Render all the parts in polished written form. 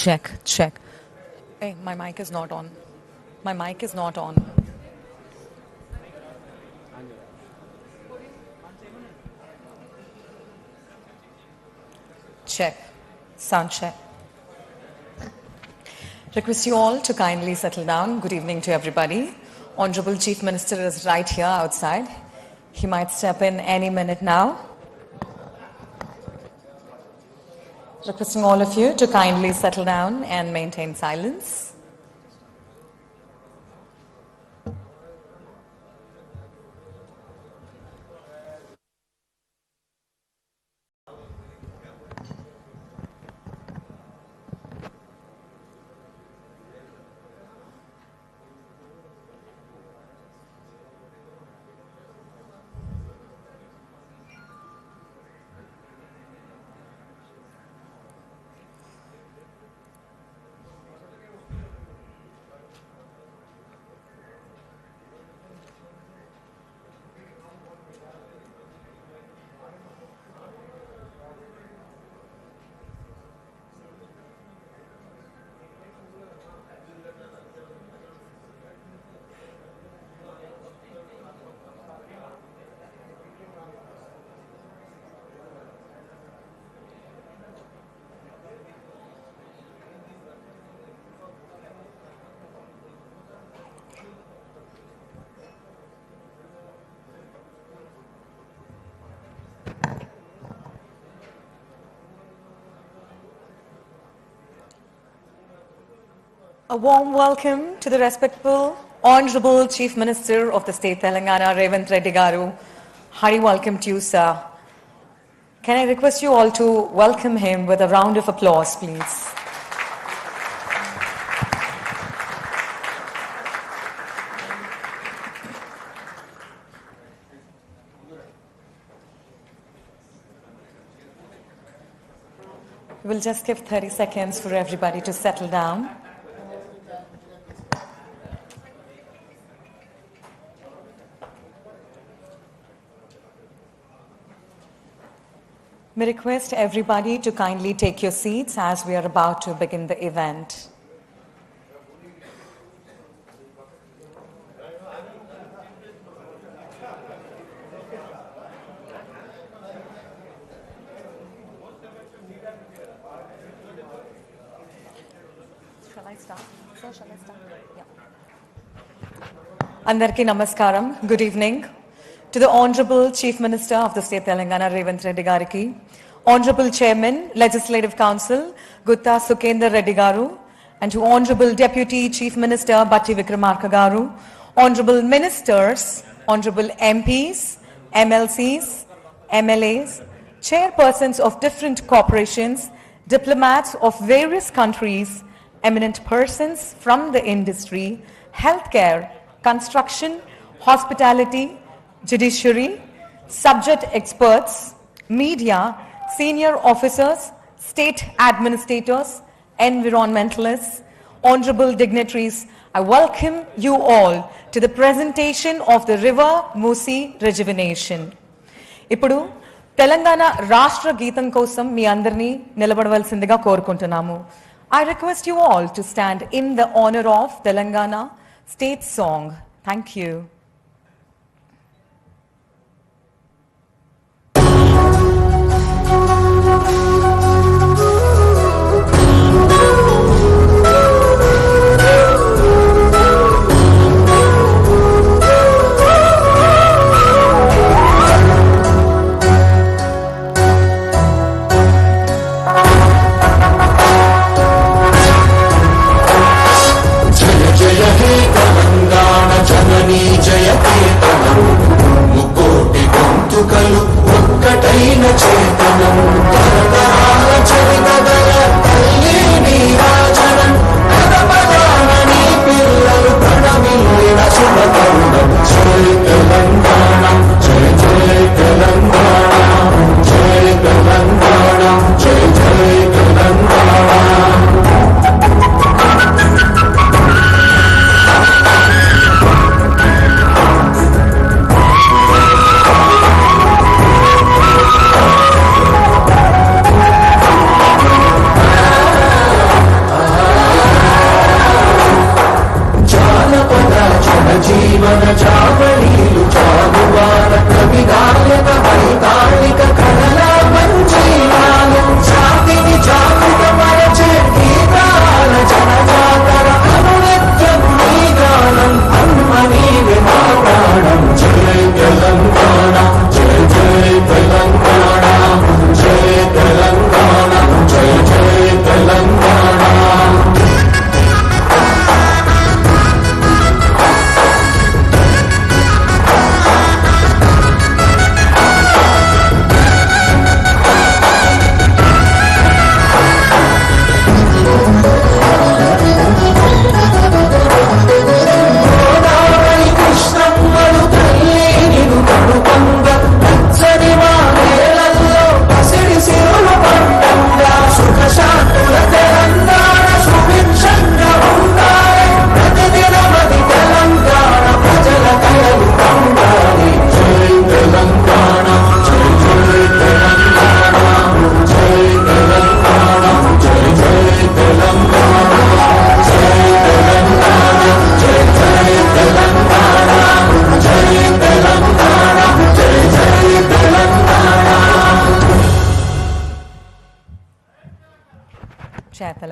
Check, check. Hey, my mic is not on. My mic is not on. Check. Sound check. Request you all to kindly settle down. Good evening to everybody. Honorable Chief Minister is right here outside. He might step in any minute now. Requesting all of you to kindly settle down and maintain silence. A warm welcome to the respectful Honorable Chief Minister of the State Telangana, Revanth Reddy Garu. Hearty welcome to you, sir. Can I request you all to welcome him with a round of applause, please? We'll just give 30 seconds for everybody to settle down. We request everybody to kindly take your seats as we are about to begin the event. Shall I start? Sir, shall I start? Yeah. Andarki Namaskaram. Good evening. To the Honorable Chief Minister of the State Telangana, Revanth Reddy Gariki, Honorable Chairman, Legislative Council, Gutta Sukendra Reddy Garu, and to Honorable Deputy Chief Minister, Batti Vikramarka Garu, Honorable Ministers, Honorable MPs, MLCs, MLAs, Chairpersons of different corporations, diplomats of various countries, eminent persons from the industry, healthcare, construction, hospitality, judiciary, subject experts, media, senior officers, state administrators, environmentalists, honorable dignitaries, I welcome you all to the presentation of the River Musi Rejuvenation. Ippudu Telangana Rashtra Geetam kosam మీ అందరినీ నిలబడవలసిందిగా కోరుకుంటున్నాము. I request you all to stand in the honor of Telangana state song. Thank you. Jaya He Telangana Janani Jaya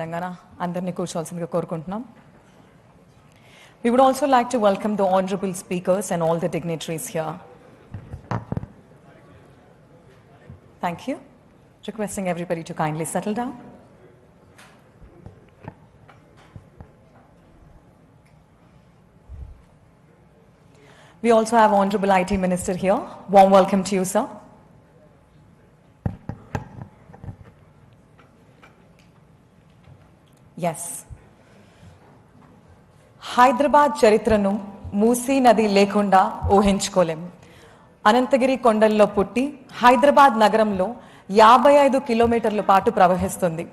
Telangana andarni కూర్చోవాల్సిందిగా కోరుకుంటున్నాం. We would also like to welcome the honorable speakers and all the dignitaries here. Thank you. Requesting everybody to kindly settle down. We also have Honorable IT Minister here. Warm welcome to you, sir. Yes. Hyderabad చరిత్రను మూసీ నది లేకుండా ఊహించుకోలేం. అనంతగిరి కొండల్లో పుట్టి హైదరాబాద్ నగరంలో 55 కిలోమీటర్ల పాటు ప్రవహిస్తుంది.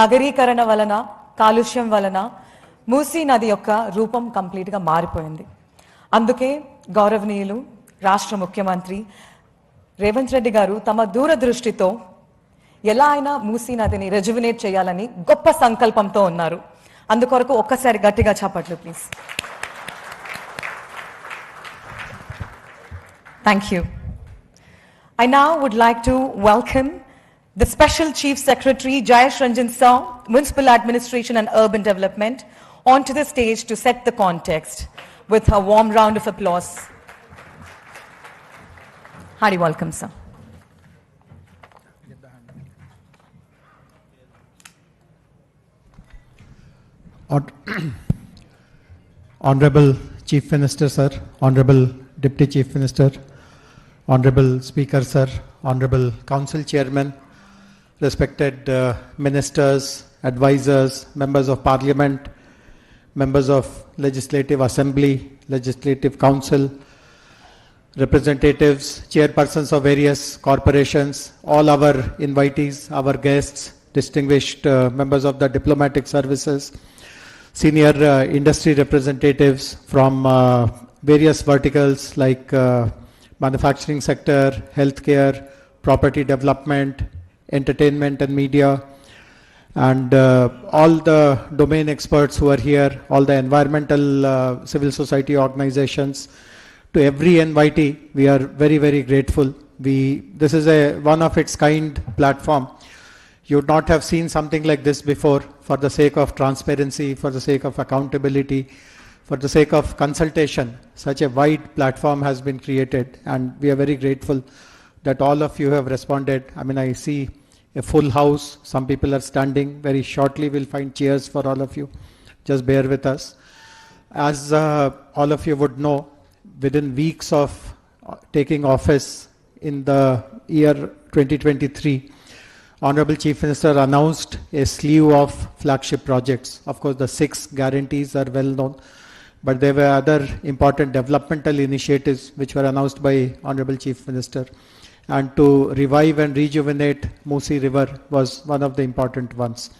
నగరీకరణ వలన, కాలుష్యం వలన మూసీ నది యొక్క రూపం కంప్లీట్గా మారిపోయింది. అందుకే గౌరవనీయులు రాష్ట్ర ముఖ్యమంత్రి రేవంత్ రెడ్డి గారు తమ దూరదృష్టితో ఎలా అయినా మూసీ నదిని రెజ్యువినేట్ చేయాలని గొప్ప సంకల్పంతో ఉన్నారు. అందుకొరకు ఒక్కసారి గట్టిగా చప్పట్లు please. Thank you. I now would like to welcome the Special Chief Secretary Jayesh Ranjan Sir, Municipal Administration and Urban Development, onto the stage to set the context with a warm round of applause. Hearty welcome, sir. Honorable Chief Minister, sir, Honorable Deputy Chief Minister, Honorable Speaker, sir, Honorable Council Chairman, respected ministers, advisors, members of Parliament, members of Legislative Assembly, Legislative Council, representatives, chairpersons of various corporations, all our invitees, our guests, distinguished members of the diplomatic services, senior industry representatives from various verticals like manufacturing sector, healthcare, property development, entertainment and media, and all the domain experts who are here, all the environmental civil society organizations. To every invitee, we are very, very grateful. This is a one of its kind platform. You would not have seen something like this before. For the sake of transparency, for the sake of accountability, for the sake of consultation, such a wide platform has been created, and we are very grateful that all of you have responded. I mean, I see a full house. Some people are standing. Very shortly, we'll find chairs for all of you. Just bear with us. As all of you would know, within weeks of taking office in the year 2023, Honorable Chief Minister announced a slew of flagship projects. Of course, the 6 guarantees are well known, but there were other important developmental initiatives which were announced by Honorable Chief Minister. And to revive and rejuvenate Musi River was one of the important ones.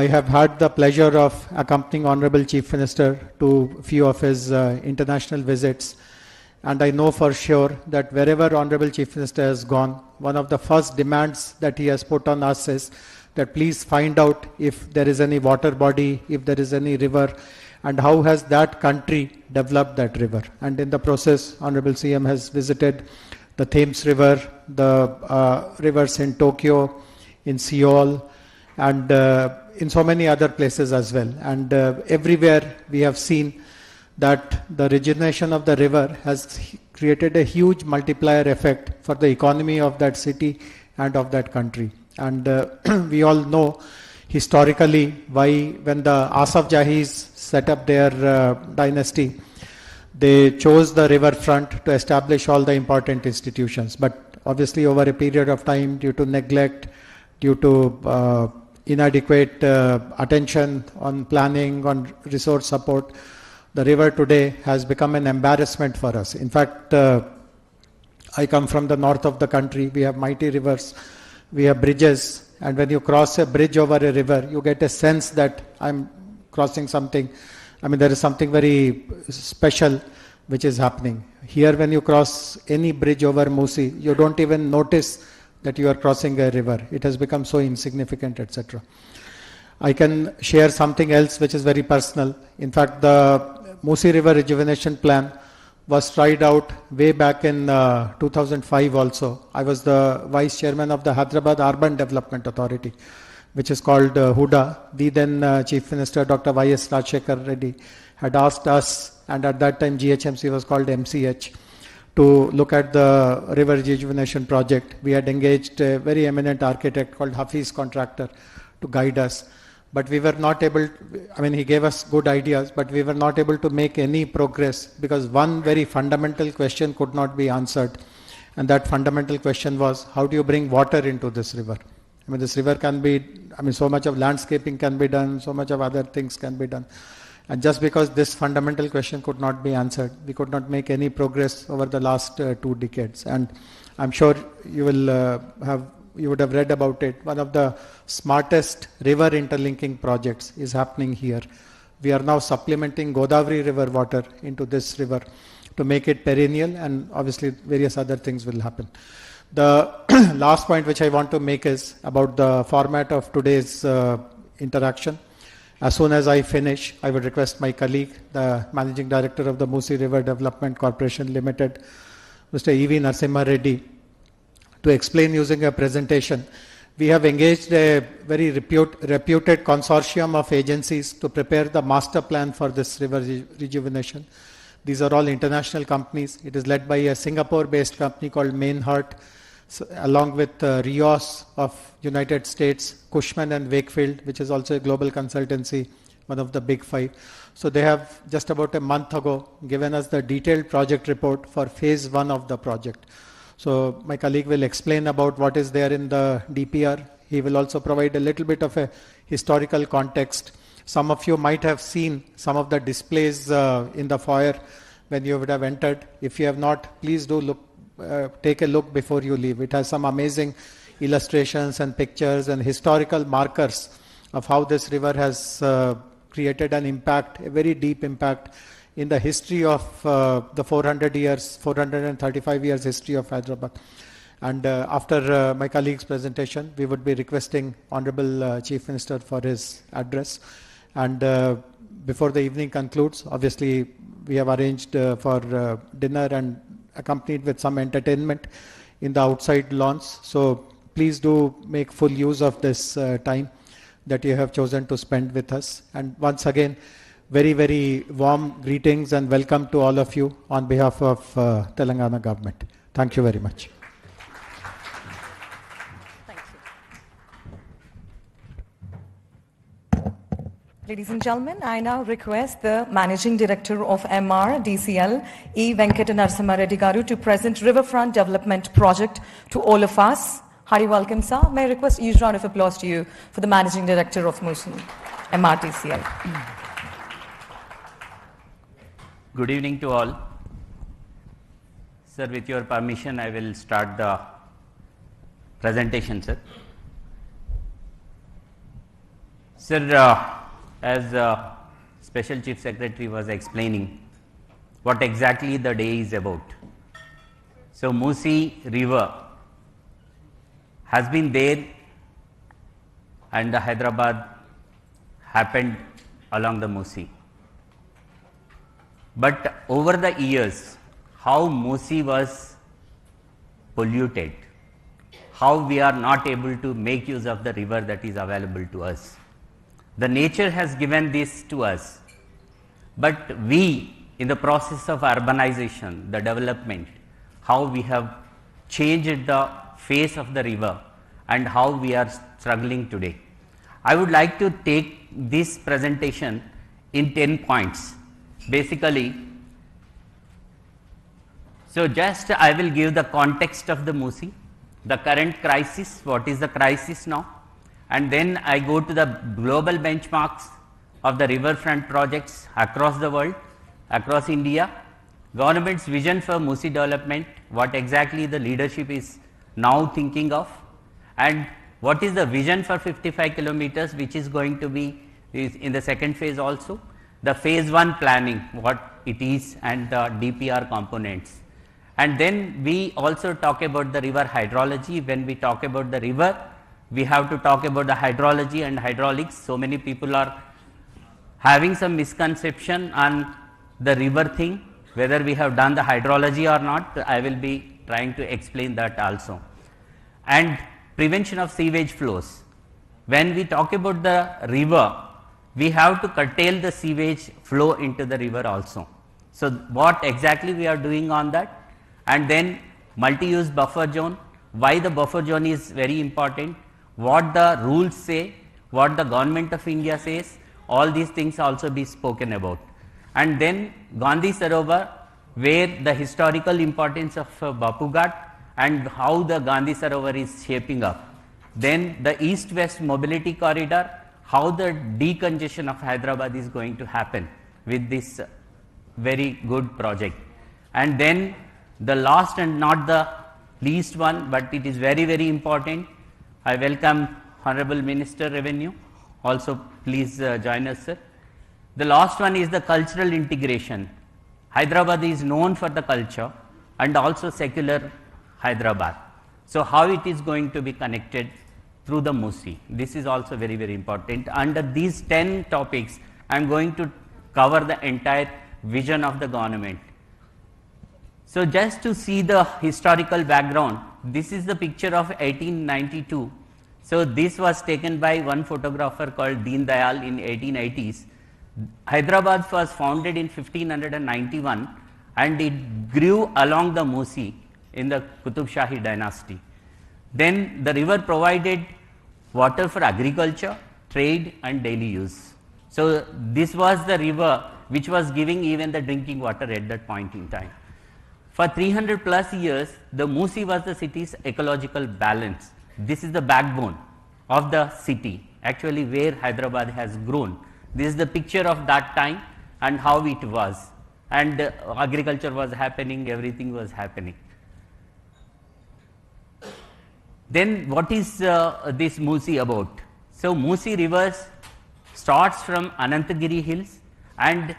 I have had the pleasure of accompanying Honorable Chief Minister to few of his international visits. And I know for sure that wherever Honorable Chief Minister has gone, one of the first demands that he has put on us is that please find out if there is any water body, if there is any river, and how has that country developed that river. And in the process, Honorable CM has visited the Thames River, the rivers in Tokyo, in Seoul, and in so many other places as well. And everywhere we have seen that the regeneration of the river has created a huge multiplier effect for the economy of that city and of that country. And we all know historically why when the Asaf Jahis set up their dynasty, they chose the riverfront to establish all the important institutions. But obviously over a period of time, due to neglect, due to inadequate attention on planning, on resource support, the river today has become an embarrassment for us. In fact, I come from the north of the country. We have mighty rivers, we have bridges, and when you cross a bridge over a river, you get a sense that I'm crossing something. I mean, there is something very special which is happening. Here, when you cross any bridge over Musi, you don't even notice that you are crossing a river. It has become so insignificant, etc. I can share something else which is very personal. In fact, the Musi River Rejuvenation Plan was tried out way back in 2005 also. I was the Vice Chairman of the Hyderabad Urban Development Authority. which is called Huda. The then Chief Minister Dr. Y.S. Rajshekhar Reddy had asked us, and at that time GHMC was called MCH, to look at the river rejuvenation project. We had engaged a very eminent architect called Hafiz Contractor to guide us. But we were not able, he gave us good ideas, but we were not able to make any progress because one very fundamental question could not be answered. And that fundamental question was, how do you bring water into this river? This river can be, so much of landscaping can be done, so much of other things can be done. And just because this fundamental question could not be answered, we could not make any progress over the last 2 decades. And I'm sure you would have read about it. One of the smartest river interlinking projects is happening here. We are now supplementing Godavari river water into this river to make it perennial, and obviously various other things will happen. The last point which I want to make is about the format of today's interaction. As soon as I finish, I would request my colleague, the Managing Director of the Musi River Development Corporation Limited, Mr. E.V. Narasimha Reddy, to explain using a presentation. We have engaged a very reputed consortium of agencies to prepare the master plan for this river rejuvenation. These are all international companies. It is led by a Singapore-based company called Mainhart, along with Rios of United States, Cushman and Wakefield, which is also a global consultancy, one of the big 5. So they have just about a month ago given us the detailed project report for phase 1 of the project. So my colleague will explain about what is there in the DPR. He will also provide a little bit of a historical context. Some of you might have seen some of the displays in the foyer when you would have entered. If you have not, please do look. Take a look before you leave. It has some amazing illustrations and pictures and historical markers of how this river has created an impact, a very deep impact in the history of the 435 years history of Hyderabad. And after my colleague's presentation, we would be requesting Honorable Chief Minister for his address. And before the evening concludes, obviously we have arranged for dinner and accompanied with some entertainment in the outside lawns. So please do make full use of this time that you have chosen to spend with us. And once again, very, very warm greetings and welcome to all of you on behalf of Telangana government. Thank you very much. Ladies and gentlemen, I now request the Managing Director of MRDCL, E. Venkata Narasimha Reddy Garu, to present Riverfront Development Project to all of us. Hearty welcome, sir. May I request a huge round of applause to you for the Managing Director of Musi, MRDCL. Good evening to all. Sir, with your permission, I will start the presentation, sir. Sir, as Special Chief Secretary was explaining what exactly the day is about. So Musi River has been there and the Hyderabad happened along the Musi. But over the years, how Musi was polluted, how we are not able to make use of the river that is available to us. The nature has given this to us, but we, in the process of urbanization, the development, how we have changed the face of the river and how we are struggling today. I would like to take this presentation in 10 points. Basically, so just I will give the context of the Musi, the current crisis, what is the crisis now, and then I go to the global benchmarks of the riverfront projects across the world, across India, government's vision for Musi development, what exactly the leadership is now thinking of, and what is the vision for 55 kilometers which is going to be in the second phase also, the phase 1 planning, what it is, and the DPR components. And then we also talk about the river hydrology. When we talk about the river, we have to talk about the hydrology and hydraulics. So many people are having some misconception on the river thing, whether we have done the hydrology or not. I will be trying to explain that also. And prevention of sewage flows. when we talk about the river, we have to curtail the sewage flow into the river also. So, what exactly we are doing on that? And then multi-use buffer zone, why the buffer zone is very important, what the rules say, what the government of India says, all these things also be spoken about. And then Gandhi Sarovar, where the historical importance of Bapu Ghat and how the Gandhi Sarovar is shaping up. Then the east-west mobility corridor, how the decongestion of Hyderabad is going to happen with this very good project. And then the last and not the least one, but it is very, very important. I welcome Honorable Minister Revenue. Also, please join us, sir. The last one is the cultural integration. Hyderabad is known for the culture and also secular Hyderabad. So, how it is going to be connected through the Musi? This is also very, very important. Under these 10 topics, I am going to cover the entire vision of the government. So, just to see the historical background, this is the picture of 1892. So, this was taken by one photographer called Deen Dayal in 1880s. Hyderabad was founded in 1591 and it grew along the Musi in the Qutub Shahi dynasty. Then the river provided water for agriculture, trade and daily use. So, this was the river which was giving even the drinking water at that point in time. For 300 plus years, the Musi was the city's ecological balance. This is the backbone of the city, actually where Hyderabad has grown. This is the picture of that time and how it was, and agriculture was happening, everything was happening. Then what is this Musi about? So, Musi rivers starts from Anantagiri hills, and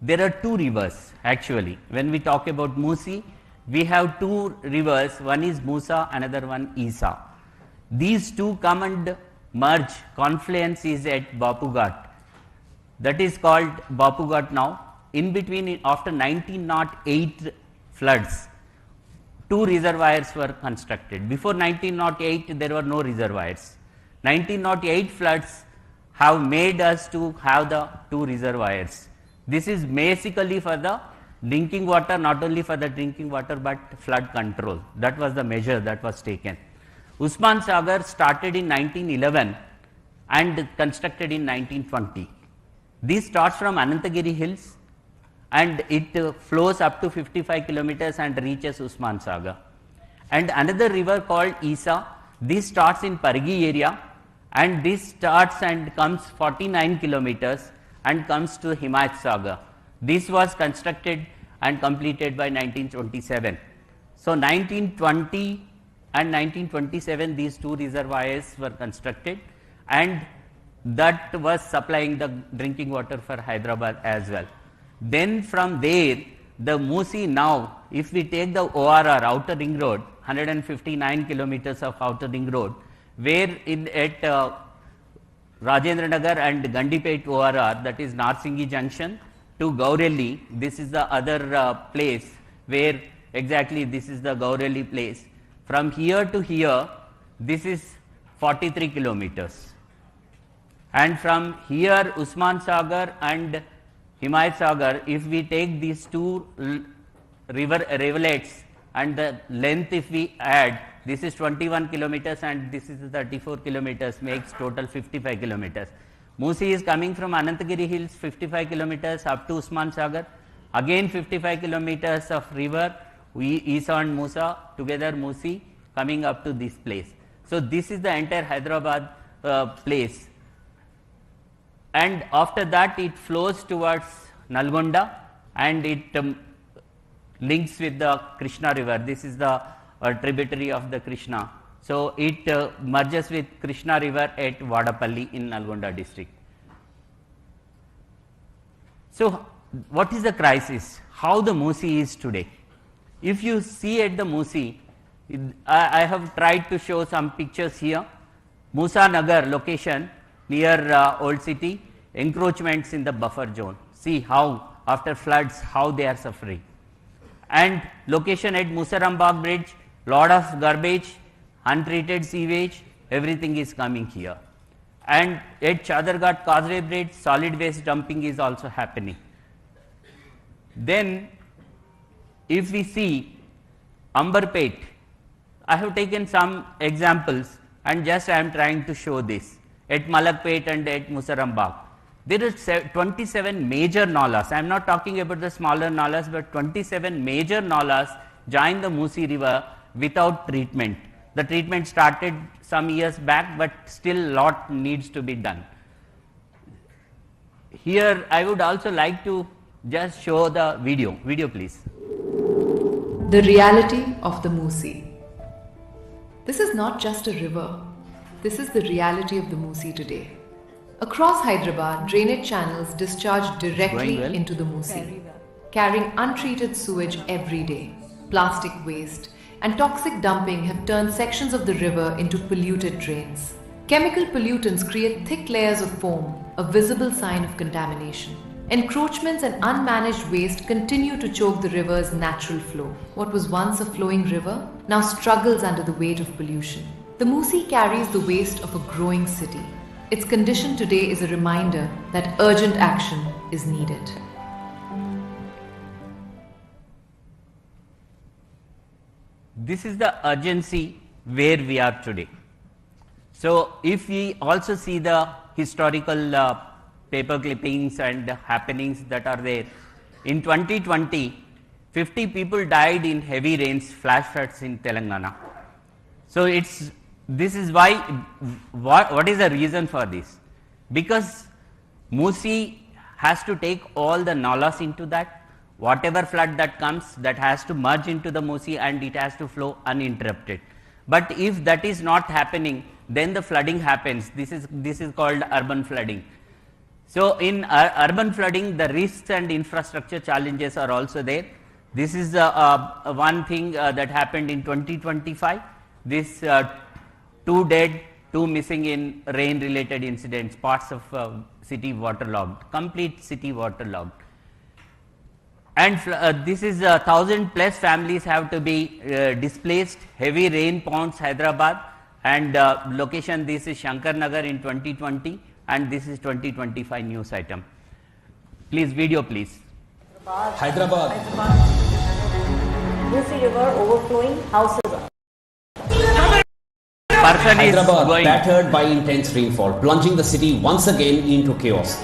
there are two rivers actually. When we talk about Musi, we have two rivers, one is Musa, another one Isa. These two come and merge, confluence is at Bapu Ghat. That is called Bapu Ghat now. In between, after 1908 floods, two reservoirs were constructed. Before 1908, there were no reservoirs. 1908 floods have made us to have the two reservoirs. This is basically for the drinking water, not only for the drinking water, but flood control. That was the measure that was taken. Usman Sagar started in 1911 and constructed in 1920. This starts from Anantagiri hills and it flows up to 55 kilometers and reaches Usman Sagar. And another river called Isa, this starts in Pargi area and this starts and comes 49 kilometers and comes to Himayat Sagar. This was constructed and completed by 1927. So, 1920 and 1927 these two reservoirs were constructed and that was supplying the drinking water for Hyderabad as well. Then from there the Musi now, if we take the ORR, outer ring road, 159 kilometers of outer ring road, where at Rajendra Nagar and Gandipet ORR, that is Narsingi junction to Gaurelli, this is the other place where exactly this is the Gaurelli place. From here to here, this is 43 kilometers. And from here Usman Sagar and Himayat Sagar, if we take these two rivulets and the length if we add, this is 21 kilometers and this is 34 kilometers, makes total 55 kilometers. Musi is coming from Anantagiri hills 55 kilometers up to Usman Sagar, again 55 kilometers of river, Isa and Musa together Musi coming up to this place. So, this is the entire Hyderabad place. And after that it flows towards Nalgonda and it links with the Krishna river. This is the tributary of the Krishna. So, it merges with Krishna river at Vadapalli in Nalgonda district. So, what is the crisis? How the Musi is today? If you see at the Musi, I have tried to show some pictures here. Musa Nagar location near Old City, encroachments in the buffer zone. See how after floods, how they are suffering. And location at Musarambagh bridge, lot of garbage, untreated sewage, everything is coming here. And at Chadarghat Causeway Bridge, solid waste dumping is also happening. Then, if we see Amberpet, I have taken some examples and just I am trying to show this. At Malakpet and at Musarambagh, there are 27 major nalas. I am not talking about the smaller nalas, but 27 major nalas join the Musi river without treatment. The treatment started some years back, but still lot needs to be done. Here I would also like to just show the video. Video please. The reality of the Musi. This is not just a river. This is the reality of the Musi today. Across Hyderabad, drainage channels discharge directly Going well. into the Musi, carrying untreated sewage every day. Plastic waste and toxic dumping have turned sections of the river into polluted drains. Chemical pollutants create thick layers of foam, a visible sign of contamination. Encroachments and unmanaged waste continue to choke the river's natural flow. What was once a flowing river now struggles under the weight of pollution. The Musi carries the waste of a growing city. Its condition today is a reminder that urgent action is needed. This is the urgency where we are today. So, if we also see the historical paper clippings and happenings that are there, in 2020, 50 people died in heavy rains, flash floods in Telangana. So, this is why, what is the reason for this? Because Musi has to take all the nalas into that. Whatever flood that comes, that has to merge into the Musi and it has to flow uninterrupted. But if that is not happening, then the flooding happens. This is called urban flooding. So, in urban flooding, the risks and infrastructure challenges are also there. This is one thing that happened in 2025. This 2 dead, 2 missing in rain related incidents, parts of city waterlogged, complete city waterlogged. And this is 1,000 plus families have to be displaced. Heavy rain pounds Hyderabad, and location this is Shankar Nagar in 2020, and this is 2025 news item. Please video please. Hyderabad. Musi river overflowing, houses up. Person is Hyderabad going. battered by intense rainfall, plunging the city once again into chaos.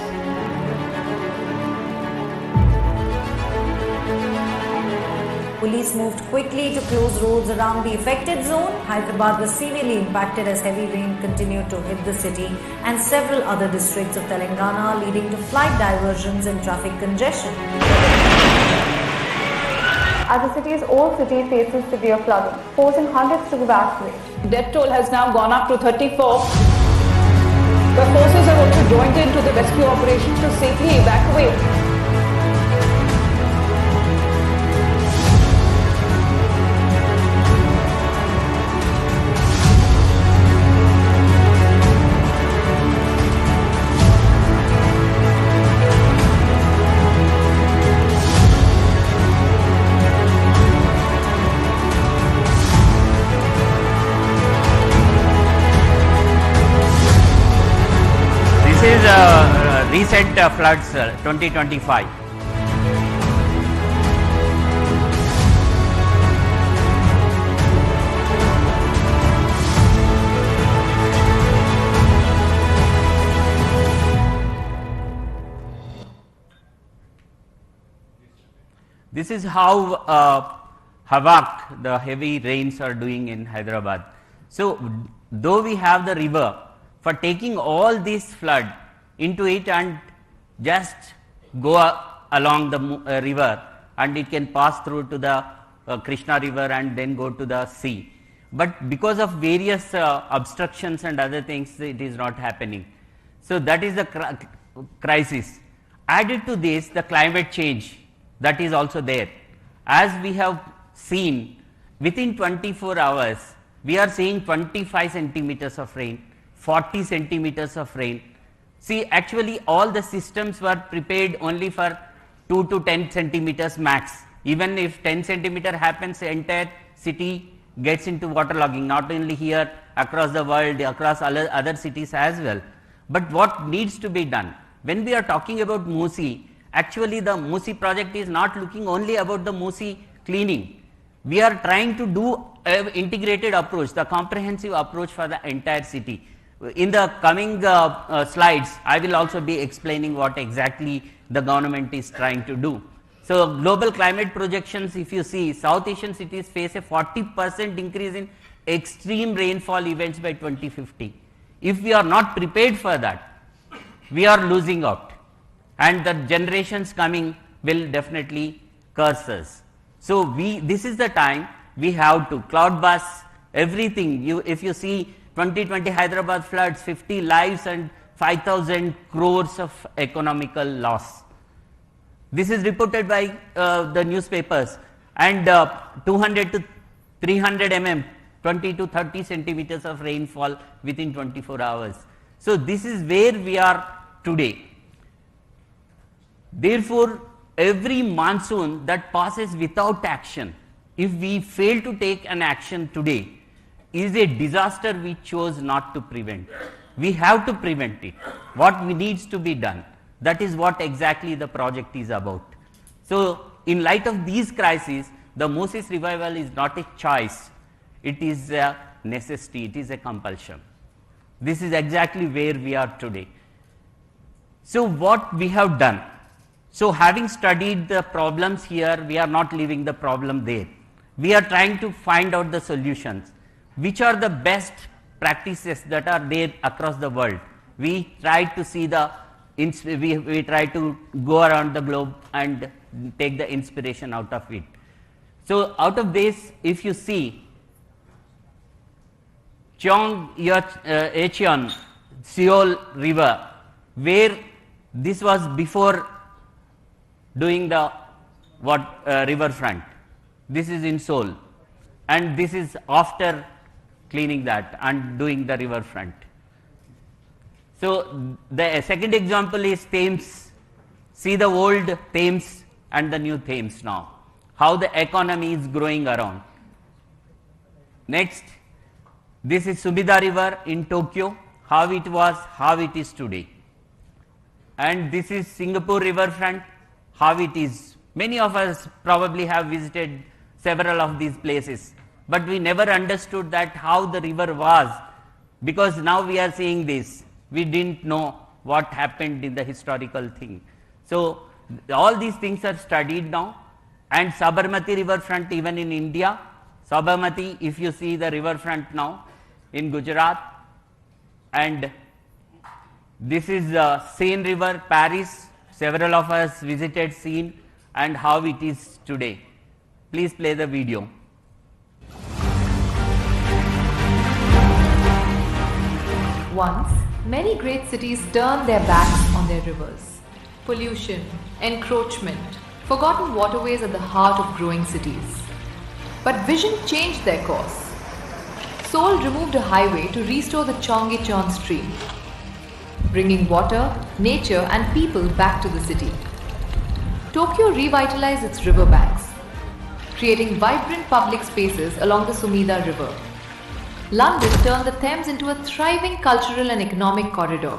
Police moved quickly to close roads around the affected zone. Hyderabad was severely impacted as heavy rain continued to hit the city and several other districts of Telangana, leading to flight diversions and traffic congestion. As the city's old city faces severe flooding, forcing hundreds to evacuate. Death toll has now gone up to 34. The forces have also joined into the rescue operations to safely evacuate. This is recent floods 2025. This is how havoc the heavy rains are doing in Hyderabad. So, though we have the river, for taking all this flood into it and just go along the river, and it can pass through to the Krishna river and then go to the sea. But because of various obstructions and other things, it is not happening. So, that is the crisis. Added to this, the climate change that is also there. As we have seen, within 24 hours, we are seeing 25 centimeters of rain, 40 centimeters of rain. See, actually all the systems were prepared only for 2 to 10 centimeters max. Even if 10 centimeter happens, the entire city gets into waterlogging, not only here, across the world, across other cities as well. But what needs to be done? When we are talking about Musi, actually the Musi project is not looking only about the Musi cleaning. We are trying to do an integrated approach, the comprehensive approach for the entire city. In the coming slides, I will also be explaining what exactly the government is trying to do. So, global climate projections, if you see, South Asian cities face a 40% increase in extreme rainfall events by 2050. If we are not prepared for that, we are losing out, and the generations coming will definitely curse us. So, this is the time we have to cloud bust everything. If you see 2020 Hyderabad floods, 50 lives and 5,000 crores of economical loss. This is reported by the newspapers, and 200 to 300 mm, 20 to 30 centimeters of rainfall within 24 hours. So, this is where we are today. Therefore, every monsoon that passes without action, if we fail to take an action today, is a disaster we chose not to prevent. We have to prevent it. What needs to be done? That is what exactly the project is about. So, in light of these crises, the Musi's revival is not a choice, it is a necessity, it is a compulsion. This is exactly where we are today. So, what we have done? So, having studied the problems here, we are not leaving the problem there. We are trying to find out the solutions. Which are the best practices that are there across the world? We try to see we try to go around the globe and take the inspiration out of it. So, out of this, if you see Cheon Seol river, where this was before doing the riverfront. This is in Seoul, and this is after cleaning that and doing the riverfront. So, the second example is Thames. See the old Thames and the new Thames now, how the economy is growing around. Next, this is Sumida river in Tokyo, how it was, how it is today. And this is Singapore riverfront, how it is. Many of us probably have visited several of these places, but we never understood that how the river was, because now we are seeing this. We didn't know what happened in the historical thing. So, all these things are studied now, and Sabarmati riverfront even in India. Sabarmati, if you see the riverfront now in Gujarat, and this is Seine river, Paris. Several of us visited Seine and how it is today. Please play the video. Once, many great cities turned their backs on their rivers. Pollution, encroachment, forgotten waterways at the heart of growing cities. But vision changed their course. Seoul removed a highway to restore the Cheonggyecheon stream, bringing water, nature and people back to the city. Tokyo revitalized its riverbanks, creating vibrant public spaces along the Sumida River. London turned the Thames into a thriving cultural and economic corridor.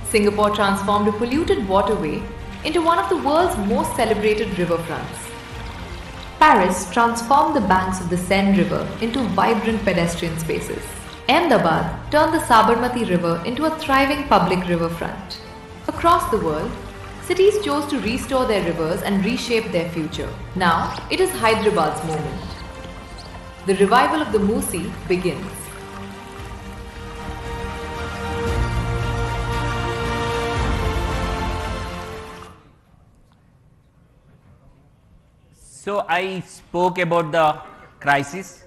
Singapore transformed a polluted waterway into one of the world's most celebrated riverfronts. Paris transformed the banks of the Seine River into vibrant pedestrian spaces. Ahmedabad turned the Sabarmati River into a thriving public riverfront. Across the world, cities chose to restore their rivers and reshape their future. Now, it is Hyderabad's moment. The revival of the Musi begins. So, I spoke about the crisis,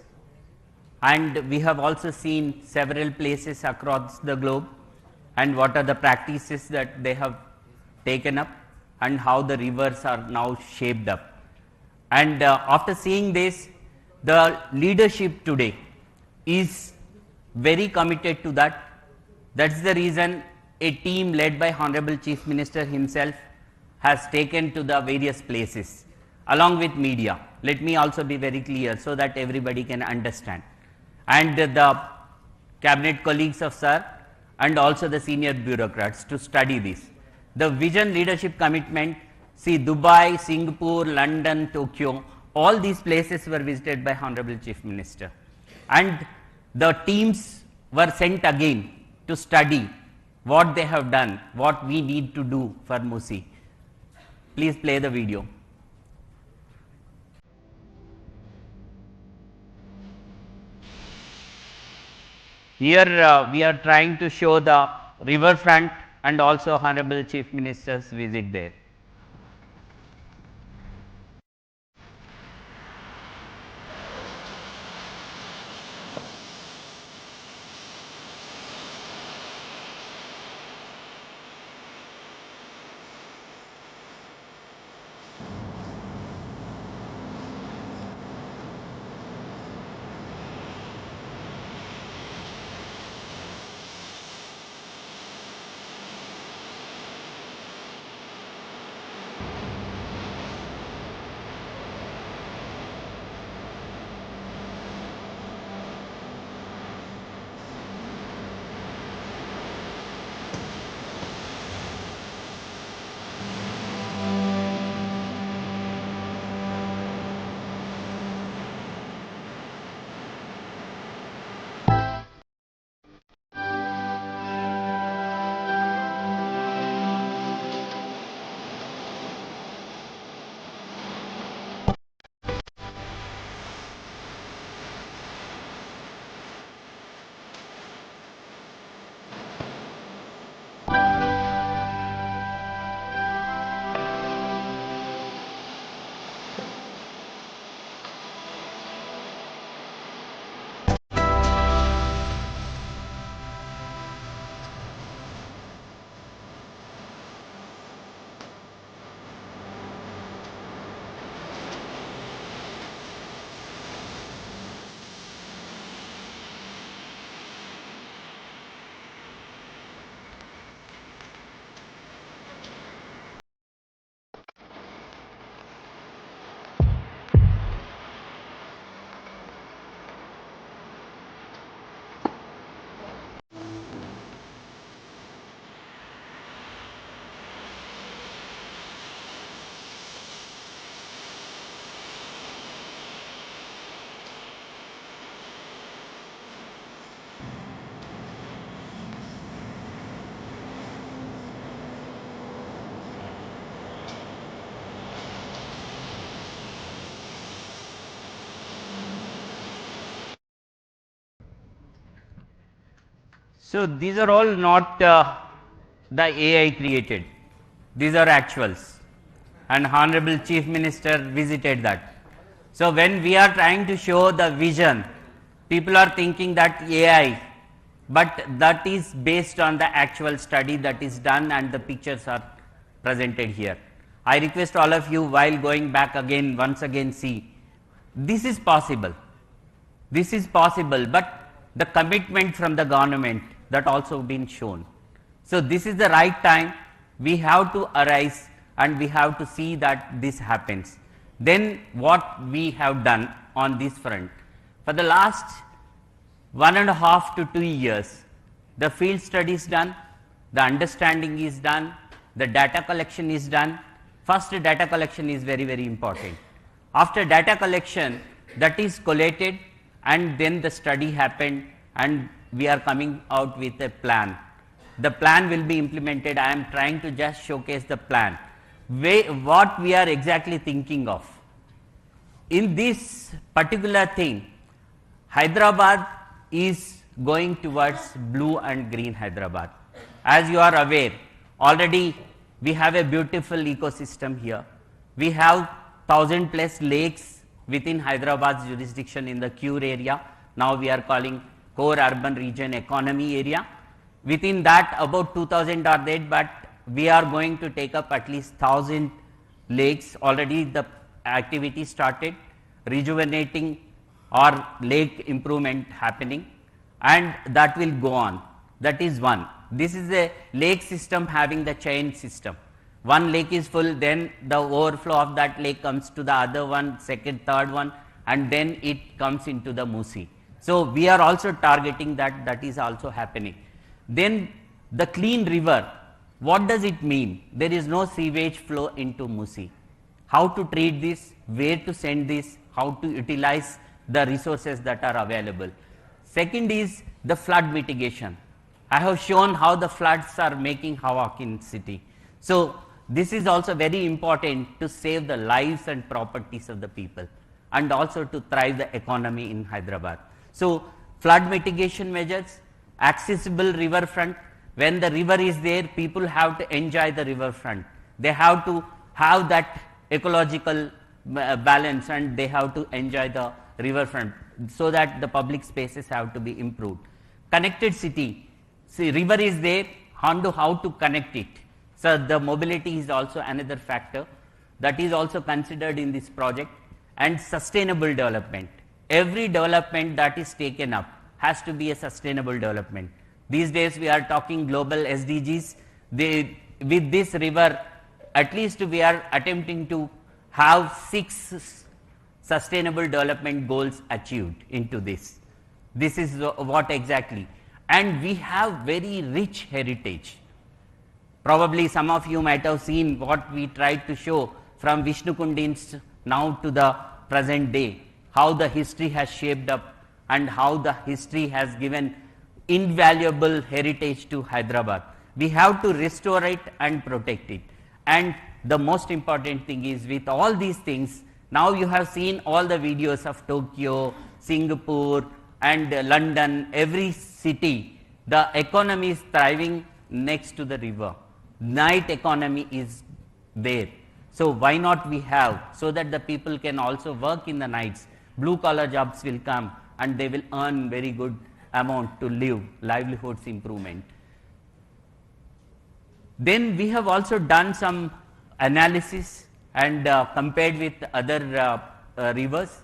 and we have also seen several places across the globe and what are the practices that they have taken up and how the rivers are now shaped up. And after seeing this, the leadership today is very committed to that. That is the reason a team led by Honorable Chief Minister himself has taken to the various places along with media. let me also be very clear so that everybody can understand, and the cabinet colleagues of sir and also the senior bureaucrats to study this. The vision, leadership, commitment, see Dubai, Singapore, London, Tokyo, all these places were visited by Honorable Chief Minister, and the teams were sent again to study what they have done, what we need to do for Musi. Please play the video. Here we are trying to show the riverfront and also Honorable Chief Minister's visit there. So, these are all not the AI created, these are actuals, and Honorable Chief Minister visited that. So, when we are trying to show the vision, people are thinking that AI, but that is based on the actual study that is done and the pictures are presented here. I request all of you, while going back again, once again see, this is possible, but the commitment from the government, that also been shown. So, this is the right time, we have to arise and we have to see that this happens. Then what we have done on this front, for the last 1.5 to 2 years, the field study is done, the understanding is done, the data collection is done. First, data collection is very, very important. After data collection, that is collated, and then the study happened, and we are coming out with a plan. The plan will be implemented. I am trying to just showcase the plan, what we are exactly thinking of. In this particular thing, Hyderabad is going towards blue and green Hyderabad. As you are aware, already we have a beautiful ecosystem here. We have 1,000+ lakes within Hyderabad's jurisdiction in the Cure area. Now we are calling core urban region economy area. Within that, about 2,000 are there, but we are going to take up at least 1,000 lakes. Already the activity started, rejuvenating or lake improvement happening, and that will go on. That is one. This is a lake system having the chain system. One lake is full, then the overflow of that lake comes to the other one, second, third one, and then it comes into the Musi. So we are also targeting that, that is also happening. Then the clean river, what does it mean? There is no sewage flow into Musi. How to treat this, where to send this, how to utilize the resources that are available. Second is the flood mitigation. I have shown how the floods are making havoc in city. So this is also very important to save the lives and properties of the people and also to thrive the economy in Hyderabad. So flood mitigation measures, accessible riverfront. When the river is there, people have to enjoy the riverfront. They have to have that ecological balance and they have to enjoy the riverfront so that the public spaces have to be improved. Connected city. See, river is there, how to connect it. So the mobility is also another factor that is also considered in this project. And sustainable development. Every development that is taken up has to be a sustainable development. These days we are talking global SDGs. With this river, at least we are attempting to have 6 sustainable development goals achieved into this. This is what exactly. And we have very rich heritage. Probably some of you might have seen what we tried to show from Vishnu Kundins now to the present day, how the history has shaped up and how the history has given invaluable heritage to Hyderabad. We have to restore it and protect it. And the most important thing is with all these things, now you have seen all the videos of Tokyo, Singapore and London, every city, the economy is thriving next to the river. Night economy is there. So why not we have, so that the people can also work in the nights, blue collar jobs will come and they will earn very good amount to live, livelihoods improvement. Then we have also done some analysis and compared with other rivers.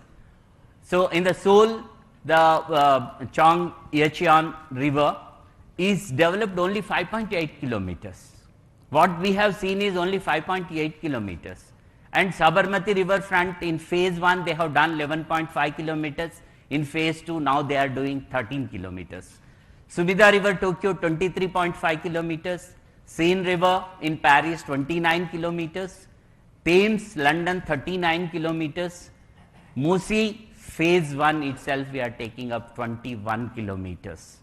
So in the Seoul, the Chong Yecheon river is developed only 5.8 kilometers. What we have seen is only 5.8 kilometers. And Sabarmati riverfront in phase 1 they have done 11.5 kilometers. In phase 2 now they are doing 13 kilometers. Subida river Tokyo 23.5 kilometers. Seine river in Paris 29 kilometers. Thames London 39 kilometers. Musi phase 1 itself we are taking up 21 kilometers.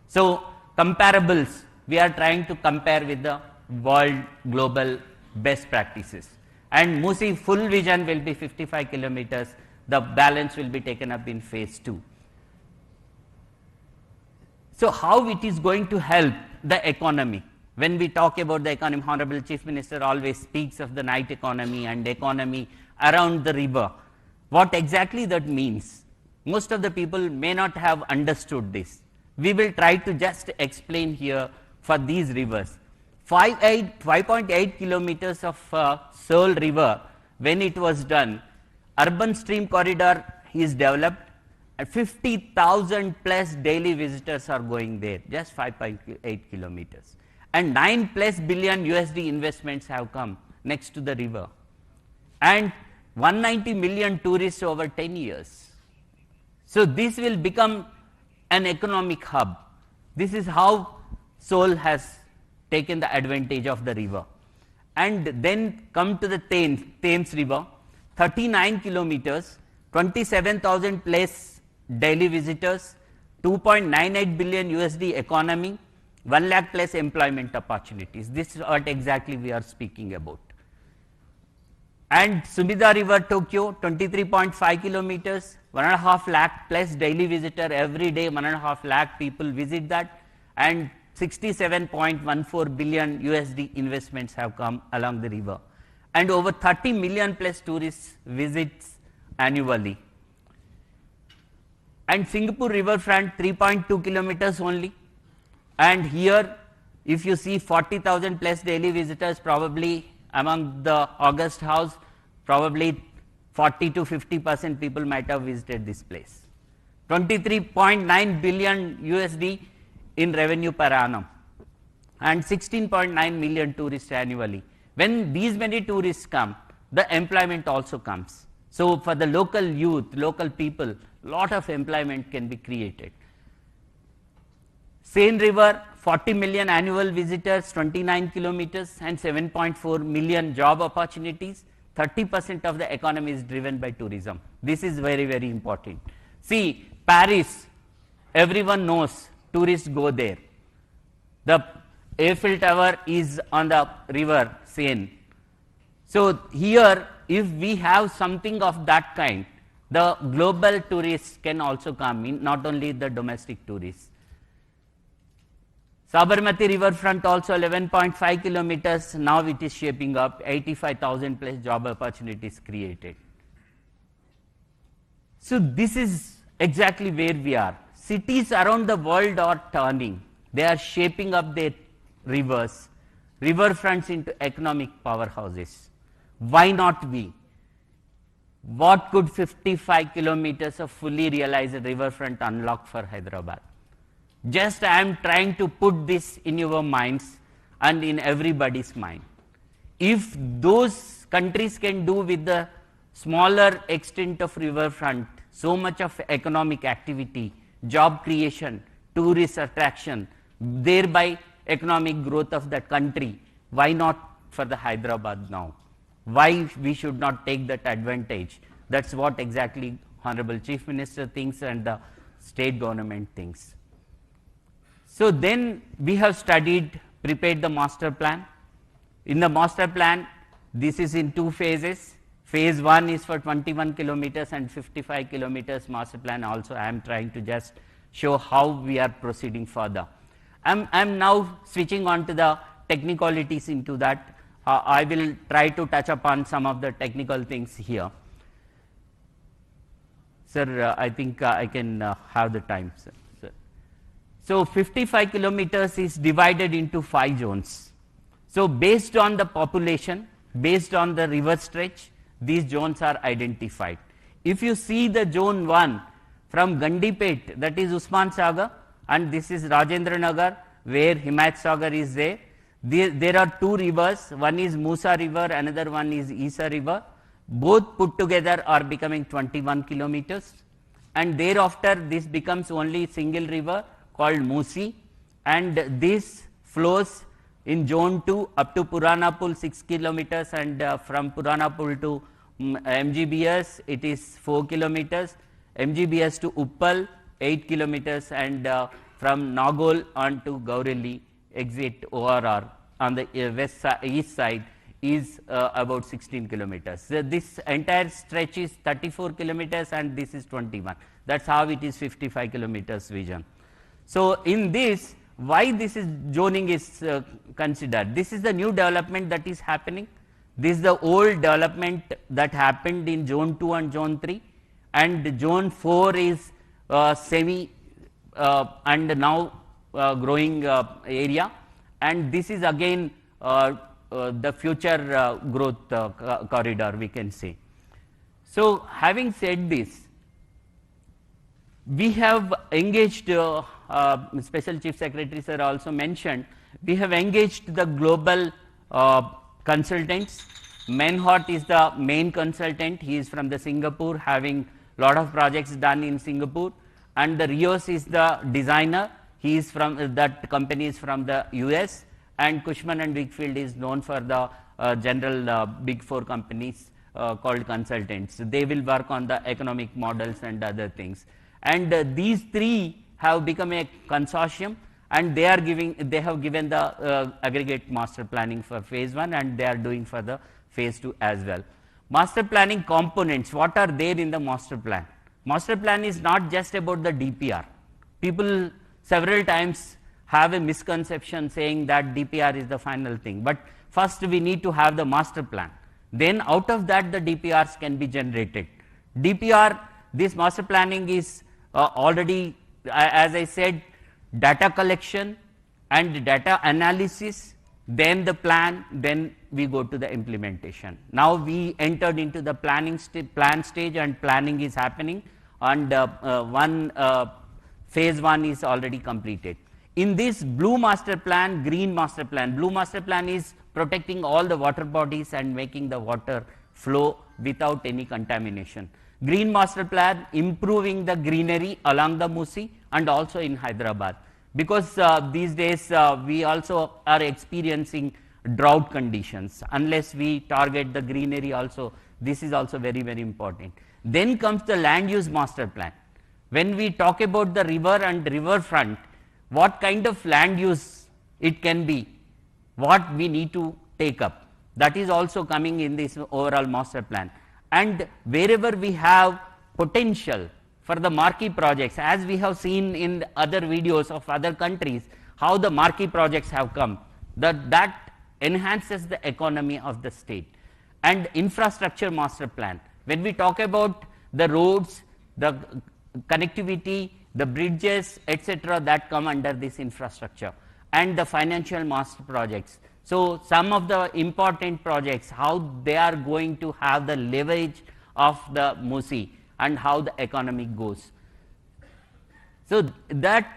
So comparables, we are trying to compare with the world global best practices. And Musi full vision will be 55 kilometers, the balance will be taken up in phase 2. So how it is going to help the economy? When we talk about the economy, Honorable Chief Minister always speaks of the night economy and economy around the river. What exactly that means? Most of the people may not have understood this. We will try to just explain here for these rivers. 5.8 kilometers of Seoul river, when it was done, urban stream corridor is developed and 50,000 plus daily visitors are going there, just 5.8 kilometers. And 9 plus billion USD investments have come next to the river. And 190 million tourists over 10 years. So this will become an economic hub. This is how Seoul has taken the advantage of the river. And then come to the Thames river, 39 kilometers, 27,000 plus daily visitors, 2.98 billion USD economy, 1 lakh plus employment opportunities. This is what exactly we are speaking about. And Sumida river Tokyo, 23.5 kilometers, 1.5 lakh plus daily visitor every day, 1.5 lakh people visit that, and 67.14 billion USD investments have come along the river, and over 30 million plus tourists visits annually. And Singapore riverfront 3.2 kilometers only, and here if you see 40,000 plus daily visitors, probably among the August house, probably 40 to 50% people might have visited this place. 23.9 billion USD in revenue per annum and 16.9 million tourists annually. When these many tourists come, the employment also comes. So for the local youth, local people, lot of employment can be created. Seine River, 40 million annual visitors, 29 kilometers and 7.4 million job opportunities. 30% of the economy is driven by tourism. This is very, very important. See, Paris, everyone knows tourists go there. The Eiffel Tower is on the river Seine. So here, if we have something of that kind, the global tourists can also come in, not only the domestic tourists. Sabarmati riverfront also 11.5 kilometers, now it is shaping up, 85,000 plus job opportunities created. So this is exactly where we are. Cities around the world are turning. They are shaping up their rivers, riverfronts into economic powerhouses. Why not we? What could 55 kilometers of fully realized riverfront unlock for Hyderabad? Just I am trying to put this in your minds and in everybody's mind. If those countries can do with the smaller extent of riverfront, so much of economic activity, job creation, tourist attraction, thereby economic growth of that country, why not for the Hyderabad now? Why we should not take that advantage? That's what exactly Honorable Chief Minister thinks and the state government thinks. So then we have studied, prepared the master plan. In the master plan, this is in two phases. Phase 1 is for 21 kilometers and 55 kilometers master plan. Also, I am trying to just show how we are proceeding further. I'm now switching on to the technicalities into that. I will try to touch upon some of the technical things here. Sir, I think I can have the time, sir. So 55 kilometers is divided into 5 zones. So based on the population, based on the river stretch, these zones are identified. If you see the zone 1 from Gandipet, that is Usman Sagar, and this is Rajendra Nagar, where Himayat Sagar is there. There are 2 rivers, one is Musa river, another one is Isa river. Both put together are becoming 21 kilometers. And thereafter, this becomes only single river called Musi, and this flows in zone 2 up to Purana Pool 6 kilometers, and from Purana Pool to MGBS it is 4 kilometers, MGBS to Uppal 8 kilometers, and from Nagol on to Gaureli exit ORR on the east side is about 16 kilometers. So this entire stretch is 34 kilometers and this is 21. That's how it is 55 kilometers vision. So in this, why this is zoning is considered? This is the new development that is happening. This is the old development that happened in zone 2 and zone 3, and zone 4 is semi and now growing area, and this is again the future growth corridor, we can say. So having said this, we have engaged, Special Chief Secretary sir also mentioned, we have engaged the global consultants. Menhart is the main consultant. He is from the Singapore, having lot of projects done in Singapore, and the Rios is the designer. He is from that company is from the US, and Cushman and Wakefield is known for the general big 4 companies called consultants. They will work on the economic models and other things. And these 3 have become a consortium, and they have given the aggregate master planning for phase 1, and they are doing for the phase 2 as well. Master planning components, what are there in the master plan? Master plan is not just about the DPR. People several times have a misconception saying that DPR is the final thing, but first we need to have the master plan. Then out of that the DPRs can be generated. DPR, this master planning is already, as I said, data collection and data analysis, then the plan, then we go to the implementation. Now we entered into the planning plan stage, and planning is happening, and phase 1 is already completed. In this blue master plan, green master plan, blue master plan is protecting all the water bodies and making the water flow without any contamination. Green master plan, improving the greenery along the Musi and also in Hyderabad, because these days we also are experiencing drought conditions. Unless we target the greenery also, this is also very, very important. Then comes the land use master plan. When we talk about the river and riverfront, what kind of land use it can be, what we need to take up, that is also coming in this overall master plan. And wherever we have potential for the marquee projects, as we have seen in other videos of other countries, how the marquee projects have come, that enhances the economy of the state. And infrastructure master plan, when we talk about the roads, the connectivity, the bridges, etc., that come under this infrastructure, and the financial master projects. So some of the important projects, how they are going to have the leverage of the Musi and how the economy goes. So that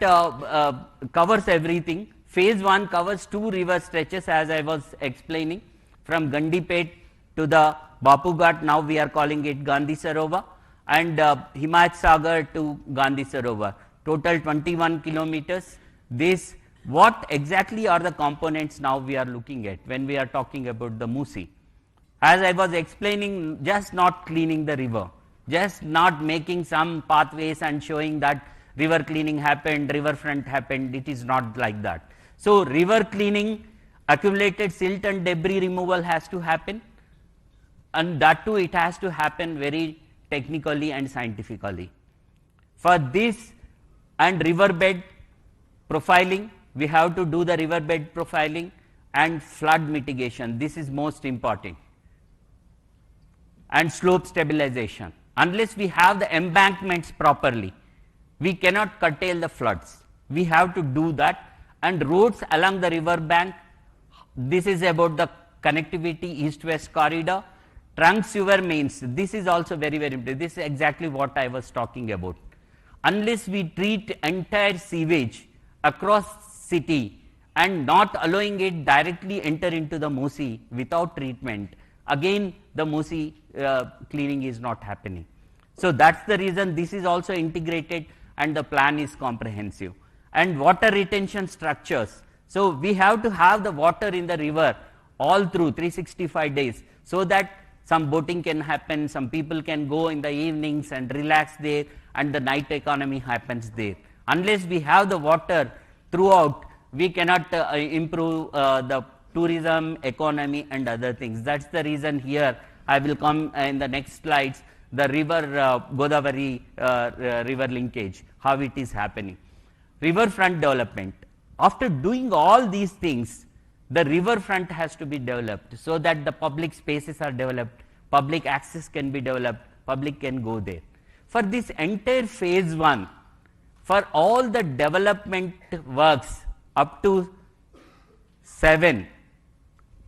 covers everything. Phase 1 covers 2 river stretches, as I was explaining, from Gandipet to the Bapu Ghat, now we are calling it Gandhi Sarovar, and Himayat Sagar to Gandhi Sarovar, total 21 kilometers. This, what exactly are the components now we are looking at when we are talking about the Musi? As I was explaining, just not cleaning the river, just not making some pathways and showing that river cleaning happened, riverfront happened, it is not like that. So river cleaning, accumulated silt and debris removal has to happen, and that too it has to happen very technically and scientifically. For this and riverbed profiling, we have to do the riverbed profiling and flood mitigation. This is most important. And slope stabilization. Unless we have the embankments properly, we cannot curtail the floods. We have to do that. And roads along the river bank, this is about the connectivity, east-west corridor. Trunk sewer mains, this is also very, very important. This is exactly what I was talking about. Unless we treat entire sewage across city and not allowing it directly enter into the Musi without treatment, again the Musi cleaning is not happening. So that's the reason this is also integrated and the plan is comprehensive. And water retention structures. So we have to have the water in the river all through 365 days, so that some boating can happen, some people can go in the evenings and relax there, and the night economy happens there. Unless we have the water throughout, we cannot improve the tourism, economy and other things. That's the reason here I will come in the next slides, the river Godavari river linkage, how it is happening. Riverfront development. After doing all these things, the riverfront has to be developed so that the public spaces are developed, public access can be developed, public can go there. For this entire phase 1, for all the development works up to 7,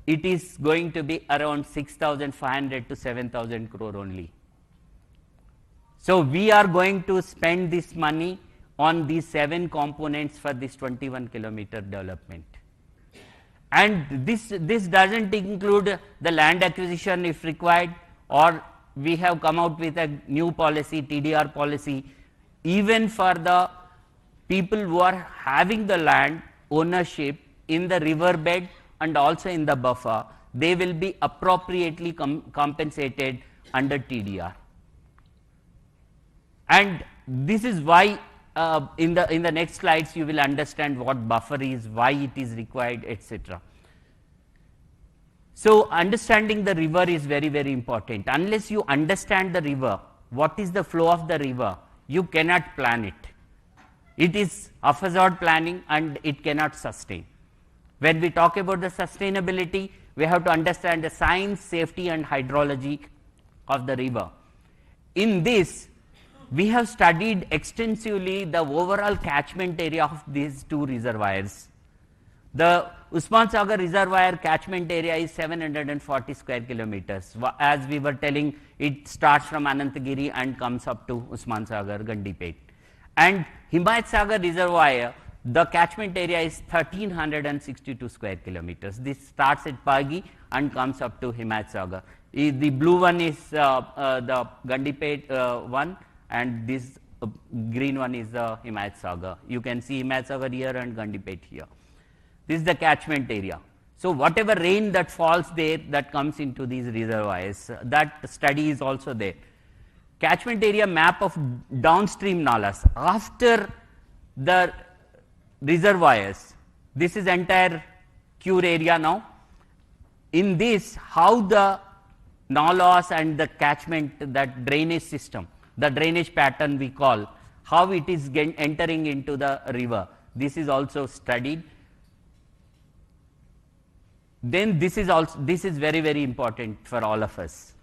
it is going to be around 6,500 to 7,000 crore only. So we are going to spend this money on these 7 components for this 21 kilometer development. And this doesn't include the land acquisition if required, or we have come out with a new policy, TDR policy, even for the people who are having the land ownership in the riverbed and also in the buffer, they will be appropriately compensated under TDR. And this is why in the next slides you will understand what buffer is, why it is required, etc. So understanding the river is very, very important. Unless you understand the river, what is the flow of the river, you cannot plan it. It is haphazard planning and it cannot sustain. When we talk about the sustainability, we have to understand the science, safety and hydrology of the river. In this, we have studied extensively the overall catchment area of these 2 reservoirs. The Usman Sagar reservoir catchment area is 740 square kilometers. As we were telling, it starts from Anantagiri and comes up to Usman Sagar, Gandipet. And Himayat Sagar reservoir, The catchment area is 1362 square kilometers. This starts at Pagi and comes up to Himat-Sagar. The blue one is the Gandipet one, and this green one is the Himat-Sagar. You can see Himat-Sagar here and Gandipet here. This is the catchment area. So whatever rain that falls there, that comes into these reservoirs, that study is also there. Catchment area map of downstream nalas after the reservoirs. This is entire Cure area now. In this, how the nalas and the catchment, that drainage system, the drainage pattern we call, how it is entering into the river, this is also studied. Then this is very, very important for all of us.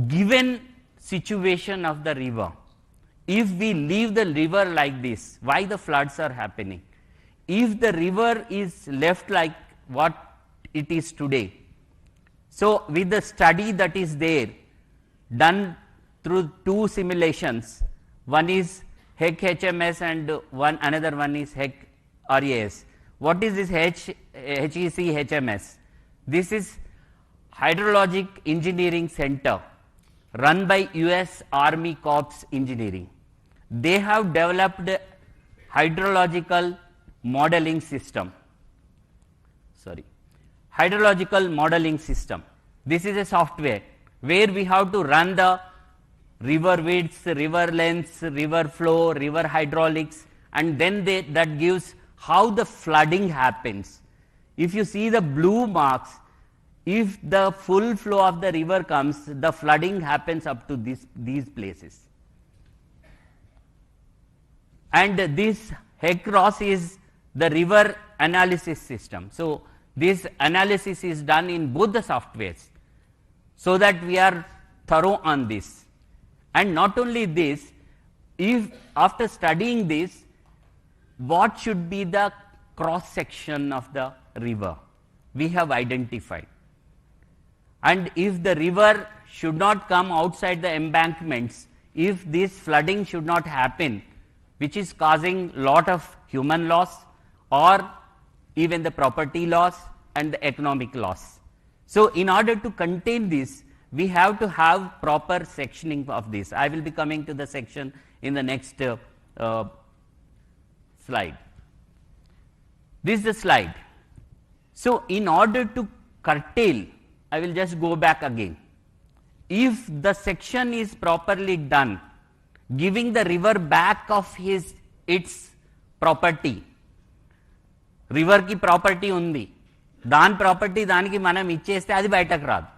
Given situation of the river, if we leave the river like this, why the floods are happening? If the river is left like what it is today, so with the study that is there, done through two simulations, one is HEC HMS and another one is HEC RAS. What is this HEC HMS? This is Hydrologic Engineering Center run by US Army Corps Engineering. They have developed a hydrological modeling system. Hydrological modeling system. This is a software where we have to run the river widths, river lengths, river flow, river hydraulics, and then that gives how the flooding happens. If you see the blue marks, if the full flow of the river comes, the flooding happens up to these places. And this HEC-ROS is the river analysis system. So this analysis is done in both the softwares, so that we are thorough on this. And not only this, if after studying this, what should be the cross section of the river, we have identified. And if the river should not come outside the embankments, if this flooding should not happen, which is causing lot of human loss or even the property loss and the economic loss. So in order to contain this, we have to have proper sectioning of this. I will be coming to the section in the next slide. This is the slide. So in order to curtail, I will just go back again. If the section is properly done, giving the river back of its property, river ki property undi, దాని property దానికి మనం ఇచ్చేస్తే అది బయటకు రాదు.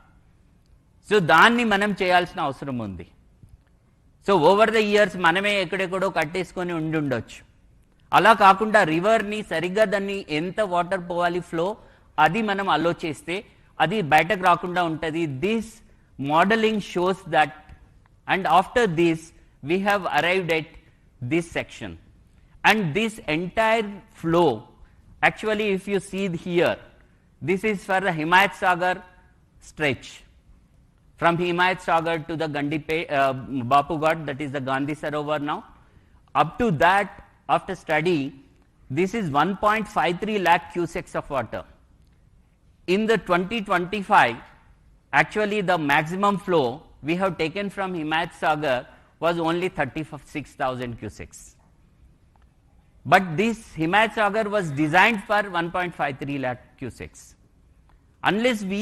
So దాన్ని మనం చేయాల్సిన అవసరం ఉంది. సో ఓవర్ ద ఇయర్స్ మనమే ఎక్కడెక్కడో కట్టేసుకొని ఉండొచ్చు. అలా కాకుండా రివర్ని సరిగ్గా దాన్ని ఎంత వాటర్ పోవాలి ఫ్లో అది మనం అలో చేస్తే అది బయటకు రాకుండా ఉంటుంది. This modelling shows that, and after this we have arrived at this section. And this entire flow, actually if you see here, this is for the Himat-Sagar stretch. From Himat-Sagar to the Bapughat, that is the Gandhi Sarovar now. Up to that, after study, this is 1.53 lakh cusecs of water. In the 2025, actually the maximum flow we have taken from Himat-Sagar was only 36,000 cusecs. But this Himat-Sagar was designed for 1.53 lakh cusecs. Unless we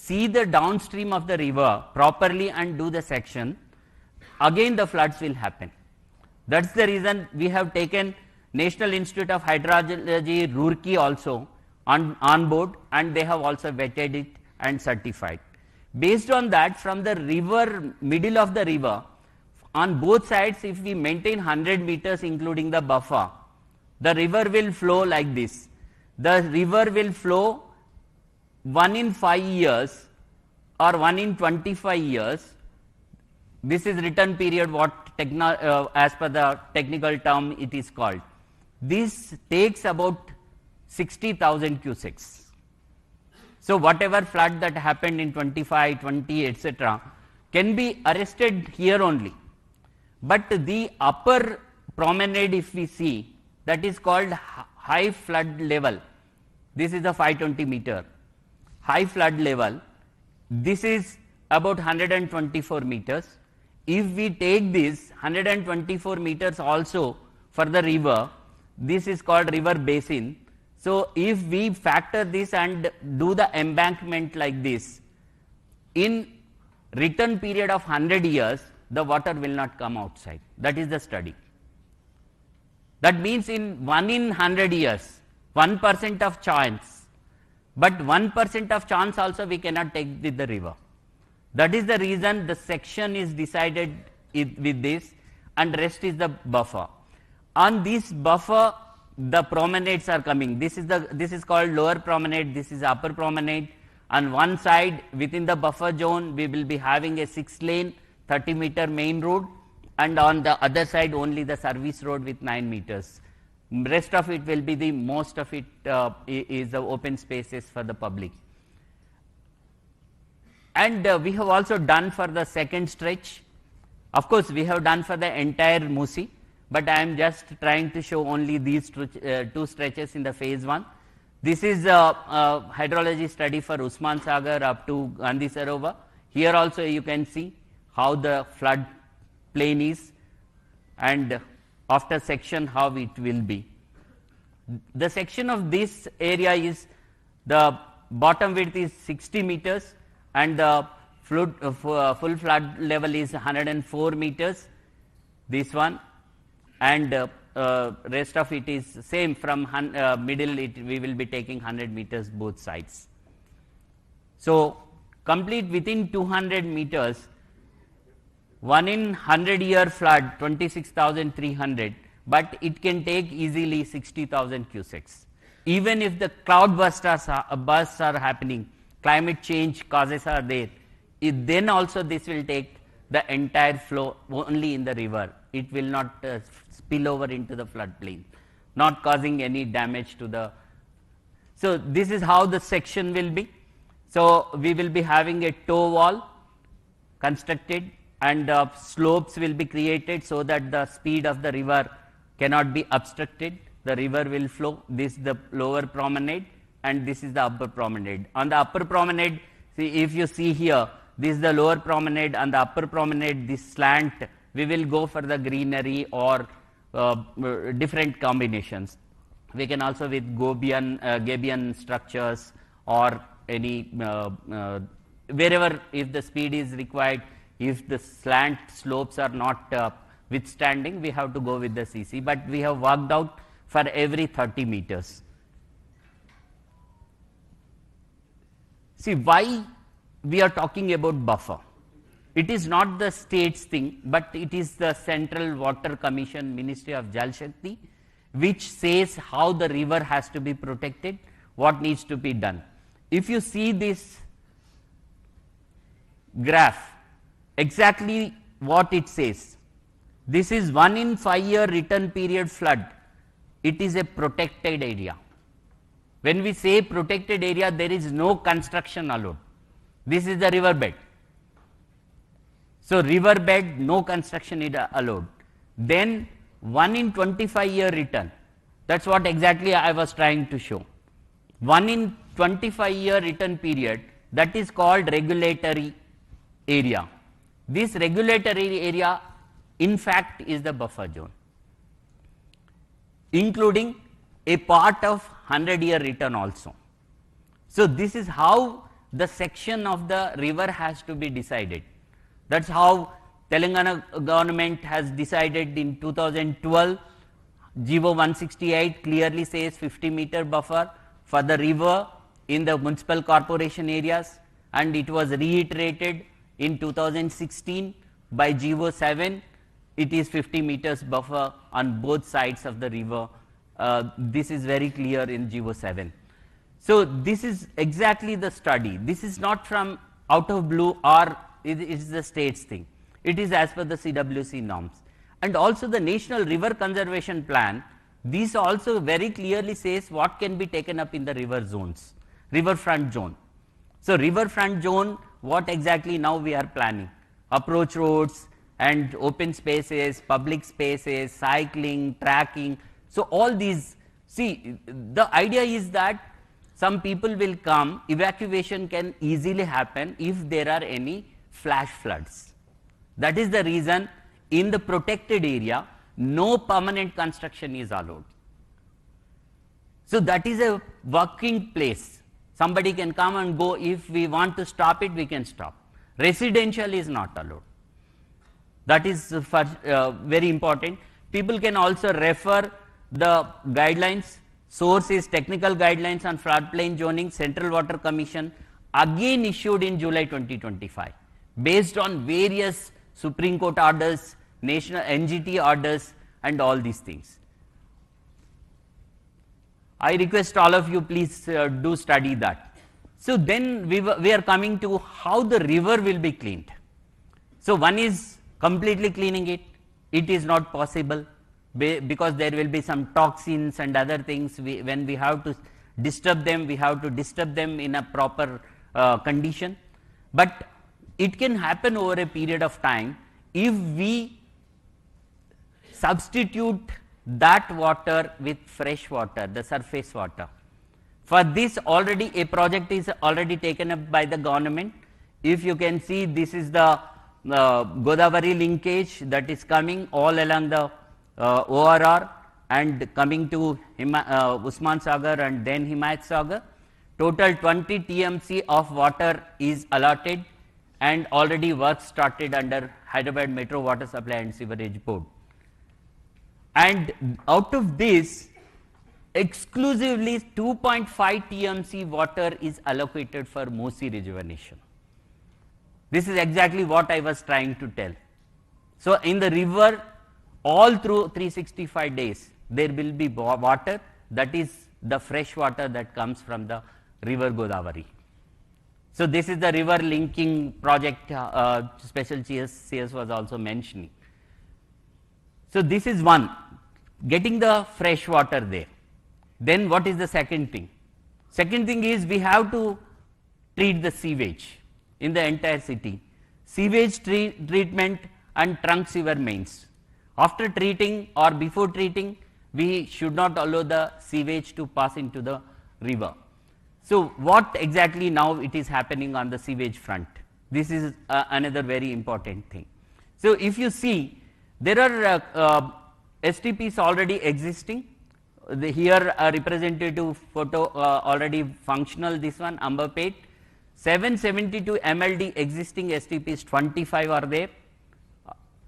see the downstream of the river properly and do the section, again the floods will happen. That's the reason we have taken National Institute of Hydrology, Roorkee also on board, and they have also vetted it and certified. Based on that, from the river, middle of the river, on both sides, if we maintain 100 meters including the buffer, the river will flow like this. The river will flow 1 in 5 years or 1 in 25 years. This is return period, what as per the technical term it is called. This takes about 60,000 cusecs. So whatever flood that happened in 25, 20, etc. can be arrested here only. But the upper promenade, if we see, that is called high flood level. This is the 520 meter. High flood level, this is about 124 meters. If we take this 124 meters also for the river, this is called river basin. So, if we factor this and do the embankment like this, in return period of 100 years, the water will not come outside. That is the study. That means in 1 in 100 years, 1% of chance, but 1% of chance also we cannot take with the river. That is the reason the section is decided with this, and rest is the buffer. On this buffer, the promenades are coming. This is called lower promenade, this is upper promenade. On one side within the buffer zone, we will be having a 6-lane 30-meter main road, and on the other side only the service road with 9 meters. Rest of it will be the most of it is the open spaces for the public. And we have also done for the second stretch. Of course, we have done for the entire Musi, but I am just trying to show only these two stretches in the phase 1. This is a hydrology study for Usman Sagar up to Gandhi Sarovar. Here also you can see how the flood plain is, and after section how it will be. The section of this area is, the bottom width is 60 meters and the full flood level is 104 meters, this one, and rest of it is same. From middle we will be taking 100 meters both sides. So, complete within 200 meters, 1 in 100 year flood 26,300, but it can take easily 60,000 cusecs. Even if the cloud bursts are happening, climate change causes are there, then also this will take the entire flow only in the river. It will not spill over into the floodplain, not causing any damage to the. So, this is how the section will be. So, we will be having a toe wall constructed, and slopes will be created so that the speed of the river cannot be obstructed. The river will flow. This is the lower promenade and this is the upper promenade. On the upper promenade, see, if you see here, this is the lower promenade. On the upper promenade, this slant, we will go for the greenery or different combinations. We can also with Gabion structures or any wherever, if the speed is required, if the slant slopes are not withstanding, we have to go with the CC, but we have worked out for every 30 meters. See, why we are talking about buffer? It is not the state's thing, but it is the Central Water Commission, Ministry of Jal Shakti, which says how the river has to be protected, what needs to be done. If you see this graph, exactly what it says, this is 1 in 5 year return period flood. It is a protected area. When we say protected area, there is no construction allowed. This is the river bed. So, river bed, no construction is allowed. Then 1 in 25 year return, that is what exactly I was trying to show. 1 in 25 year return period, that is called regulatory area. This regulatory area in fact is the buffer zone, including a part of 100-year return also. So, this is how the section of the river has to be decided. That is how Telangana government has decided in 2012. GO 168 clearly says 50-meter buffer for the river in the municipal corporation areas, and it was reiterated in 2016 by GO 7. It is 50 meters buffer on both sides of the river. This is very clear in GO 7. So, this is exactly the study. This is not from out of blue, or it is the state's thing. It is as per the CWC norms. And also the National River Conservation Plan, this also very clearly says what can be taken up in the river zones, riverfront zone. So, riverfront zone, what exactly now we are planning? Approach roads and open spaces, public spaces, cycling, trekking. So all these, see, the idea is that some people will come, evacuation can easily happen if there are any flash floods. That is the reason in the protected area, no permanent construction is allowed. So that is a working place. Somebody can come and go. If we want to stop it, we can stop. Residential is not allowed. That is very important. People can also refer the guidelines. Source is Technical Guidelines on Floodplain Zoning, Central Water Commission, again issued in July 2025, based on various Supreme Court orders, national NGT orders, and all these things. I request all of you, please do study that. So then we are coming to how the river will be cleaned. So one is completely cleaning it. It is not possible because there will be some toxins and other things. When we have to disturb them, we have to disturb them in a proper condition. But it can happen over a period of time if we substitute that water with fresh water, the surface water. For this, already a project is already taken up by the government. If you can see, this is the Godavari linkage that is coming all along the ORR and coming to Usman Sagar and then Himayat Sagar. Total 20 TMC of water is allotted and already work started under Hyderabad Metro Water Supply and Sewerage Board. And out of this, exclusively 2.5 TMC water is allocated for Musi rejuvenation. This is exactly what I was trying to tell. So in the river, all through 365 days, there will be water, that is the fresh water that comes from the river Godavari. So this is the river linking project, Special CS was also mentioning. So this is one, getting the fresh water there. Then what is the second thing? Second thing is we have to treat the sewage in the entire city. Sewage treatment and trunk sewer mains. After treating or before treating, we should not allow the sewage to pass into the river. So what exactly now it is happening on the sewage front? This is another very important thing. So if you see, there are STPs already existing. Here a representative photo already functional, this one Amberpet. 772 MLD existing STPs, 25 are there,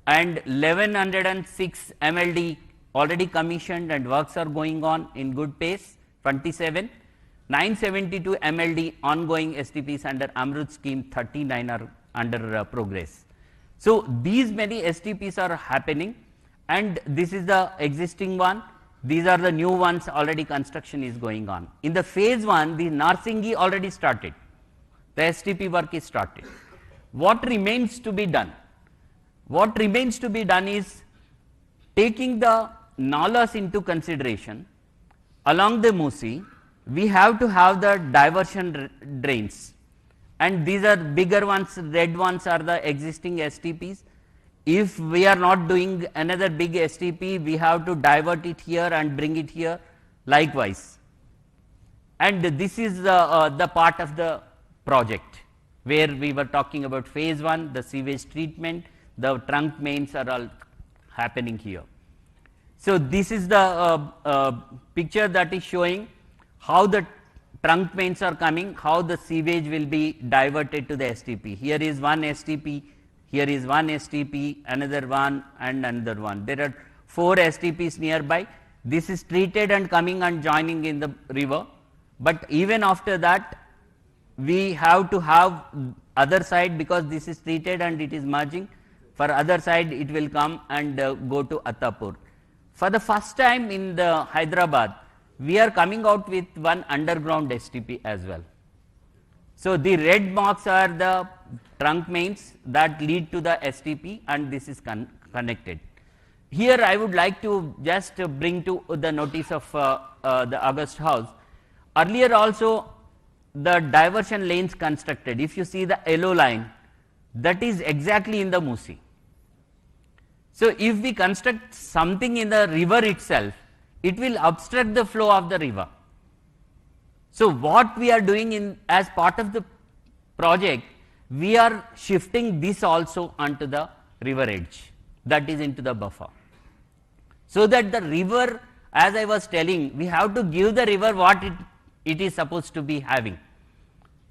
and 1106 MLD already commissioned and works are going on in good pace, 27. 972 MLD ongoing STPs under Amrut scheme, 39 are under progress. So these many STPs are happening, and this is the existing one. These are the new ones, already construction is going on. In the phase 1, the Narsingi already started. The STP work is started. What remains to be done? What remains to be done is taking the nalas into consideration. Along the Musi, we have to have the diversion drains, and these are bigger ones, red ones are the existing STPs. If we are not doing another big STP, we have to divert it here and bring it here likewise. And this is the part of the project where we were talking about phase 1, the sewage treatment, the trunk mains are all happening here. So this is the picture that is showing how the trunk mains are coming, how the sewage will be diverted to the STP. Here is one STP, here is one STP, another one and another one. There are 4 STPs nearby. This is treated and coming and joining in the river, but even after that we have to have other side, because this is treated and it is merging. For other side it will come and go to Attapur. For the first time in the Hyderabad, we are coming out with one underground STP as well. So the red marks are the trunk mains that lead to the STP, and this is connected. Here I would like to just bring to the notice of the August House. Earlier also the diversion lanes constructed, if you see the yellow line, that is exactly in the Musi. So if we construct something in the river itself, it will obstruct the flow of the river. So what we are doing as part of the project, we are shifting this also onto the river edge, that is into the buffer. So that the river, as I was telling, we have to give the river what it is supposed to be having.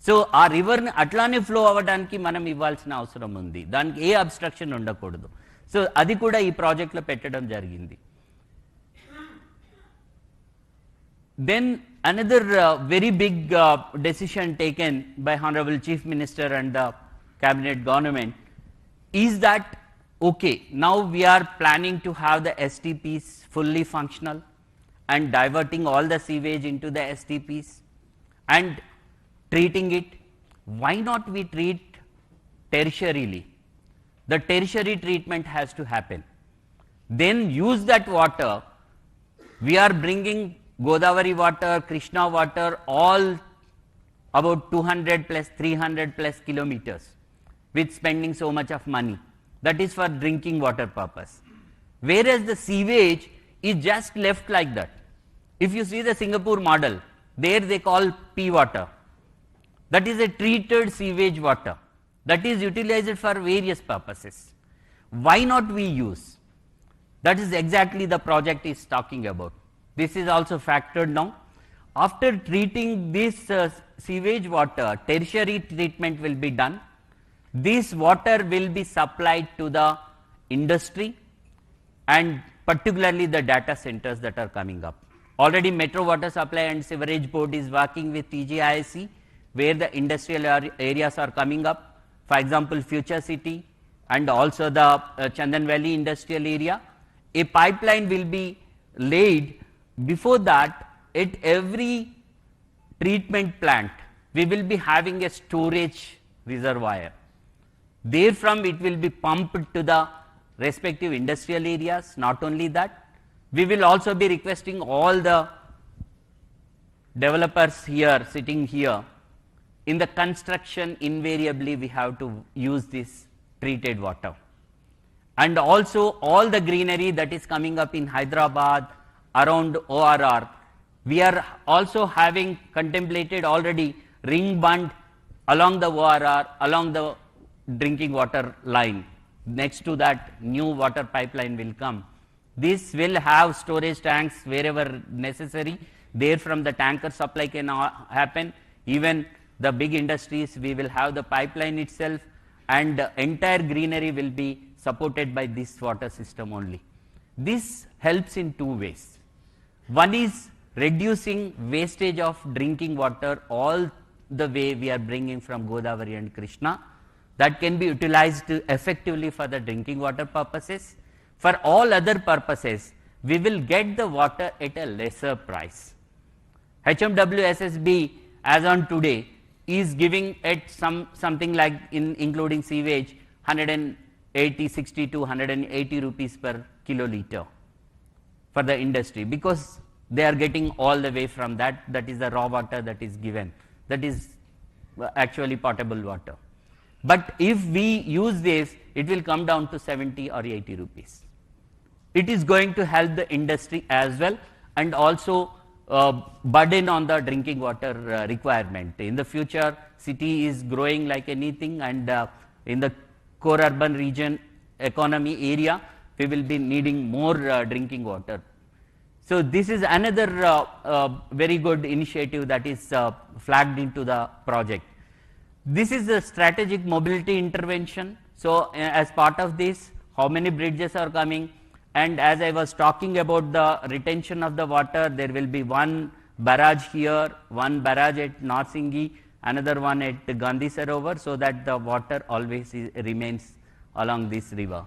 So ఆ రివర్ని అట్లానే flow అవ్వడానికి మనం ఇవ్వాల్సిన అవసరం ఉంది, దానికి ఏ abstraction ఉండకూడదు. So అది కూడా ఈ ప్రాజెక్ట్లో పెట్టడం జరిగింది. Then another very big decision taken by Honorable Chief Minister and the Cabinet Government is that, okay, now we are planning to have the STPs fully functional and diverting all the sewage into the STPs and treating it. Why not we treat tertiarily? The tertiary treatment has to happen. Then use that water. We are bringing Godavari water, Krishna water, all about 200 plus 300 plus kilometers with spending so much of money. That is for drinking water purpose. Whereas the sewage is just left like that. If you see the Singapore model, there they call P water. That is a treated sewage water that is utilized for various purposes. Why not we use? That is exactly the project is talking about. This is also factored now. After treating this sewage water, tertiary treatment will be done. This water will be supplied to the industry and particularly the data centers that are coming up. Already Metro Water Supply and Sewerage Board is working with TGIC, where the industrial areas are coming up. For example, Future City and also the Chandan Valley industrial area. A pipeline will be laid. Before that, at every treatment plant, we will be having a storage reservoir. Therefrom, it will be pumped to the respective industrial areas. Not only that, we will also be requesting all the developers here, sitting here, in the construction invariably we have to use this treated water. And also all the greenery that is coming up in Hyderabad, around ORR, we are also having contemplated already ring bund along the ORR, along the drinking water line. Next to that, new water pipeline will come. This will have storage tanks wherever necessary. There from the tanker supply can happen. Even the big industries, we will have the pipeline itself, and the entire greenery will be supported by this water system only. This helps in two ways. One is reducing wastage of drinking water all the way we are bringing from Godavari and Krishna. That can be utilized effectively for the drinking water purposes. For all other purposes, we will get the water at a lesser price. HMWSSB as on today is giving at something like including sewage 60 to 180 rupees per kiloliter for the industry, because they are getting all the way from that. That is the raw water that is given. That is actually potable water. But if we use this, it will come down to 70 or 80 rupees. It is going to help the industry as well, and also burden on the drinking water requirement. In the future, city is growing like anything, and in the core urban region economy area, we will be needing more drinking water. So this is another very good initiative that is flagged into the project. This is a strategic mobility intervention. So as part of this, how many bridges are coming? And as I was talking about the retention of the water, there will be one barrage here, one barrage at Narsingi, another one at Gandhi Sarovar, so that the water always remains along this river.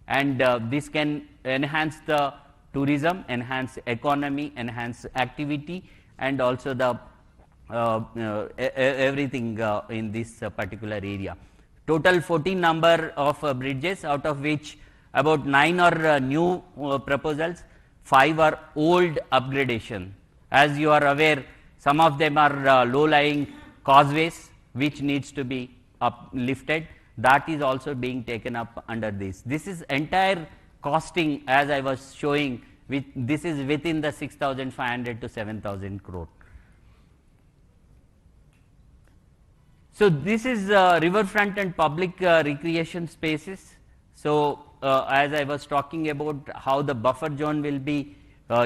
And this can enhance the tourism, enhance economy, enhance activity, and also the everything in this particular area. Total 14 number of bridges, out of which about 9 are new proposals, 5 are old upgradation. As you are aware, some of them are low-lying causeways which needs to be uplifted. That is also being taken up under this. This is entire costing, as I was showing, This is within the 6,500 to 7,000 crore. So this is riverfront and public recreation spaces. So as I was talking about how the buffer zone will be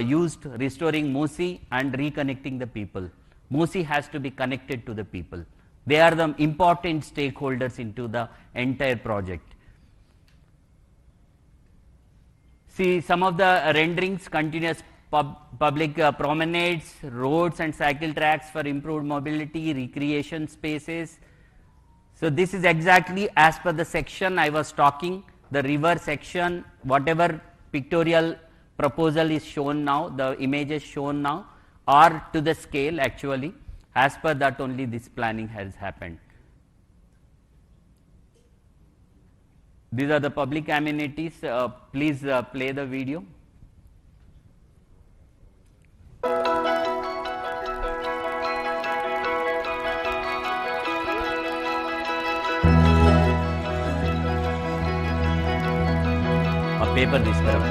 used, restoring Musi and reconnecting the people. Musi has to be connected to the people. They are the important stakeholders into the entire project. See some of the renderings: continuous public promenades, roads and cycle tracks for improved mobility, recreation spaces. So this is exactly as per the section I was talking, the river section, whatever pictorial proposal is shown now, the images shown now are to the scale actually. As per that only this planning has happened. These are the public amenities. Please play the video. A paper this तरफ.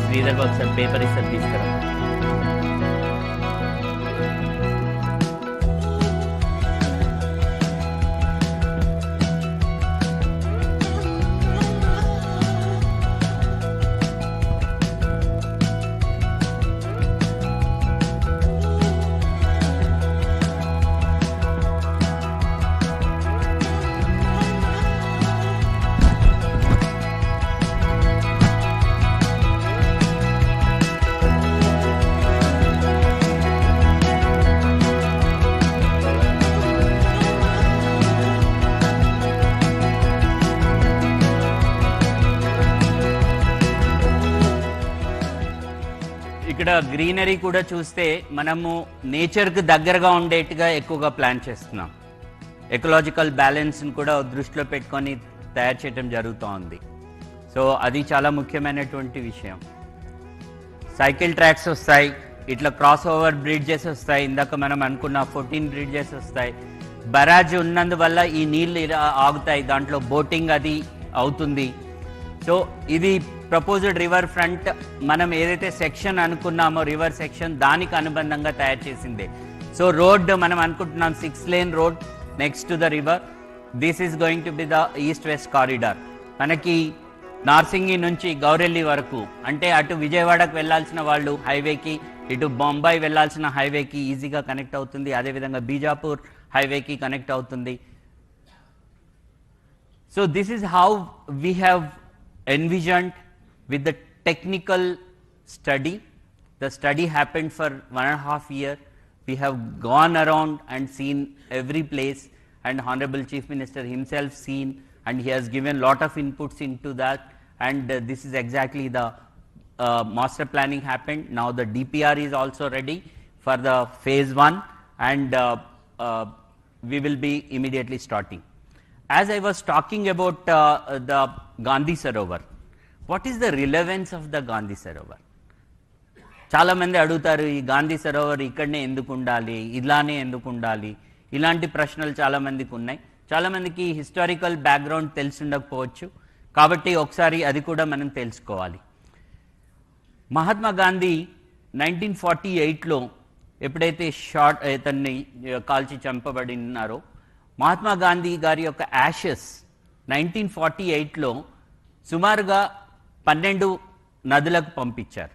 Sridhar Babu sir, paper is this तरफ. ఇక్కడ greenery కూడా చూస్తే మనము నేచర్కి దగ్గరగా ఉండేట్టుగా ఎక్కువగా plan చేస్తున్నాం. ఎకలాజికల్ బ్యాలెన్స్ని కూడా దృష్టిలో పెట్టుకొని తయారు చేయడం జరుగుతోంది. సో అది చాలా ముఖ్యమైనటువంటి విషయం. సైకిల్ ట్రాక్స్ వస్తాయి, ఇట్లా క్రాస్ ఓవర్ బ్రిడ్జెస్ వస్తాయి, ఇందాక మనం అనుకున్న 14 బ్రిడ్జెస్ వస్తాయి. బరాజ్ ఉన్నందువల్ల ఈ నీళ్ళు ఆగుతాయి, దాంట్లో బోటింగ్ అది అవుతుంది. సో ఇది ప్రపోజ్డ్ రివర్ ఫ్రంట్ మనం ఏదైతే సెక్షన్ అనుకున్నామో రివర్ సెక్షన్ దానికి అనుబంధంగా తయారు చేసిందే. సో రోడ్ మనం అనుకుంటున్నాం 6 lane road next to the river. This is going to be the east west corridor. మనకి నార్సింగి నుంచి గౌరెల్లి వరకు, అంటే అటు విజయవాడకు వెళ్లాల్సిన వాళ్ళు హైవేకి, ఇటు బొంబాయి వెళ్లాల్సిన హైవేకి ఈజీగా కనెక్ట్ అవుతుంది. అదేవిధంగా బీజాపూర్ హైవేకి కనెక్ట్ అవుతుంది. So this is how we have envisioned with the technical study. The study happened for 1.5 years. We have gone around and seen every place, and Honorable Chief Minister himself seen, and he has given lot of inputs into that, and this is exactly the master planning happened. Now the DPR is also ready for the phase 1, and we will be immediately starting. As I was talking about the Gandhi Sarovar, what is the relevance of the Gandhi Sarovar? చాలా మంది అడుగుతారు, ఈ గాంధీ సరోవర్ ఇక్కడనే ఎందుకు ఉండాలి, ఇలానే ఎందుకు ఉండాలి, ఇలాంటి ప్రశ్నలు చాలా మందికి ఉన్నాయి. చాలా మందికి హిస్టారికల్ బ్యాక్గ్రౌండ్ తెలిసి ఉండకపోవచ్చు, కాబట్టి ఒకసారి అది కూడా మనం తెలుసుకోవాలి. మహాత్మా గాంధీ 1948లో ఎప్పుడైతే ఇతన్ని కాల్చి చంపబడినారో, మహాత్మా గాంధీ గారి యొక్క యాషెస్ 1948లో సుమారుగా 12 నదులకు పంపించారు.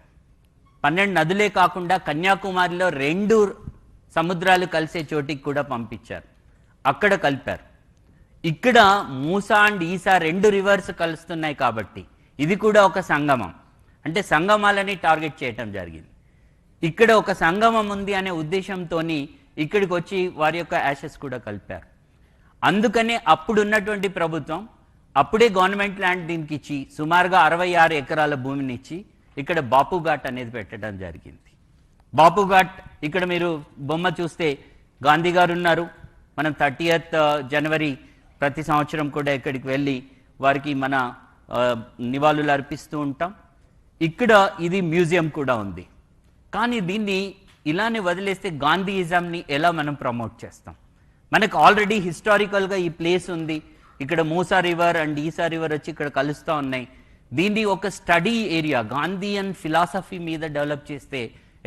12 నదులే కాకుండా కన్యాకుమారిలో 2 సముద్రాలు కలిసే చోటికి కూడా పంపించారు. అక్కడ కలిపారు. ఇక్కడ మూసా అండ్ ఈసా 2 రివర్స్ కలుస్తున్నాయి కాబట్టి ఇది కూడా ఒక సంగమం. అంటే సంగమాలని టార్గెట్ చేయటం జరిగింది. ఇక్కడ ఒక సంగమం ఉంది అనే ఉద్దేశంతో ఇక్కడికి వచ్చి వారి యొక్క యాషెస్ కూడా కలిపారు. అందుకనే అప్పుడున్నటువంటి ప్రభుత్వం అప్పుడే గవర్నమెంట్ ల్యాండ్ దీనికి ఇచ్చి సుమారుగా 66 ఎకరాల భూమిని ఇచ్చి ఇక్కడ బాపు ఘాట్ అనేది పెట్టడం జరిగింది. బాపు ఘాట్ ఇక్కడ మీరు బొమ్మ చూస్తే గాంధీ గారు ఉన్నారు. మనం 30th జనవరి ప్రతి సంవత్సరం కూడా ఇక్కడికి వెళ్ళి వారికి మన నివాళులు అర్పిస్తూ ఉంటాం. ఇక్కడ ఇది మ్యూజియం కూడా ఉంది. కానీ దీన్ని ఇలానే వదిలేస్తే గాంధీయిజంని ఎలా మనం ప్రమోట్ చేస్తాం? మనకు ఆల్రెడీ హిస్టారికల్గా ఈ ప్లేస్ ఉంది. ఇక్కడ Musa river and Esa river వచ్చి ఇక్కడ కలుస్తూ ఉన్నాయి. దీన్ని ఒక స్టడీ ఏరియా గాంధీయన్ ఫిలాసఫీ మీద డెవలప్ చేస్తే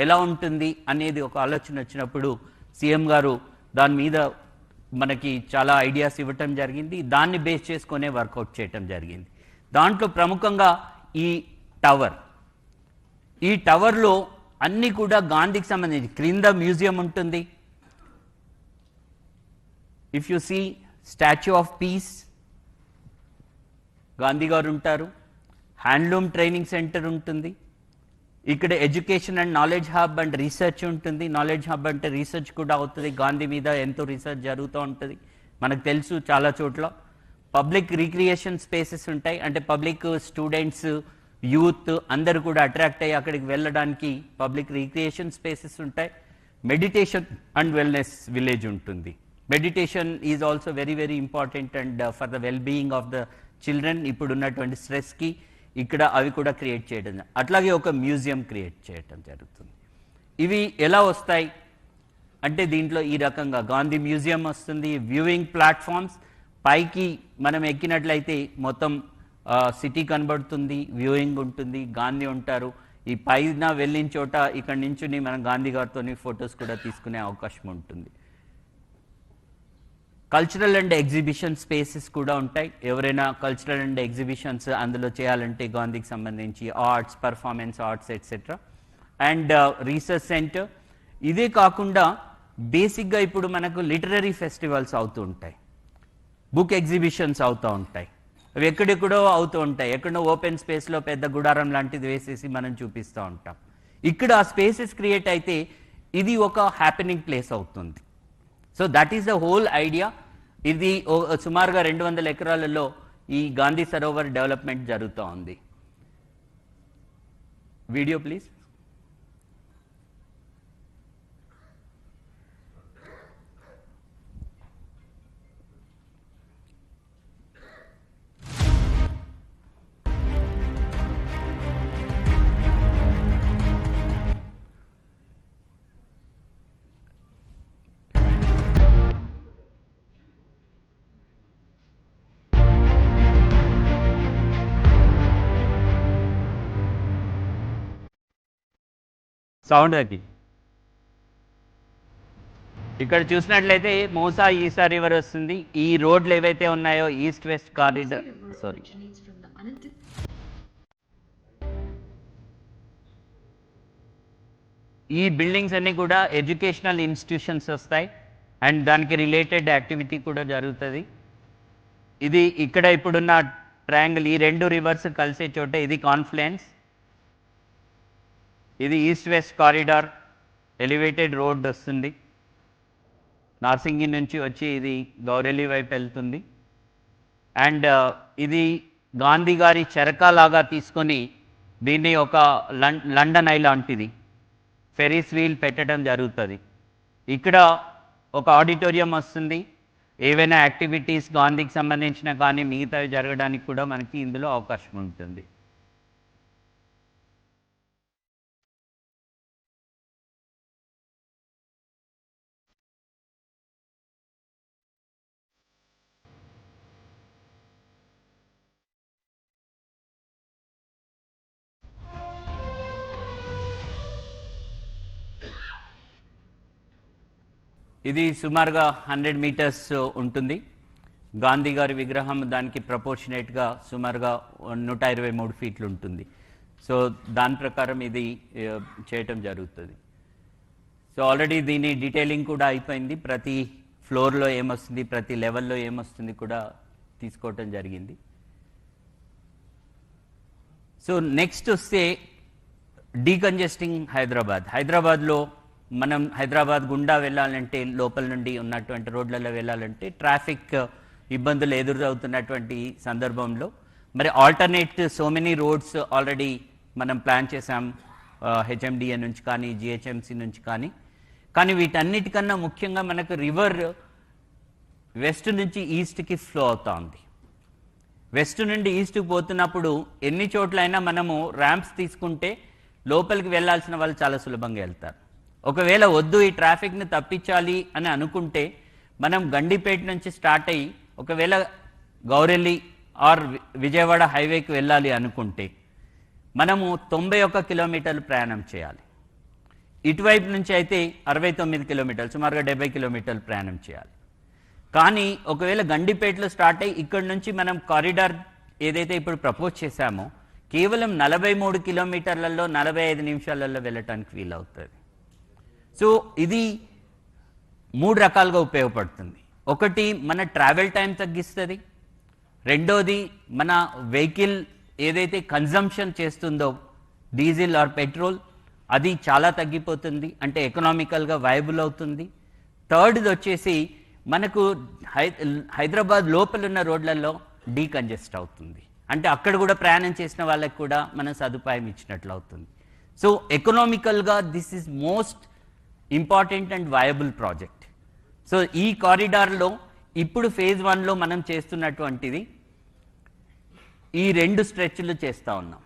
ఎలా ఉంటుంది అనేది ఒక ఆలోచన వచ్చినప్పుడు సీఎం గారు దాని మీద మనకి చాలా ఐడియాస్ ఇవ్వటం జరిగింది. దాన్ని బేస్ చేసుకునే వర్కౌట్ చేయటం జరిగింది. దాంట్లో ప్రముఖంగా ఈ టవర్లో అన్నీ కూడా గాంధీకి సంబంధించి క్రింద మ్యూజియం ఉంటుంది. If you see statue of peace Gandhi గారు ఉంటారు. హ్యాండ్లూమ్ ట్రైనింగ్ సెంటర్ ఉంటుంది. ఇక్కడ education and knowledge hub and research ఉంటుంది. నాలెడ్జ్ హబ్ అంటే రీసెర్చ్ కూడా అవుతుంది. గాంధీ మీద ఎంతో రీసెర్చ్ జరుగుతూ ఉంటుంది. మనకు తెలుసు చాలా చోట్ల పబ్లిక్ రిక్రియేషన్ స్పేసెస్ ఉంటాయి. అంటే పబ్లిక్ స్టూడెంట్స్ యూత్ అందరూ కూడా అట్రాక్ట్ అయ్యి అక్కడికి వెళ్ళడానికి పబ్లిక్ రిక్రియేషన్ స్పేసెస్ ఉంటాయి. మెడిటేషన్ అండ్ వెల్నెస్ విలేజ్ ఉంటుంది. Meditation is also very very important and for the well being of the children. ఇప్పుడున్నటువంటి స్ట్రెస్కి ఇక్కడ అవి కూడా క్రియేట్ చేయడం, అట్లాగే ఒక మ్యూజియం క్రియేట్ చేయడం జరుగుతుంది. ఇవి ఎలా వస్తాయి అంటే దీంట్లో ఈ రకంగా గాంధీ మ్యూజియం వస్తుంది. వ్యూయింగ్ ప్లాట్ఫామ్స్ పైకి మనం ఎక్కినట్లయితే మొత్తం సిటీ కనబడుతుంది, వ్యూయింగ్ ఉంటుంది, గాంధీ ఉంటారు. ఈ పైన వెళ్ళిన చోట ఇక్కడ నుంచి మనం గాంధీ గారితో ఫొటోస్ కూడా తీసుకునే అవకాశం ఉంటుంది. కల్చరల్ అండ్ ఎగ్జిబిషన్ స్పేసెస్ కూడా ఉంటాయి. ఎవరైనా కల్చరల్ అండ్ ఎగ్జిబిషన్స్ అందులో చేయాలంటే గాంధీకి సంబంధించి arts, performance arts etcetera. And research centre. ఇదే కాకుండా బేసిక్గా ఇప్పుడు మనకు లిటరరీ ఫెస్టివల్స్ అవుతూ ఉంటాయి, బుక్ ఎగ్జిబిషన్స్ అవుతూ ఉంటాయి. అవి ఎక్కడెక్కడో అవుతూ ఉంటాయి. ఎక్కడో ఓపెన్ స్పేస్లో పెద్ద గుడారం లాంటిది వేసేసి మనం చూపిస్తూ ఉంటాం. ఇక్కడ ఆ స్పేసెస్ క్రియేట్ అయితే ఇది ఒక హ్యాపెనింగ్ ప్లేస్ అవుతుంది. So that is the whole idea. ఇది సుమారుగా 200 ఎకరాలలో ఈ గాంధీ సరోవర్ డెవలప్మెంట్ జరుగుతూ ఉంది. Video please. సౌండ్ అది. ఇక్కడ చూసినట్లయితే మూసా ఈసా రివర్ వస్తుంది. ఈ రోడ్లు ఏవైతే ఉన్నాయో ఈస్ట్ వెస్ట్ కారిడార్, సారీ, ఈ బిల్డింగ్స్ అన్నీ కూడా ఎడ్యుకేషనల్ ఇన్స్టిట్యూషన్స్ వస్తాయి అండ్ దానికి రిలేటెడ్ యాక్టివిటీ కూడా జరుగుతుంది. ఇది ఇక్కడ ఇప్పుడున్న ట్రయాంగిల్, ఈ రెండు రివర్స్ కలిసే చోట ఇది కాన్ఫ్లుయెన్స్. ఇది east west corridor elevated road వస్తుంది. నార్సింగి నుంచి వచ్చి ఇది గౌరెల్లి వైపు వెళ్తుంది. అండ్ ఇది గాంధీ గారి చెరకాలాగా తీసుకొని దీన్ని ఒక లండన్ ఐ లాంటిది ఫెరీస్ వీల్ పెట్టడం జరుగుతుంది. ఇక్కడ ఒక ఆడిటోరియం వస్తుంది. ఏవైనా యాక్టివిటీస్ గాంధీకి సంబంధించిన కానీ మిగతావి జరగడానికి కూడా మనకి ఇందులో అవకాశం ఉంటుంది. ఇది సుమారుగా 100 మీటర్స్ ఉంటుంది. గాంధీ గారి విగ్రహం దానికి ప్రపోర్షనేట్గా సుమారుగా 123 ఫీట్లు ఉంటుంది. సో దాని ప్రకారం ఇది చేయటం జరుగుతుంది. సో ఆల్రెడీ దీని డీటెయిలింగ్ కూడా అయిపోయింది. ప్రతి ఫ్లోర్లో ఏమొస్తుంది, ప్రతి లెవెల్లో ఏమొస్తుంది కూడా తీసుకోవటం జరిగింది. సో నెక్స్ట్ వస్తే డీకంజెస్టింగ్ హైదరాబాద్లో మనం హైదరాబాద్ గుండా వెళ్ళాలంటే, లోపల నుండి ఉన్నటువంటి రోడ్లలో వెళ్ళాలంటే ట్రాఫిక్ ఇబ్బందులు ఎదురవుతున్నటువంటి సందర్భంలో మరి alternate so many roads already మనం ప్లాన్ చేసాం, హెచ్ఎండిఏ నుంచి కానీ జిహెచ్ఎంసి నుంచి కానీ వీటన్నిటికన్నా ముఖ్యంగా మనకు రివర్ వెస్ట్ నుంచి ఈస్ట్కి ఫ్లో అవుతూ ఉంది. వెస్ట్ నుండి ఈస్ట్కి పోతున్నప్పుడు ఎన్ని చోట్లైనా మనము ర్యాంప్స్ తీసుకుంటే లోపలికి వెళ్ళాల్సిన వాళ్ళు చాలా సులభంగా వెళ్తారు. ఒకవేళ వద్దు ఈ ట్రాఫిక్ని తప్పించాలి అని అనుకుంటే మనం గండిపేట నుంచి స్టార్ట్ అయ్యి ఒకవేళ గౌరెల్లి ఆర్ విజయవాడ హైవేకి వెళ్ళాలి అనుకుంటే మనము 91 కిలోమీటర్లు ప్రయాణం చేయాలి. ఇటువైపు నుంచి అయితే 69 కిలోమీటర్లు, సుమారుగా 70 కిలోమీటర్లు ప్రయాణం చేయాలి. కానీ ఒకవేళ గండిపేటలో స్టార్ట్ అయ్యి ఇక్కడి నుంచి మనం కారిడార్ ఏదైతే ఇప్పుడు ప్రపోజ్ చేశామో కేవలం 43 కిలోమీటర్లలో 45 నిమిషాలలో వెళ్ళటానికి వీలవుతుంది. సో ఇది 3 రకాలుగా ఉపయోగపడుతుంది. ఒకటి మన ట్రావెల్ టైం తగ్గిస్తుంది, రెండోది మన వెహికల్ ఏదైతే కన్జంప్షన్ చేస్తుందో డీజిల్ ఆర్ పెట్రోల్ అది చాలా తగ్గిపోతుంది, అంటే ఎకనామికల్గా వైబుల్ అవుతుంది. థర్డ్ది వచ్చేసి మనకు హైదరాబాద్ లోపలున్న రోడ్లలో డీకంజెస్ట్ అవుతుంది, అంటే అక్కడ కూడా ప్రయాణం చేసిన వాళ్ళకి కూడా మనం సదుపాయం ఇచ్చినట్లు అవుతుంది. సో ఎకనామికల్గా this is most important and viable project. So ఈ కారిడార్లో ఇప్పుడు ఫేజ్ 1లో మనం చేస్తున్నటువంటిది ఈ 2 స్ట్రెచ్లు చేస్తూ ఉన్నాం.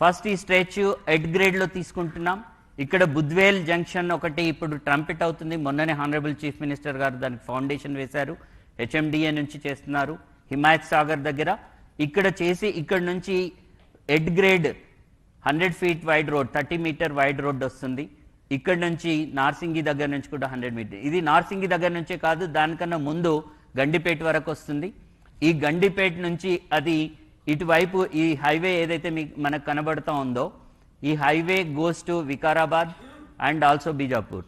ఫస్ట్ ఈ స్ట్రెచ్ ఎడ్ గ్రేడ్లో తీసుకుంటున్నాం. ఇక్కడ బుద్వేల్ జంక్షన్ ఒకటి ఇప్పుడు ట్రంపెట్ అవుతుంది. మొన్ననే హానరబుల్ చీఫ్ మినిస్టర్ గారు దానికి ఫౌండేషన్ వేశారు, హెచ్ఎండిఏ నుంచి చేస్తున్నారు. హిమాయత్ సాగర్ దగ్గర ఇక్కడ చేసి ఇక్కడ నుంచి at grade 100 feet wide road, 30 meter wide road వస్తుంది. ఇక్కడ నుంచి నార్సింగి దగ్గర నుంచి కూడా 100 మీటర్. ఇది నార్సింగి దగ్గర నుంచే కాదు, దానికన్నా ముందు గండిపేట వరకు వస్తుంది. ఈ గండిపేట నుంచి అది ఇటువైపు ఈ హైవే ఏదైతే మనకు కనబడుతూ ఉందో ఈ highway goes to Vikarabad and also Bijapur.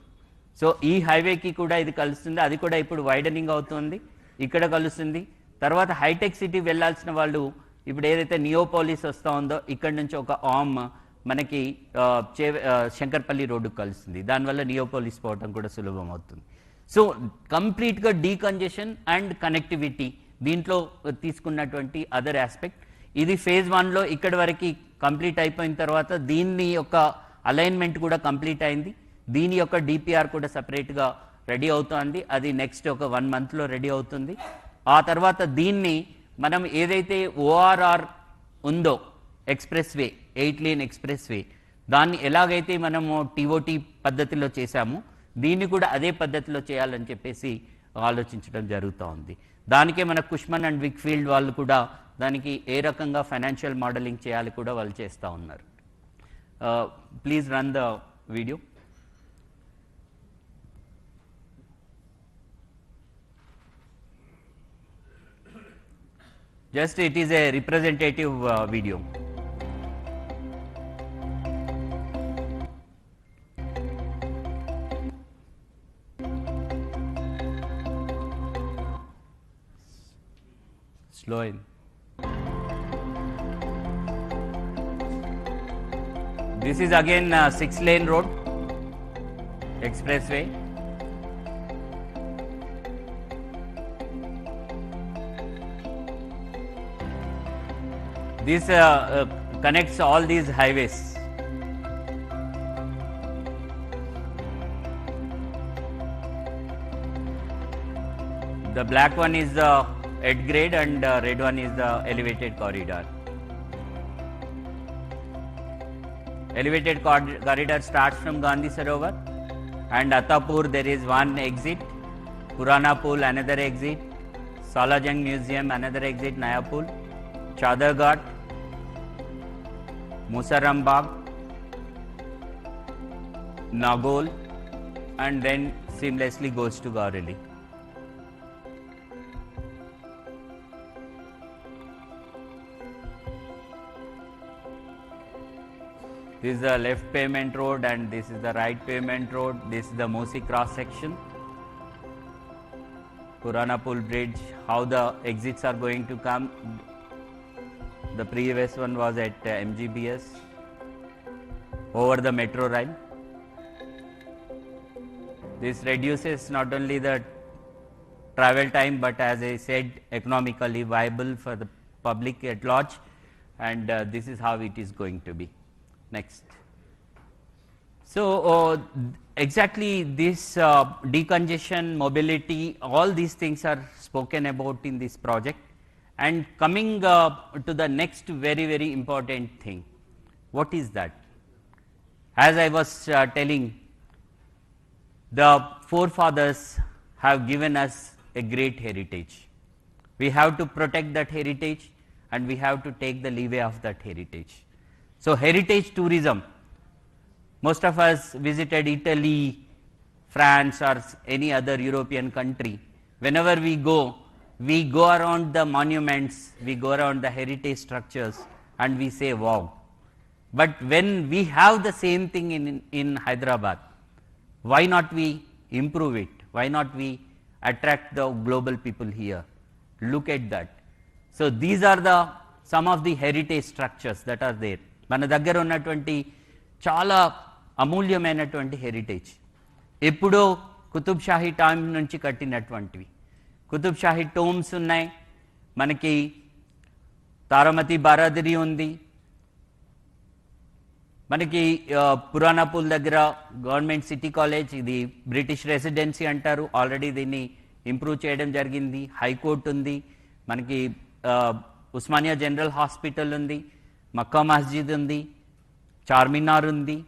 So ఈ హైవేకి కూడా ఇది కలుస్తుంది, అది కూడా ఇప్పుడు వైడనింగ్ అవుతుంది, ఇక్కడ కలుస్తుంది. తర్వాత హైటెక్ సిటీ వెళ్ళాల్సిన వాళ్ళు ఇప్పుడు ఏదైతే నియోపోలిస్ వస్తూ ఉందో ఇక్కడ నుంచి ఒక ఆమ్ మనకి శంకర్పల్లి రోడ్డుకు కలుస్తుంది, దానివల్ల నియోపోలిస్ పోవటం కూడా సులభం అవుతుంది. సో కంప్లీట్గా డీకంజెషన్ అండ్ కనెక్టివిటీ దీంట్లో తీసుకున్నటువంటి అదర్ ఆస్పెక్ట్. ఇది ఫేజ్ 1లో ఇక్కడి వరకు కంప్లీట్ అయిపోయిన తర్వాత దీన్ని యొక్క అలైన్మెంట్ కూడా కంప్లీట్ అయింది. దీని యొక్క డిపిఆర్ కూడా సపరేట్గా రెడీ అవుతుంది, అది నెక్స్ట్ ఒక 1 మంత్లో రెడీ అవుతుంది. ఆ తర్వాత దీన్ని మనం ఏదైతే ఓఆర్ఆర్ ఉందో express way, 8 lane express way, దాన్ని ఎలాగైతే మనము టీఓటీ పద్ధతిలో చేశామో దీన్ని కూడా అదే పద్ధతిలో చేయాలని చెప్పేసి ఆలోచించడం జరుగుతూ ఉంది. దానికే మన కుష్మన్ అండ్ విక్ఫీల్డ్ వాళ్ళు కూడా దానికి ఏ రకంగా ఫైనాన్షియల్ మోడలింగ్ చేయాలి కూడా వాళ్ళు చేస్తూ ఉన్నారు. Please run the video. Just it is a representative video. Slow in. This is again 6-lane road, expressway. This connects all these highways. The black one is the head grade and red one is the elevated corridor. Elevated corridor starts from Gandhi Sarovar and Attapur there is one exit, Purana Pool another exit, Salajang Museum another exit, Naya Pool, Chadar Ghat, Musaram Bagh, Nagol, and then seamlessly goes to Gaureli. This is the left pavement road and this is the right pavement road. This is the Musi cross section. Purana Pool Bridge, how the exits are going to come. The previous one was at MGBS over the metro line. This reduces not only the travel time but, as I said, economically viable for the public at large, and this is how it is going to be. Next. So exactly this decongestion, mobility, all these things are spoken about in this project. And coming to the next very important thing, what is that? As I was telling, the forefathers have given us a great heritage, We have to protect that heritage and we have to take the leeway of that heritage. So heritage tourism, most of us visited Italy, France or any other European country. Whenever we go around the monuments, we go around the heritage structures and we say wow. But when we have the same thing in Hyderabad, why not we improve it? Why not we attract the global people here? Look at that. So these are some of the heritage structures that are there. మన దగ్గర ఉన్నటువంటి చాలా అమూల్యమైనటువంటి heritage ఎప్పుడో Qutub Shahi time నుంచి కట్టినటువంటివి. Qutub Shahi Tomes ఉన్నాయి, మనకి తారామతి బారాదరి ఉంది, మనకి పురాణాపూల్ దగ్గర గవర్నమెంట్ సిటీ కాలేజ్, ఇది బ్రిటిష్ రెసిడెన్సీ అంటారు, ఆల్రెడీ దీన్ని ఇంప్రూవ్ చేయడం జరిగింది. హైకోర్టు ఉంది, మనకి ఉస్మానియా జనరల్ హాస్పిటల్ ఉంది, మక్కా మస్జిద్ ఉంది, చార్మినార్ ఉంది.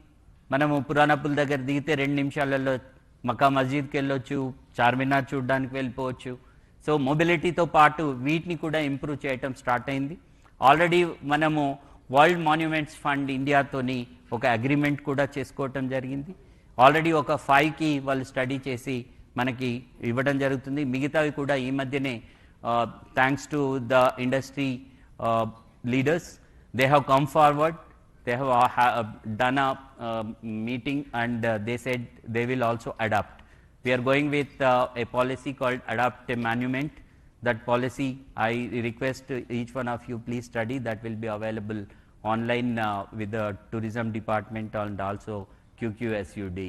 మనము పురాణాపూల్ దగ్గర దిగితే 2 నిమిషాలలో మక్కా మస్జిద్కి వెళ్ళొచ్చు, చార్మినార్ చూడడానికి వెళ్ళిపోవచ్చు. సో మొబిలిటీతో పాటు వీటిని కూడా ఇంప్రూవ్ చేయటం స్టార్ట్ అయింది. ఆల్రెడీ మనము వరల్డ్ మాన్యుమెంట్స్ ఫండ్ ఇండియాతోని ఒక అగ్రిమెంట్ కూడా చేసుకోవటం జరిగింది. ఆల్రెడీ ఒక 5కి వాళ్ళు స్టడీ చేసి మనకి ఇవ్వడం జరుగుతుంది. మిగతావి కూడా ఈ మధ్యనే thanks to the industry leaders, they have come forward, they have done a meeting and they said they will also adapt. We are going with a policy called Adapt a Monument. That policy I request each one of you please study. That will be available online with the tourism department and also QQSUD,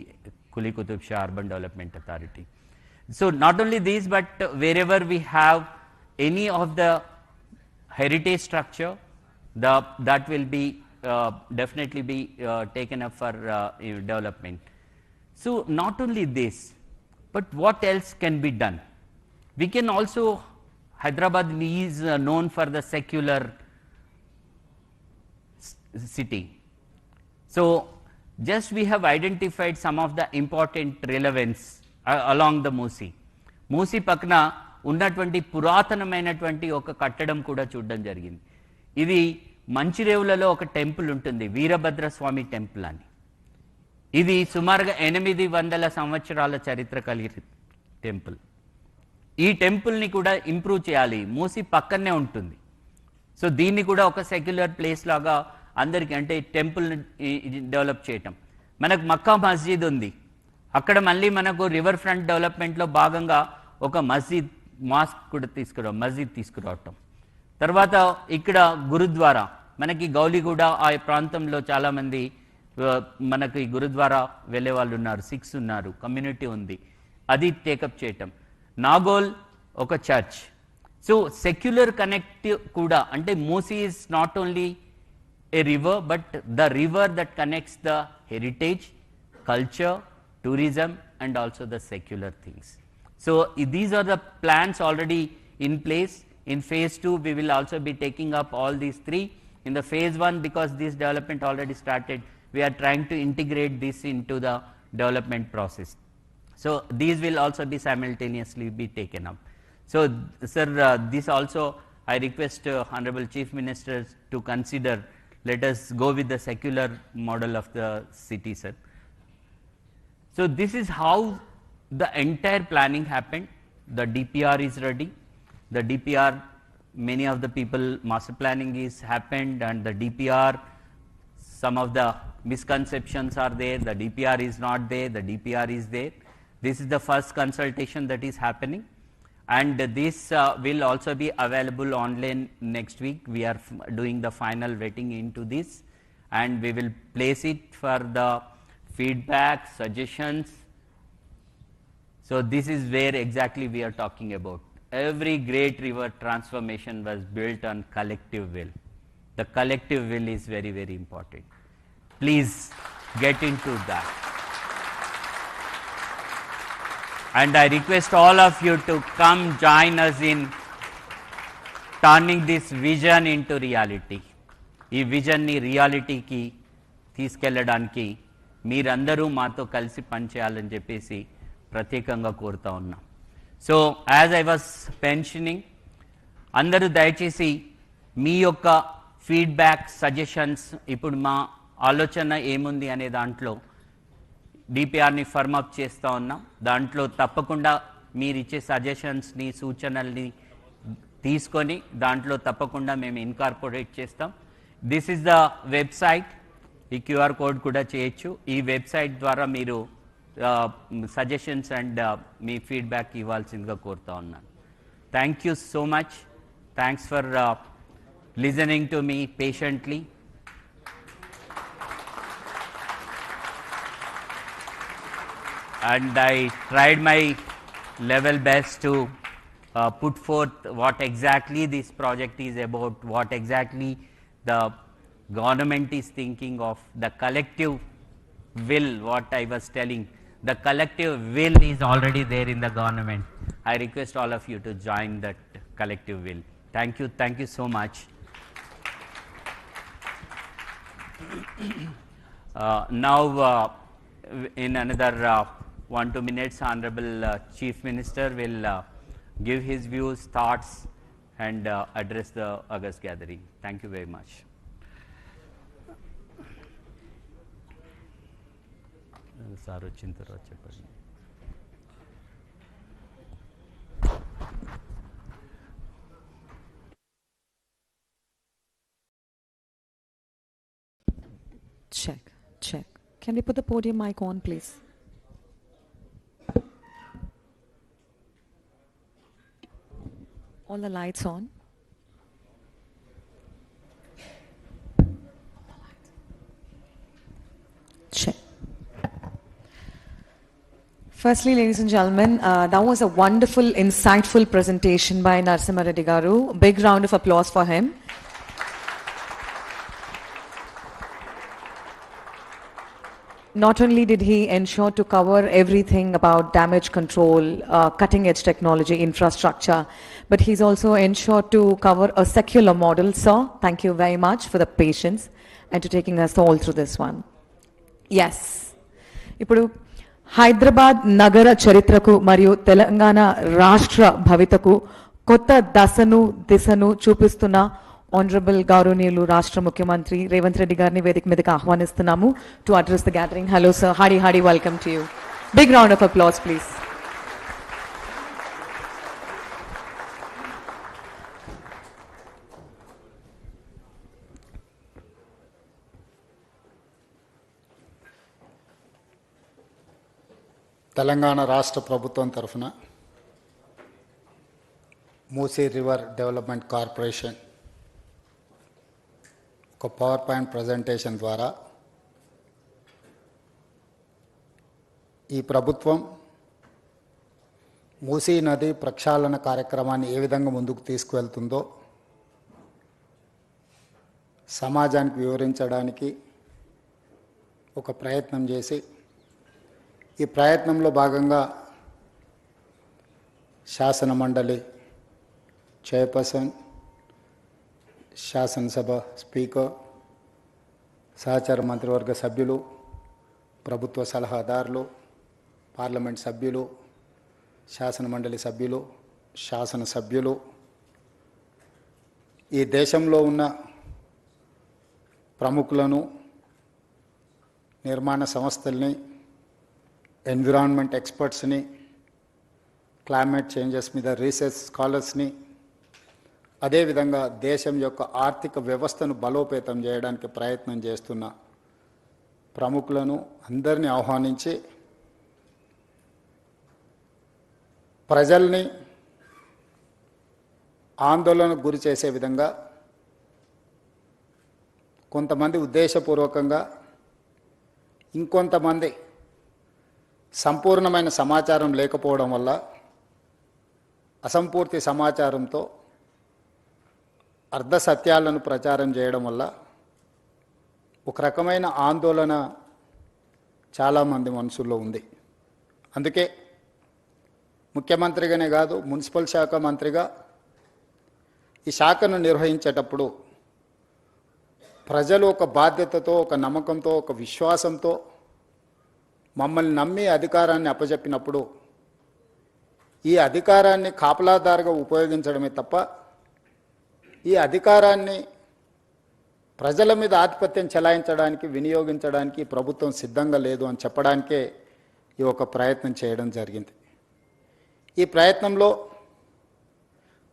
Kuli Qutub Shah Urban Development Authority. So not only these, but wherever we have any of the heritage structure, that will be definitely be taken up for development. So not only this, but what else can be done? We can also, Hyderabad is known for the secular city. So just we have identified some of the important relevance along the Musi. Musi పక్కన ఉన్నటువంటి పురాతనమైనటువంటి ఒక కట్టడం కూడా చూడడం జరిగింది. ఇది మంచిరేవులలో ఒక టెంపుల్ ఉంటుంది, వీరభద్రస్వామి టెంపుల్ అని. ఇది సుమారుగా 800 సంవత్సరాల చరిత్ర కలిగిన టెంపుల్. ఈ టెంపుల్ని కూడా ఇంప్రూవ్ చేయాలి, మూసి పక్కనే ఉంటుంది. సో దీన్ని కూడా ఒక సెక్యులర్ ప్లేస్ లాగా అందరికీ, అంటే టెంపుల్ డెవలప్ చేయటం. మనకు మక్కా మస్జిద్ ఉంది, అక్కడ మళ్ళీ మనకు రివర్ ఫ్రంట్ డెవలప్మెంట్లో భాగంగా ఒక మస్జిద్ తీసుకురావటం. తర్వాత ఇక్కడ గురుద్వారా, మనకి గౌలిగూడ ఆ ప్రాంతంలో చాలామంది మనకి గురుద్వారా వెళ్ళే వాళ్ళు ఉన్నారు, సిక్స్ ఉన్నారు, కమ్యూనిటీ ఉంది, అది టేకప్ చేయటం. నాగోల్ ఒక చర్చ్. సో సెక్యులర్ కనెక్ట్ కూడా, అంటే Musi is not only A river but the river that connects the heritage, culture, tourism and also the secular things. So these are the plans already in place. In phase 2 we will also be taking up all these three. In the phase 1, because this development already started, we are trying to integrate this into the development process. So these will also be simultaneously be taken up. So sir, this also I request Honorable Chief Minister to consider. Let us go with the secular model of the city, sir. So this is how the entire planning happened. The DPR is ready. The DPR, many of the people, master planning is happened, and the DPR, some of the misconceptions are there. The DPR is not there, the DPR is there. This is the first consultation that is happening, and this will also be available online next week. We are doing the final vetting into this, and we will place it for the feedback, suggestions. So this is where exactly we are talking about. Every great river transformation was built on collective will. The collective will is very, very important. Please get into that. And I request all of you to come join us in turning this vision into reality. ఈ vision ని రియాలిటీకి తీసుకెళ్లడానికి మీరందరూ మాతో కలిసి పనిచేయాలని చెప్పేసి ప్రత్యేకంగా కోరుతా ఉన్నాం. So as I was mentioning, అందరూ దయచేసి మీ యొక్క ఫీడ్బ్యాక్ సజెషన్స్ ఇప్పుడు మా ఆలోచన ఏముంది అనే దాంట్లో డిపిఆర్ని ఫర్మ్ అప్ చేస్తూ ఉన్నాం. దాంట్లో తప్పకుండా మీరు ఇచ్చే సజెషన్స్ని సూచనల్ని తీసుకొని దాంట్లో తప్పకుండా మేము ఇన్కార్పొరేట్ చేస్తాం. This is the website. ఈ క్యూఆర్ కోడ్ కూడా చేయొచ్చు. ఈ వెబ్సైట్ ద్వారా మీరు సజెషన్స్ అండ్ మీ ఫీడ్బ్యాక్ ఇవ్వాల్సిందిగా కోరుతా ఉన్నాను. Thank you so much. Thanks for listening to me patiently. And I tried my level best to put forth what exactly this project is about, what exactly the government is thinking of, the collective will, what I was telling. The collective will is already there in the government. I request all of you to join that collective will. Thank you so much. Now, in another 1-2 minutes, Honorable Chief Minister will give his views, thoughts, and address the August gathering. Thank you very much. Check. Can we put the podium mic on, please? All the lights on. Check. Firstly, ladies and gentlemen, that was a wonderful, insightful presentation by Narasimha Reddy Garu. Big round of applause for him. Not only did he ensure to cover everything about damage control, cutting edge technology, infrastructure, but he's also ensured to cover a secular model. Sir, thank you very much for the patience and to taking us all through this one. Yes. ఇప్పుడు హైదరాబాద్ నగర చరిత్రకు మరియు తెలంగాణ రాష్ట్ర భవితకు కొత్త దిశను చూపిస్తున్న honourable గౌరవనీయులు రాష్ట్ర ముఖ్యమంత్రి రేవంత్ రెడ్డి గారిని వేదిక మీదకి ఆహ్వానిస్తున్నాము to address the gathering. Hello sir, hearty welcome to you. Big round of applause please. Telangana రాష్ట్ర ప్రభుత్వం తరఫున మూసీ రివర్ డెవలప్మెంట్ కార్పొరేషన్ ఒక పవర్ పాయింట్ ప్రజెంటేషన్ ద్వారా ఈ ప్రభుత్వం మూసీ నది ప్రక్షాళన కార్యక్రమాన్ని ఏ విధంగా ముందుకు తీసుకువెళ్తుందో సమాజానికి వివరించడానికి ఒక ప్రయత్నం చేసి ఈ ప్రయత్నంలో భాగంగా శాసన మండలి చైర్పర్సన్, శాసనసభ స్పీకర్, సహచార మంత్రివర్గ సభ్యులు, ప్రభుత్వ సలహాదారులు, పార్లమెంట్ సభ్యులు, శాసన మండలి సభ్యులు, శాసనసభ్యులు, ఈ దేశంలో ఉన్న ప్రముఖులను, నిర్మాణ సంస్థల్ని, ఎన్విరాన్మెంట్ ఎక్స్పర్ట్స్ని, క్లైమేట్ చేంజెస్ మీద రీసెర్చ్ స్కాలర్స్ని, అదేవిధంగా దేశం యొక్క ఆర్థిక వ్యవస్థను బలోపేతం చేయడానికి ప్రయత్నం చేస్తున్న ప్రముఖులను అందరినీ ఆహ్వానించి ప్రజల్ని ఆందోళనకు గురి చేసే విధంగా కొంతమంది ఉద్దేశపూర్వకంగా, ఇంకొంతమంది సంపూర్ణమైన సమాచారం లేకపోవడం వల్ల అసంపూర్తి సమాచారంతో అర్ధ సత్యాలను ప్రచారం చేయడం వల్ల ఒక రకమైన ఆందోళన చాలామంది మనసుల్లో ఉంది. అందుకే ముఖ్యమంత్రిగానే కాదు, మున్సిపల్ శాఖ మంత్రిగా ఈ శాఖను నిర్వహించేటప్పుడు ప్రజలు ఒక బాధ్యతతో, ఒక నమ్మకంతో, ఒక విశ్వాసంతో మమ్మల్ని నమ్మి అధికారాన్ని అప్పచెప్పినప్పుడు ఈ అధికారాన్ని కాపలాదారుగా ఉపయోగించడమే తప్ప ఈ అధికారాన్ని ప్రజల మీద ఆధిపత్యం చెలాయించడానికి వినియోగించడానికి ప్రభుత్వం సిద్ధంగా లేదు అని చెప్పడానికే ఈ ఒక ప్రయత్నం చేయడం జరిగింది. ఈ ప్రయత్నంలో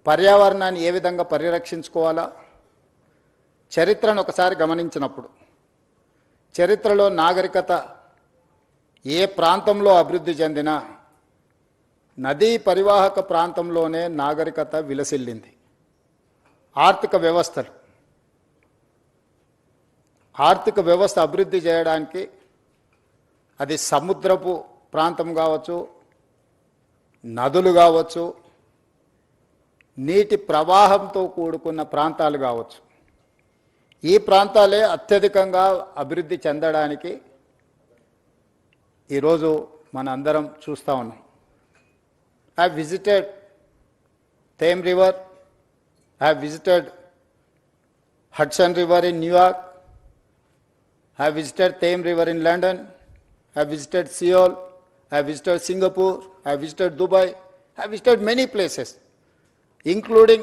పర్యావరణాన్ని ఏ విధంగా పరిరక్షించుకోవాలా, చరిత్రను ఒకసారి గమనించినప్పుడు చరిత్రలో నాగరికత ఏ ప్రాంతంలో అభివృద్ధి చెందినా నదీ పరివాహక ప్రాంతంలోనే నాగరికత విలసిల్లింది. ఆర్థిక వ్యవస్థ అభివృద్ధి చేయడానికి అది సముద్రపు ప్రాంతం కావచ్చు, నదులు కావచ్చు, నీటి ప్రవాహంతో కూడుకున్న ప్రాంతాలు కావచ్చు, ఈ ప్రాంతాలే అత్యధికంగా అభివృద్ధి చెందడానికి ఈరోజు మన అందరం చూస్తూ ఉన్నాం. I have visited Thames River, I have visited Hudson River in New York, I have visited Thames River in London, I have visited Seoul, I have visited Singapore, I have visited Dubai, I have visited many places, including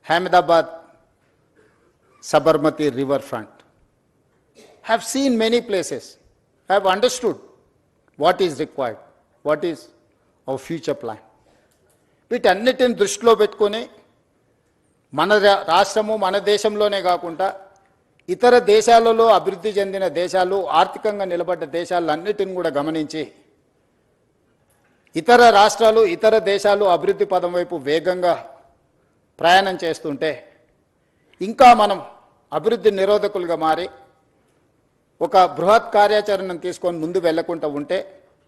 Ahmedabad, Sabarmati riverfront. I have seen many places. I have understood what is required, what is our future plan. వీటన్నిటిని దృష్టిలో పెట్టుకొని మన రాష్ట్రము మన దేశంలోనే కాకుండా ఇతర దేశాలలో అభివృద్ధి చెందిన దేశాలు, ఆర్థికంగా నిలబడ్డ దేశాలన్నిటిని కూడా గమనించి ఇతర రాష్ట్రాలు, ఇతర దేశాలు అభివృద్ధి పదం వైపు వేగంగా ప్రయాణం చేస్తుంటే ఇంకా మనం అభివృద్ధి నిరోధకులుగా మారి ఒక బృహత్ కార్యాచరణను తీసుకొని ముందు వెళ్లకుండా ఉంటే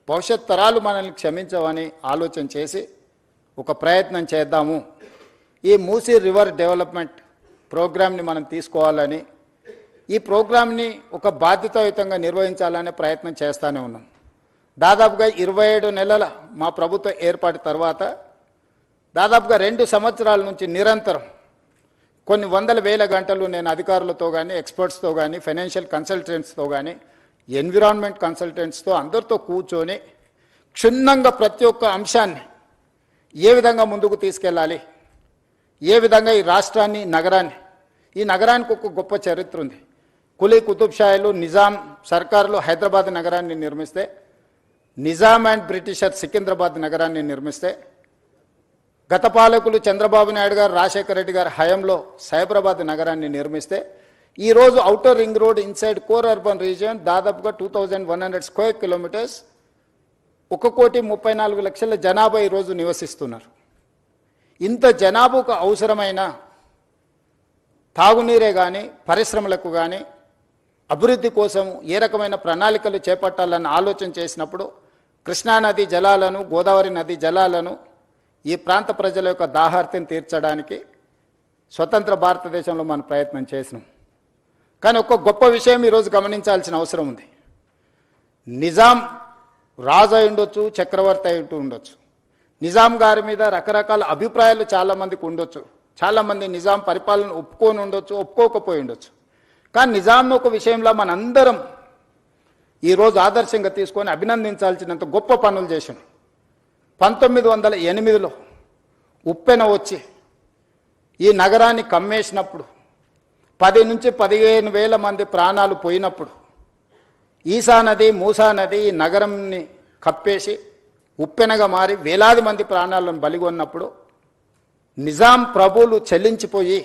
భవిష్యత్ తరాలు మనల్ని క్షమించవని ఆలోచన చేసి ఒక ప్రయత్నం చేద్దాము. ఈ మూసీ రివర్ డెవలప్మెంట్ ప్రోగ్రామ్ని మనం తీసుకోవాలని, ఈ ప్రోగ్రామ్ని ఒక బాధ్యతాయుతంగా నిర్వహించాలనే ప్రయత్నం చేస్తూనే ఉన్నాం. దాదాపుగా 27 నెలల మా ప్రభుత్వ ఏర్పాటు తర్వాత దాదాపుగా 2 సంవత్సరాల నుంచి నిరంతరం కొన్ని వందల వేల గంటలు నేను అధికారులతో కానీ, ఎక్స్పర్ట్స్తో కానీ, ఫైనాన్షియల్ కన్సల్టెంట్స్తో కానీ, ఎన్విరాన్మెంట్ కన్సల్టెంట్స్తో అందరితో కూర్చొని క్షుణ్ణంగా ప్రతి ఒక్క అంశాన్ని ఏ విధంగా ముందుకు తీసుకెళ్ళాలి, ఏ విధంగా ఈ రాష్ట్రాన్ని, ఈ నగరానికి ఒక గొప్ప చరిత్ర ఉంది. కులీ కుతుబ్ షాయిలు, నిజాం సర్కారులు హైదరాబాద్ నగరాన్ని నిర్మిస్తే, నిజాం అండ్ బ్రిటిషర్ సికింద్రాబాద్ నగరాన్ని నిర్మిస్తే, గత పాలకులు చంద్రబాబు నాయుడు గారు, రాజశేఖర రెడ్డి గారు హయాంలో సైబరాబాద్ నగరాన్ని నిర్మిస్తే ఈరోజు outer ring road inside core urban region దాదాపుగా 2100 స్క్వేర్ కిలోమీటర్స్ 1,34,00,000 జనాభా ఈరోజు నివసిస్తున్నారు. ఇంత జనాభాకు అవసరమైన తాగునీరే కానీ, పరిశ్రమలకు కానీ, అభివృద్ధి కోసం ఏ రకమైన ప్రణాళికలు చేపట్టాలని ఆలోచన చేసినప్పుడు కృష్ణానది జలాలను, గోదావరి నది జలాలను ఈ ప్రాంత ప్రజల యొక్క దాహార్తిని తీర్చడానికి స్వతంత్ర భారతదేశంలో మనం ప్రయత్నం చేసినాం. కానీ ఒక గొప్ప విషయం ఈరోజు గమనించాల్సిన అవసరం ఉంది. నిజాం రాజు అయి ఉండొచ్చు, చక్రవర్తి అయి ఉండొచ్చు, నిజాం గారి మీద రకరకాల అభిప్రాయాలు చాలామందికి ఉండొచ్చు, చాలామంది నిజాం పరిపాలన ఒప్పుకొని ఉండొచ్చు, ఒప్పుకోకపోయి ఉండొచ్చు. కానీ నిజాంను ఒక విషయంలో మనందరం ఈరోజు ఆదర్శంగా తీసుకొని అభినందించాల్సినంత గొప్ప పనులు చేశాం. 1908లో ఉప్పెన వచ్చి ఈ నగరాన్ని కమ్మేసినప్పుడు 10 నుంచి 15,000 మంది ప్రాణాలు పోయినప్పుడు ఈసా నది, మూసా నది ఈ నగరంని కప్పేసి ఉప్పెనగా మారి వేలాది మంది ప్రాణాలను బలిగొన్నప్పుడు నిజాం ప్రభువులు చెల్లించిపోయి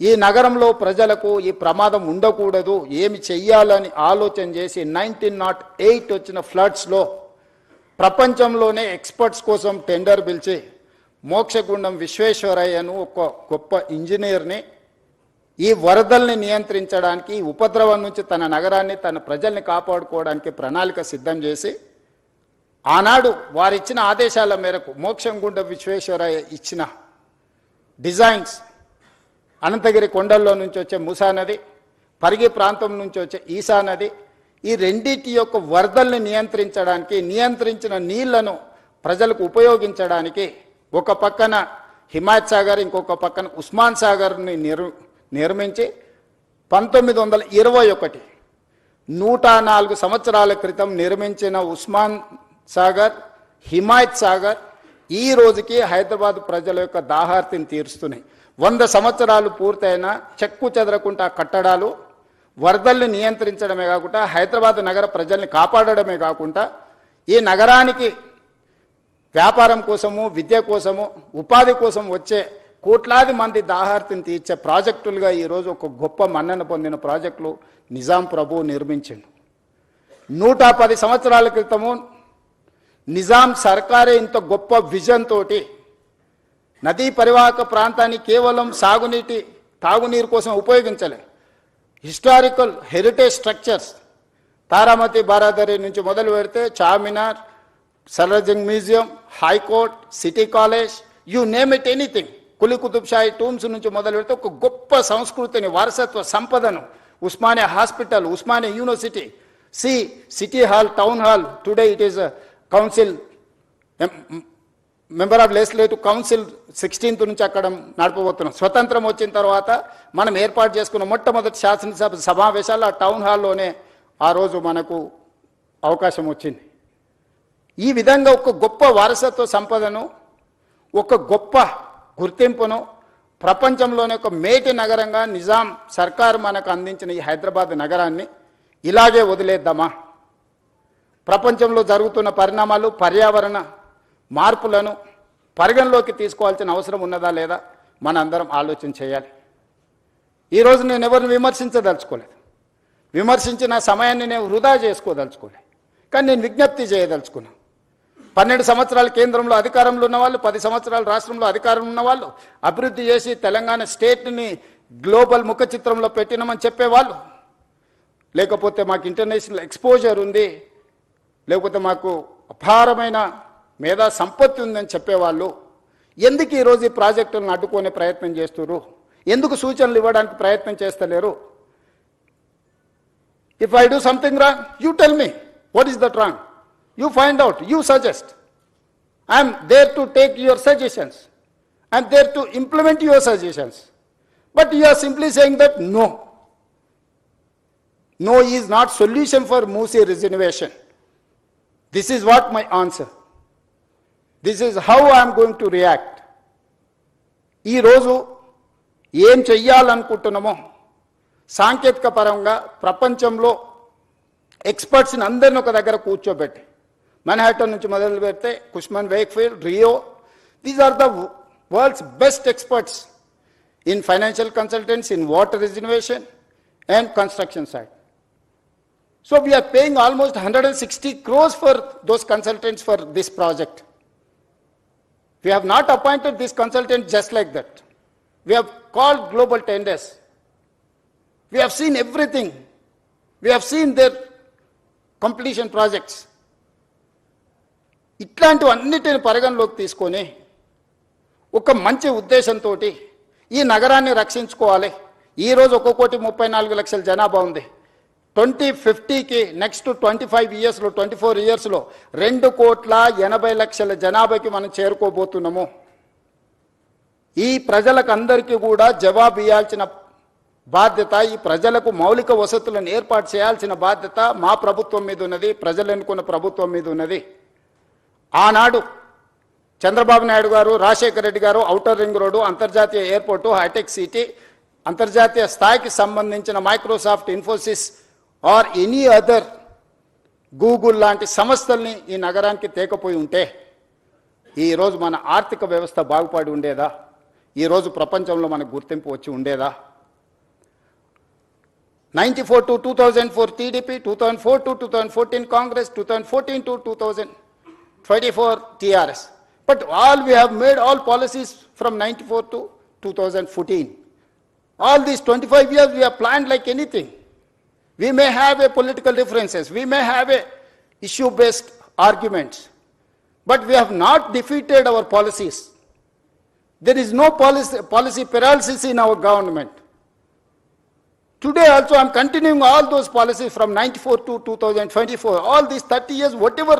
ఈ నగరంలో ప్రజలకు ఈ ప్రమాదం ఉండకూడదు, ఏమి చెయ్యాలని ఆలోచన చేసి 1908 వచ్చిన ఫ్లడ్స్లో ప్రపంచంలోనే ఎక్స్పర్ట్స్ కోసం టెండర్ పిలిచి మోక్షగుండం విశ్వేశ్వరయ్యను ఒక గొప్ప ఇంజనీర్ని ఈ వరదల్ని నియంత్రించడానికి, ఈ ఉపద్రవం నుంచి తన నగరాన్ని, తన ప్రజల్ని కాపాడుకోవడానికి ప్రణాళిక సిద్ధం చేసి ఆనాడు వారిచ్చిన ఆదేశాల మేరకు మోక్షగుండం విశ్వేశ్వరయ్య ఇచ్చిన డిజైన్స్ అనంతగిరి కొండల్లో నుంచి వచ్చే మూసా నది, పరిగి ప్రాంతం నుంచి వచ్చే ఈసా నది, ఈ రెండింటి యొక్క వరదల్ని నియంత్రించడానికి, నియంత్రించిన నీళ్లను ప్రజలకు ఉపయోగించడానికి ఒక పక్కన హిమాయత్ సాగర్, ఇంకొక పక్కన ఉస్మాన్ సాగర్ని నిర్మించి 1921 104 సంవత్సరాల క్రితం నిర్మించిన ఉస్మాన్ సాగర్, హిమాయత్ సాగర్ ఈ రోజుకి హైదరాబాద్ ప్రజల యొక్క దాహార్తిని తీరుస్తున్నాయి. 100 సంవత్సరాలు పూర్తయిన చెక్కు చెదరకుండా కట్టడాలు వరదల్ని నియంత్రించడమే కాకుండా హైదరాబాద్ నగర ప్రజల్ని కాపాడడమే కాకుండా ఈ నగరానికి వ్యాపారం కోసము విద్య కోసము ఉపాధి కోసం వచ్చే కోట్లాది మంది దాహార్తిని తీర్చే ప్రాజెక్టులుగా ఈరోజు ఒక గొప్ప మన్నన పొందిన ప్రాజెక్టులు నిజాం ప్రభువు నిర్మించింది. 110 సంవత్సరాల క్రితము నిజాం సర్కారే ఇంత గొప్ప విజన్ తోటి నదీ పరివాహక ప్రాంతాన్ని కేవలం తాగునీరు కోసం ఉపయోగించలే. Historical heritage structures Taramati Baradari నుంచి మొదలు పెడితే Charminar, Salarjung museum, high court, city college, you name it anything, Quli Qutb Shahi tombs నుంచి మొదలు పెడితే ఒక గొప్ప సంస్కృతిని వారసత్వ సంపదను Osmania hospital, Osmania university, city hall, town hall, today it is council member of legislative council 16th నుంచి అక్కడ నడపబోతున్నాం. స్వతంత్రం వచ్చిన తర్వాత మనం ఏర్పాటు చేసుకున్న మొట్టమొదటి శాసనసభ సమావేశాలు ఆ టౌన్ హాల్లోనే ఆ రోజు మనకు అవకాశం వచ్చింది. ఈ విధంగా ఒక గొప్ప వారసత్వ సంపదను, ఒక గొప్ప గుర్తింపును ప్రపంచంలోనే ఒక మేటి నగరంగా నిజాం సర్కారు మనకు అందించిన ఈ హైదరాబాద్ నగరాన్ని ఇలాగే వదిలేద్దామా? ప్రపంచంలో జరుగుతున్న పరిణామాలు, పర్యావరణ మార్పులను పరిగణలోకి తీసుకోవాల్సిన అవసరం ఉన్నదా లేదా మనందరం ఆలోచన చేయాలి. ఈరోజు నేను ఎవరిని విమర్శించదలుచుకోలేదు, విమర్శించిన సమయాన్ని నేను వృధా చేసుకోదలుచుకోలేదు. కానీ నేను విజ్ఞప్తి చేయదలుచుకున్నాను. 12 సంవత్సరాలు కేంద్రంలో అధికారంలో ఉన్నవాళ్ళు, 10 సంవత్సరాలు రాష్ట్రంలో అధికారం ఉన్నవాళ్ళు, అభివృద్ధి చేసి తెలంగాణ స్టేట్ని గ్లోబల్ ముఖ చిత్రంలో పెట్టినామని చెప్పేవాళ్ళు, లేకపోతే మాకు ఇంటర్నేషనల్ ఎక్స్పోజర్ ఉంది, లేకపోతే మాకు అపారమైన మేధా సంపత్తి ఉందని చెప్పేవాళ్ళు ఎందుకు ఈరోజు ఈ ప్రాజెక్టులను అడ్డుకునే ప్రయత్నం చేస్తున్నారు? ఎందుకు సూచనలు ఇవ్వడానికి ప్రయత్నం చేస్తలేరు? If I do something wrong, you tell me what is that wrong, you find out, you suggest. I'm there to take your suggestions, I'm there to implement your suggestions. But you are simply saying that no. No is not solution for Musi reservation. This is what my answer. This is how I am going to react. ఈ రోజు ఏం చెయ్యాలనుకుంటున్నామో సాంకేతిక పరంగా ప్రపంచంలో ఎక్స్పర్ట్స్ని అందరిని ఒక దగ్గర కూర్చోబెట్టి, మన్హాటన్ నుంచి మొదలు పెడితే Cushman Wakefield, Rio, these are the world's best experts in financial consultants, in water reservation and construction side. So we are paying almost 160 crores for those consultants for this project. We have not appointed this consultant just like that. We have called global tenders. We have seen everything. We have seen their completion projects. ఇట్లాంటి అన్నిటిని పరిగణలోకి తీసుకొని ఒక మంచి ఉద్దేశంతో ఈ నగరాన్ని రక్షించుకోవాలి. ఈరోజు 1,34,00,000 జనాభా ఉంది. 2050కి నెక్స్ట్ 25 ఇయర్స్లో, 24 ఇయర్స్లో 2,80,00,000 జనాభాకి మనం చేరుకోబోతున్నాము. ఈ ప్రజలకు అందరికీ కూడా జవాబు ఇవ్వాల్సిన బాధ్యత, ఈ ప్రజలకు మౌలిక వసతులను ఏర్పాటు చేయాల్సిన బాధ్యత మా ప్రభుత్వం మీద ఉన్నది, ప్రజలు ఎన్నుకున్న ప్రభుత్వం మీద ఉన్నది. ఆనాడు చంద్రబాబు నాయుడు గారు, రాజశేఖర రెడ్డి గారు ఔటర్ రింగ్ రోడ్డు, అంతర్జాతీయ ఎయిర్పోర్టు, హైటెక్ సిటీ, అంతర్జాతీయ స్థాయికి సంబంధించిన Microsoft, Infosys or any other Google లాంటి సంస్థల్ని ఈ నగరానికి తేకపోయి ఉంటే ఈరోజు మన ఆర్థిక వ్యవస్థ బాగుపడి ఉండేదా? ఈరోజు ప్రపంచంలో మనకు గుర్తింపు వచ్చి ఉండేదా? 94 to 2004 TDP, 2004 to 2014 Congress, 2014 to 2024 TRS. But all we have made all policies from 94 to 2014. All these 25 years we have planned like anything. We may have a political differences, we may have a issue-based arguments, but we have not defeated our policies. There is no policy paralysis in our government. Today also I am continuing all those policies from 94 to 2024. All these 30 years, whatever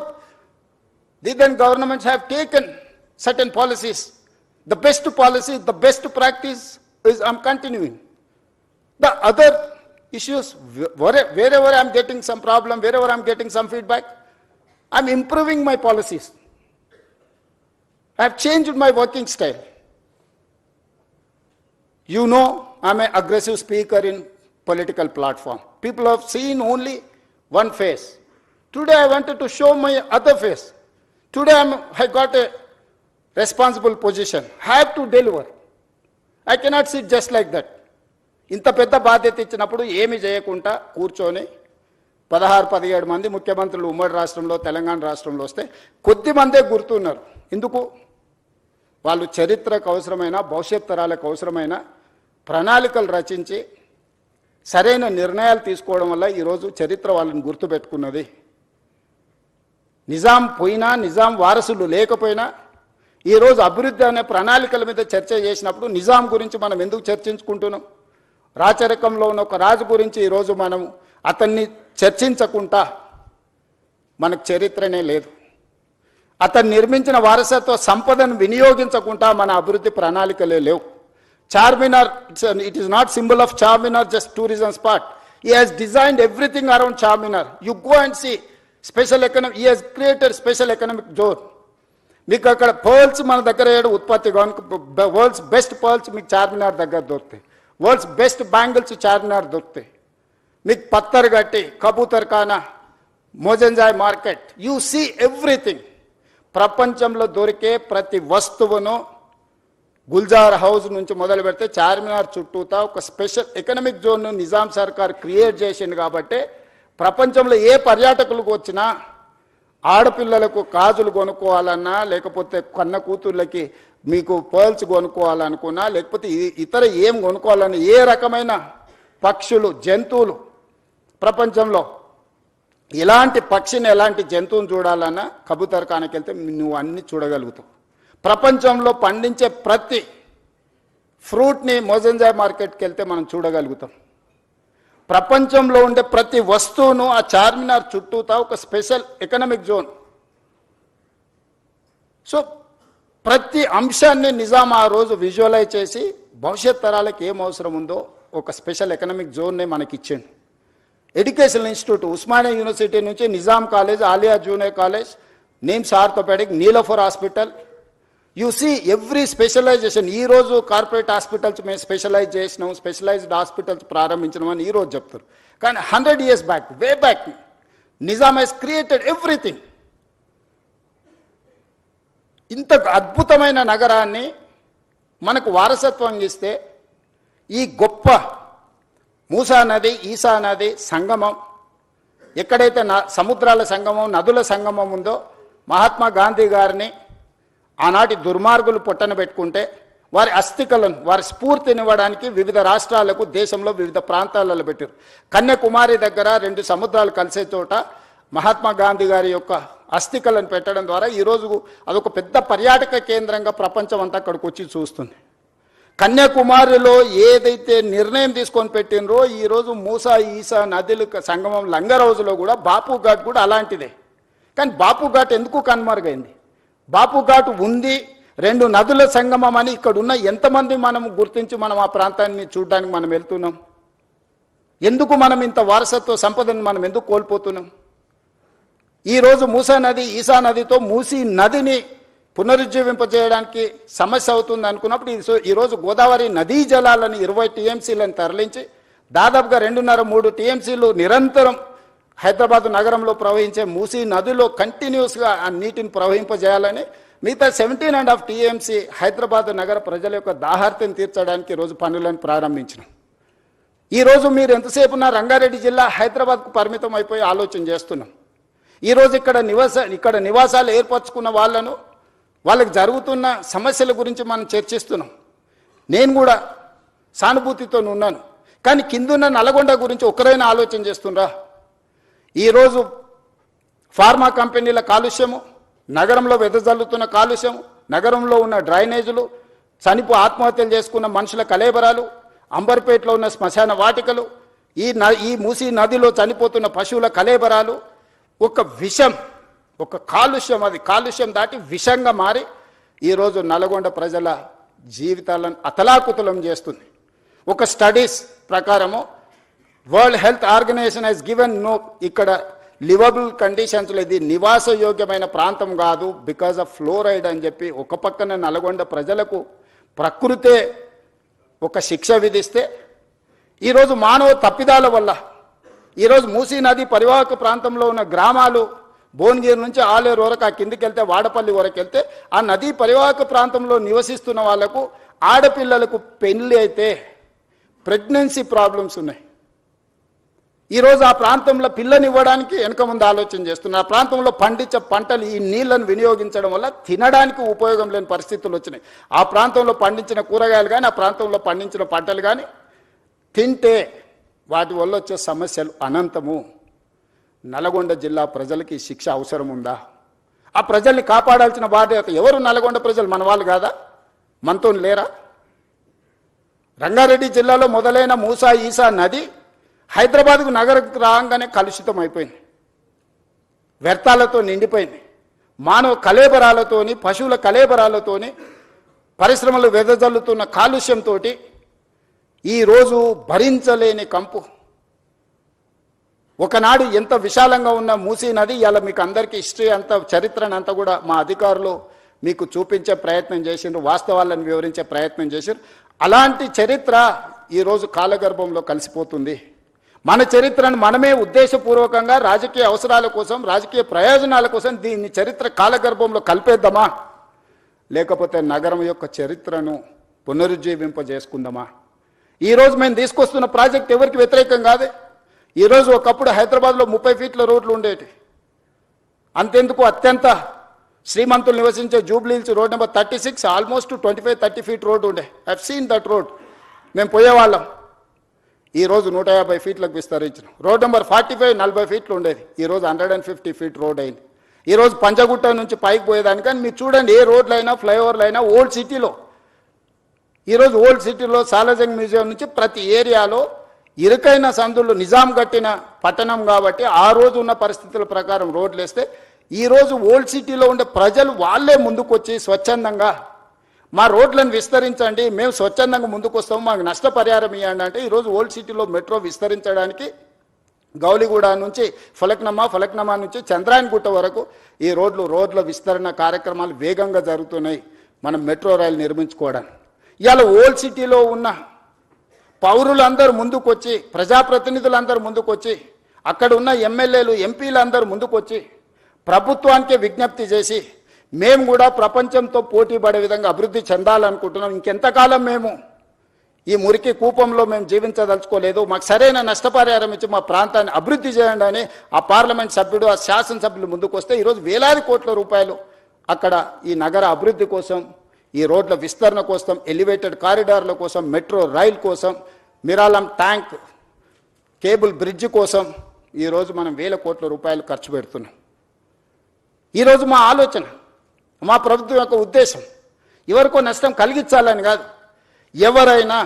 the then governments have taken certain policies, the best policy, the best practice is I am continuing. The other issues, wherever I am getting some problem, wherever I am getting some feedback, I am improving my policies. I have changed my working style. You know, I'm an aggressive speaker in political platform. People have seen only one face. Today I wanted to show my other face. Today I got a responsible position. I have to deliver. I cannot sit just like that. ఇంత పెద్ద బాధ్యత ఇచ్చినప్పుడు ఏమి చేయకుండా కూర్చొని 16-17 మంది ముఖ్యమంత్రులు ఉమ్మడి రాష్ట్రంలో తెలంగాణ రాష్ట్రంలో వస్తే కొద్ది మందే గుర్తున్నారు. ఎందుకు? వాళ్ళు చరిత్రకు అవసరమైన భవిష్యత్ తరాలకు అవసరమైన ప్రణాళికలు రచించి సరైన నిర్ణయాలు తీసుకోవడం వల్ల ఈరోజు చరిత్ర వాళ్ళని గుర్తుపెట్టుకున్నది. నిజాం పోయినా నిజాం వారసులు లేకపోయినా ఈరోజు అభివృద్ధి అనే ప్రణాళికల మీద చర్చ చేసినప్పుడు నిజాం గురించి మనం ఎందుకు చర్చించుకుంటున్నాం? రాచరికంలో ఉన్న ఒక రాజు గురించి ఈరోజు మనం అతన్ని చర్చించకుండా మనకు చరిత్రనే లేదు. అతను నిర్మించిన వారసత్వ సంపదను వినియోగించకుండా మన అభివృద్ధి ప్రణాళికలే లేవు. Charminar, it is not symbol of Charminar, just tourism spot. He has designed everything around Charminar. You go and see special economic, he has created special economic zone. మీకు అక్కడ పర్ల్స్ మన దగ్గర ఉత్పత్తి వరల్డ్స్ బెస్ట్ పర్ల్స్ మీకు చార్మినార్ దగ్గర దొరుకుతాయి. World's best bangles Charminar దొరుకుతాయి. మీకు పత్తర్ గట్టి, కబూతర్ ఖానా, Mozamjahi market, you see everything. ప్రపంచంలో దొరికే ప్రతి వస్తువును గుల్జార్ హౌస్ నుంచి మొదలు పెడితే చార్మినార్ చుట్టూతా ఒక స్పెషల్ ఎకనామిక్ జోన్ను నిజాం సర్కార్ క్రియేట్ చేసింది. కాబట్టి ప్రపంచంలో ఏ పర్యాటకులకు వచ్చినా ఆడపిల్లలకు గాజులు కొనుక్కోవాలన్నా, లేకపోతే కన్న కూతుర్లకి మీకు పర్ల్స్ కొనుక్కోవాలనుకున్నా, లేకపోతే ఇతర ఏం కొనుక్కోవాలన్నా, ఏ రకమైన పక్షులు జంతువులు ప్రపంచంలో ఎలాంటి పక్షిని ఎలాంటి జంతువుని చూడాలన్నా కబూతర్ ఖానాకి వెళ్తే నువ్వు అన్ని చూడగలుగుతావు. ప్రపంచంలో పండించే ప్రతి ఫ్రూట్ని మోజంజాయ్ మార్కెట్కి వెళ్తే మనం చూడగలుగుతాం. ప్రపంచంలో ఉండే ప్రతి వస్తువును ఆ చార్మినార్ చుట్టూతా ఒక స్పెషల్ ఎకనామిక్ జోన్. సో ప్రతి అంశాన్ని నిజాం ఆ రోజు విజువలైజ్ చేసి భవిష్యత్ తరాలకు ఏం అవసరం ఉందో ఒక స్పెషల్ ఎకనామిక్ జోన్నే మనకి ఇచ్చిండు. ఎడ్యుకేషనల్ ఇన్స్టిట్యూట్ ఉస్మానియా యూనివర్సిటీ నుంచి Nizam college, Aliya junior college, NIMS orthopaedic, Niloufer hospital, you see every specialisation. ఈరోజు కార్పొరేట్ హాస్పిటల్స్ మేము స్పెషలైజ్ చేసినాం, స్పెషలైజ్డ్ హాస్పిటల్స్ ప్రారంభించినాం అని ఈరోజు చెప్తారు. కానీ 100 years back, way back, Nizam has created everything. ఇంత అద్భుతమైన నగరాన్ని మనకు వారసత్వం ఇస్తే ఈ గొప్ప మూసా నది, ఈసా నది సంగమం, ఎక్కడైతే సముద్రాల సంగమం, నదుల సంగమం ఉందో, మహాత్మా గాంధీ గారిని ఆనాటి దుర్మార్గులు పొట్టన పెట్టుకుంటే వారి అస్థికలను, వారి స్ఫూర్తినివ్వడానికి వివిధ రాష్ట్రాలకు, దేశంలో వివిధ ప్రాంతాలలో పెట్టారు. కన్యాకుమారి దగ్గర 2 సముద్రాలు కలిసే చోట మహాత్మా గాంధీ గారి యొక్క అస్థికలను పెట్టడం ద్వారా ఈరోజు అదొక పెద్ద పర్యాటక కేంద్రంగా ప్రపంచం అంతా అక్కడికి వచ్చి చూస్తుంది. కన్యాకుమారిలో ఏదైతే నిర్ణయం తీసుకొని పెట్టినరో ఈరోజు మూసా ఈసా నదుల సంగమం లంగర్ హౌజ్లో కూడా బాపు ఘాట్ కూడా అలాంటిదే. కానీ బాపు ఘాట్ ఎందుకు కనుమరుగైంది? బాపు ఘాట్ ఉంది, 2 నదుల సంగమం అని ఇక్కడ ఉన్న ఎంతమంది మనం గుర్తించి మనం ఆ ప్రాంతాన్ని చూడడానికి మనం వెళ్తున్నాం? ఎందుకు మనం ఇంత వారసత్వ సంపదను మనం ఎందుకు కోల్పోతున్నాం? ఈరోజు మూసా నది, ఈసా నదితో మూసీ నదిని పునరుజ్జీవింపజేయడానికి సమస్య అవుతుంది అనుకున్నప్పుడు ఈరోజు గోదావరి నదీ జలాలను 20 TMCలను తరలించి దాదాపుగా 2.5-3 TMCలు నిరంతరం హైదరాబాద్ నగరంలో ప్రవహించే మూసీ నదిలో కంటిన్యూస్గా ఆ నీటిని ప్రవహింపజేయాలని మిగతా 17.5 TMC హైదరాబాద్ నగర ప్రజల యొక్క దాహార్తిని తీర్చడానికి ఈరోజు పనులను ప్రారంభించినాం. ఈరోజు మీరు ఎంతసేపు నా రంగారెడ్డి జిల్లా హైదరాబాద్కు పరిమితం అయిపోయి ఆలోచన చేస్తున్నాం. ఈరోజు ఇక్కడ నివాసాలు ఏర్పరచుకున్న వాళ్ళకి జరుగుతున్న సమస్యల గురించి మనం చర్చిస్తున్నాం. నేను కూడా సానుభూతితో ఉన్నాను. కానీ కిందున్న నల్గొండ గురించి ఒకరైనా ఆలోచన చేస్తుండ్రా? ఈరోజు ఫార్మా కంపెనీల కాలుష్యము, నగరంలో వెదజల్లుతున్న కాలుష్యం, నగరంలో ఉన్న డ్రైనేజీలు, ఆత్మహత్యలు చేసుకున్న మనుషుల కలేబరాలు, అంబర్పేటలో ఉన్న శ్మశాన వాటికలు, ఈ మూసీ నదిలో చనిపోతున్న పశువుల కలేబరాలు, ఒక విషం, ఒక కాలుష్యం, అది కాలుష్యం దాటి విషంగా మారి ఈరోజు నల్గొండ ప్రజల జీవితాలను అతలాకుతలం చేస్తుంది. ఒక స్టడీస్ ప్రకారము world health organisation has given no, ఇక్కడ లివబుల్ కండిషన్స్లో ఇది నివాసయోగ్యమైన ప్రాంతం కాదు బికాజ్ ఆఫ్ ఫ్లోరైడ్ అని చెప్పి ఒక పక్కన నల్గొండ ప్రజలకు ప్రకృతే ఒక శిక్ష విధిస్తే ఈరోజు మానవ తప్పిదాల వల్ల ఈరోజు మూసీ నది పరివాహక ప్రాంతంలో ఉన్న గ్రామాలు భువనగిరి నుంచి ఆలేరు వరకు ఆ కిందికి వెళ్తే వాడపల్లి వరకు వెళ్తే ఆ నదీ పరివాహక ప్రాంతంలో నివసిస్తున్న వాళ్లకు ఆడపిల్లలకు పెళ్లి అయితే ప్రెగ్నెన్సీ ప్రాబ్లమ్స్ ఉన్నాయి. ఈరోజు ఆ ప్రాంతంలో పిల్లనివ్వడానికి వెనక ముందు ఆలోచన చేస్తున్నారు. ఆ ప్రాంతంలో పండించే పంటలు ఈ నీళ్లను వినియోగించడం వల్ల తినడానికి ఉపయోగం లేని పరిస్థితులు వచ్చినాయి. ఆ ప్రాంతంలో పండించిన కూరగాయలు కానీ ఆ ప్రాంతంలో పండించిన పంటలు కానీ తింటే వాటి వల్ల వచ్చే సమస్యలు అనంతము. నల్గొండ జిల్లా ప్రజలకి శిక్ష అవసరం ఉందా? ఆ ప్రజల్ని కాపాడాల్సిన బాధ్యత ఎవరు? నల్గొండ ప్రజలు మన వాళ్ళు కాదా? మనతో లేరా? రంగారెడ్డి జిల్లాలో మొదలైన మూసా ఈసా నది హైదరాబాద్కు నగరకు రాగానే కలుషితం అయిపోయింది, వ్యర్థాలతో నిండిపోయింది. మానవ కలేబరాలతోని పశువుల కలేబరాలతోని పరిశ్రమలు వెదజల్లుతున్న కాలుష్యంతో ఈరోజు భరించలేని కంపు. ఒకనాడు ఎంత విశాలంగా ఉన్న మూసీ నది ఇవాళ మీకు అందరికీ హిస్టరీ అంతా చరిత్రను అంతా కూడా మా అధికారులు మీకు చూపించే ప్రయత్నం చేసిండ్రు, వాస్తవాలను వివరించే ప్రయత్నం చేశారు. అలాంటి చరిత్ర ఈరోజు కాలగర్భంలో కలిసిపోతుంది. మన చరిత్రను మనమే ఉద్దేశపూర్వకంగా రాజకీయ అవసరాల కోసం రాజకీయ ప్రయోజనాల కోసం దీన్ని చరిత్ర కాలగర్భంలో కలిపేద్దామా, లేకపోతే నగరం యొక్క చరిత్రను పునరుజ్జీవింపజేసుకుందామా? ఈరోజు మేము తీసుకొస్తున్న ప్రాజెక్ట్ ఎవరికి వ్యతిరేకం కాదే. ఈరోజు ఒకప్పుడు హైదరాబాద్లో 30 ఫీట్ల రోడ్లు ఉండేవి. అంతెందుకు అత్యంత శ్రీమంతులు నివసించే Jubilee Hills road number 36 almost 25-30 feet road ఉండే. I seen that road. మేము పోయేవాళ్ళం. ఈరోజు 150 ఫీట్లకు విస్తరించిన రోడ్ నెంబర్ 45 40 ఫీట్లు ఉండేది. ఈరోజు 150 ఫీట్ రోడ్ అయింది. ఈరోజు పంజగుట్ట నుంచి పైకి పోయేదానికి కానీ మీరు చూడండి, ఏ రోడ్లు అయినా ఫ్లైఓవర్లు అయినా ఓల్డ్ సిటీలో, ఈరోజు ఓల్డ్ సిటీలో సాలార్జంగ్ మ్యూజియం నుంచి ప్రతి ఏరియాలో ఇరుకైన సందులు నిజాం కట్టిన పట్టణం కాబట్టి ఆ రోజు ఉన్న పరిస్థితుల ప్రకారం రోడ్లు వేస్తే ఈరోజు ఓల్డ్ సిటీలో ఉండే ప్రజలు వాళ్ళే ముందుకొచ్చి స్వచ్ఛందంగా మా రోడ్లను విస్తరించండి, మేము స్వచ్ఛందంగా ముందుకు వస్తాము, మాకు నష్టపరిహారం ఇవ్వండి అంటే ఈరోజు ఓల్డ్ సిటీలో మెట్రో విస్తరించడానికి గౌలిగూడ నుంచి ఫలక్నమా నుంచి చంద్రాయన్గుట్ట వరకు ఈ రోడ్ల విస్తరణ కార్యక్రమాలు వేగంగా జరుగుతున్నాయి. మనం మెట్రో రైలు నిర్మించుకోవడానికి ఇవాళ ఓల్డ్ సిటీలో ఉన్న పౌరులందరూ ముందుకొచ్చి, ప్రజాప్రతినిధులందరూ ముందుకొచ్చి, అక్కడ ఉన్న ఎమ్మెల్యేలు ఎంపీలందరూ ముందుకొచ్చి ప్రభుత్వానికే విజ్ఞప్తి చేసి మేము కూడా ప్రపంచంతో పోటీ పడే విధంగా అభివృద్ధి చెందాలనుకుంటున్నాం. ఇంకెంతకాలం మేము ఈ మురికి కూపంలో మేము జీవించదలుచుకోలేదు, మాకు సరైన నష్టపరిహారం ఇచ్చి మా ప్రాంతాన్ని అభివృద్ధి చేయండి అని ఆ పార్లమెంట్ సభ్యుడు, ఆ శాసనసభ్యులు ముందుకు వస్తే ఈరోజు వేలాది కోట్ల రూపాయలు అక్కడ ఈ నగర అభివృద్ధి కోసం, ఈ రోడ్ల విస్తరణ కోసం, ఎలివేటెడ్ కారిడార్ల కోసం, మెట్రో రైల్ కోసం, మిరాలం ట్యాంక్ కేబుల్ బ్రిడ్జ్ కోసం ఈరోజు మనం వేల కోట్ల రూపాయలు ఖర్చు పెడుతున్నాం. ఈరోజు మా ఆలోచన, మా ప్రభుత్వం యొక్క ఉద్దేశం ఎవరికో నష్టం కలిగించాలని కాదు. ఎవరైనా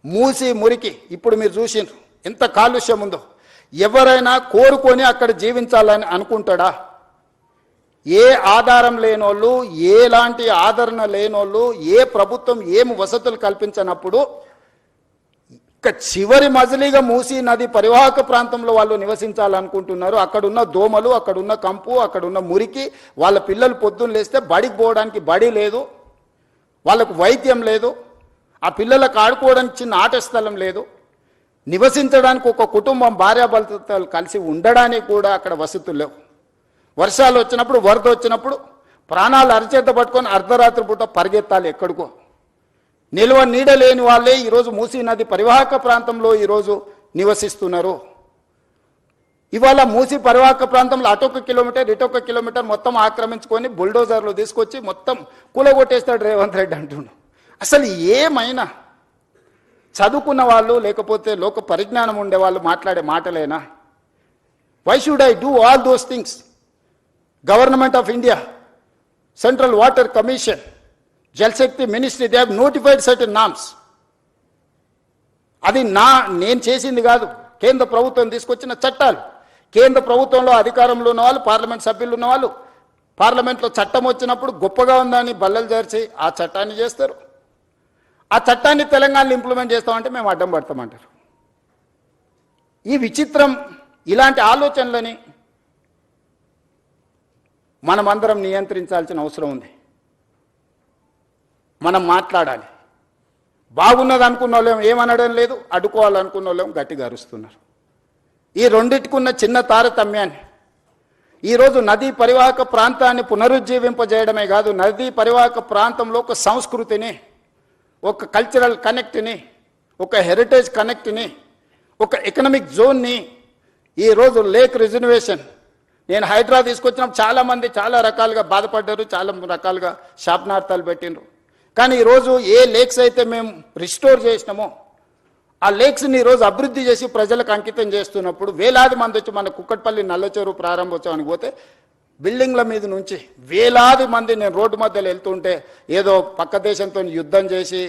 మూసి మురికి ఇప్పుడు మీరు చూసిండ్రు ఎంత కాలుష్యం ఉందో, ఎవరైనా కోరుకొని అక్కడ జీవించాలని అనుకుంటాడా? ఏ ఆధారం లేనోళ్ళు, ఎలాంటి ఆదరణ లేనోళ్ళు, ఏ ప్రభుత్వం ఏం వసతులు కల్పించనప్పుడు ఇక చివరి మజిలీగా మూసీ నది పరివాహక ప్రాంతంలో వాళ్ళు నివసించాలనుకుంటున్నారు. అక్కడున్న దోమలు, అక్కడున్న కంపు, అక్కడున్న మురికి, వాళ్ళ పిల్లలు పొద్దున్న లేస్తే బడికి పోవడానికి బడి లేదు, వాళ్ళకు వైద్యం లేదు, ఆ పిల్లలకు ఆడుకోవడానికి చిన్న ఆట స్థలం లేదు, నివసించడానికి ఒక కుటుంబం భార్యాభర్తలు కలిసి ఉండడానికి కూడా అక్కడ వసతులు లేవు. వర్షాలు వచ్చినప్పుడు, వరద వచ్చినప్పుడు ప్రాణాలు అరిచేత పట్టుకొని అర్ధరాత్రి పూట పరిగెత్తాలి ఎక్కడికో. నిల్వ నీడ లేని వాళ్ళే ఈరోజు మూసీ నది పరివాహక ప్రాంతంలో ఈరోజు నివసిస్తున్నారు. ఇవాళ మూసీ పరివాహక ప్రాంతంలో అటొక కిలోమీటర్ ఇటొక కిలోమీటర్ మొత్తం ఆక్రమించుకొని బుల్డోజర్లు తీసుకొచ్చి మొత్తం కూలగొట్టేస్తాడు రేవంత్ రెడ్డి అంటుండు. అసలు ఏమైనా చదువుకున్న వాళ్ళు లేకపోతే లోక పరిజ్ఞానం ఉండే వాళ్ళు మాట్లాడే మాటలేనా? Why should I do all those things? Government of India, central water commission, Jal Shakti ministry, they have notified certain norms. అది నేను చేసింది కాదు, కేంద్ర ప్రభుత్వం తీసుకొచ్చిన చట్టాలు. కేంద్ర ప్రభుత్వంలో అధికారంలో ఉన్న వాళ్ళు, పార్లమెంట్ సభ్యులు ఉన్న వాళ్ళు పార్లమెంట్లో చట్టం వచ్చినప్పుడు గొప్పగా ఉందని బల్లలు చేర్చి ఆ చట్టాన్ని చేస్తారు. ఆ చట్టాన్ని తెలంగాణలో ఇంప్లిమెంట్ చేస్తామంటే మేము అడ్డం పడతామంటారు. ఈ విచిత్రం, ఇలాంటి ఆలోచనలని మనమందరం నియంత్రించాల్సిన అవసరం ఉంది. మనం మాట్లాడాలి. బాగున్నది అనుకున్న వాళ్ళేం ఏమనడం లేదు, అడ్డుకోవాలనుకున్న వాళ్ళేం గట్టిగా అరుస్తున్నారు. ఈ రెండిటికున్న చిన్న తారతమ్యాన్ని ఈరోజు నదీ పరివాహక ప్రాంతాన్ని పునరుజ్జీవింపజేయడమే కాదు, నదీ పరివాహక ప్రాంతంలో ఒక సంస్కృతిని, ఒక కల్చరల్ కనెక్ట్ని, ఒక హెరిటేజ్ కనెక్ట్ని, ఒక ఎకనామిక్ జోన్ని, ఈరోజు లేక్ రిజర్వేషన్ నేను హైడ్రా తీసుకొచ్చినప్పుడు చాలామంది చాలా రకాలుగా బాధపడ్డారు, చాలా రకాలుగా శాపనార్థాలు పెట్టిండ్రు. కానీ ఈరోజు ఏ లేక్స్ అయితే మేము రిస్టోర్ చేసినామో ఆ లేక్స్ని ఈరోజు అభివృద్ధి చేసి ప్రజలకు అంకితం చేస్తున్నప్పుడు వేలాది మంది వచ్చి మన కుక్కట్పల్లి నల్లచెరువు ప్రారంభోత్సవానికి పోతే బిల్డింగ్ల మీద నుంచి వేలాది మంది, నేను రోడ్డు మధ్యలో వెళ్తుంటే ఏదో పక్క దేశంతో యుద్ధం చేసి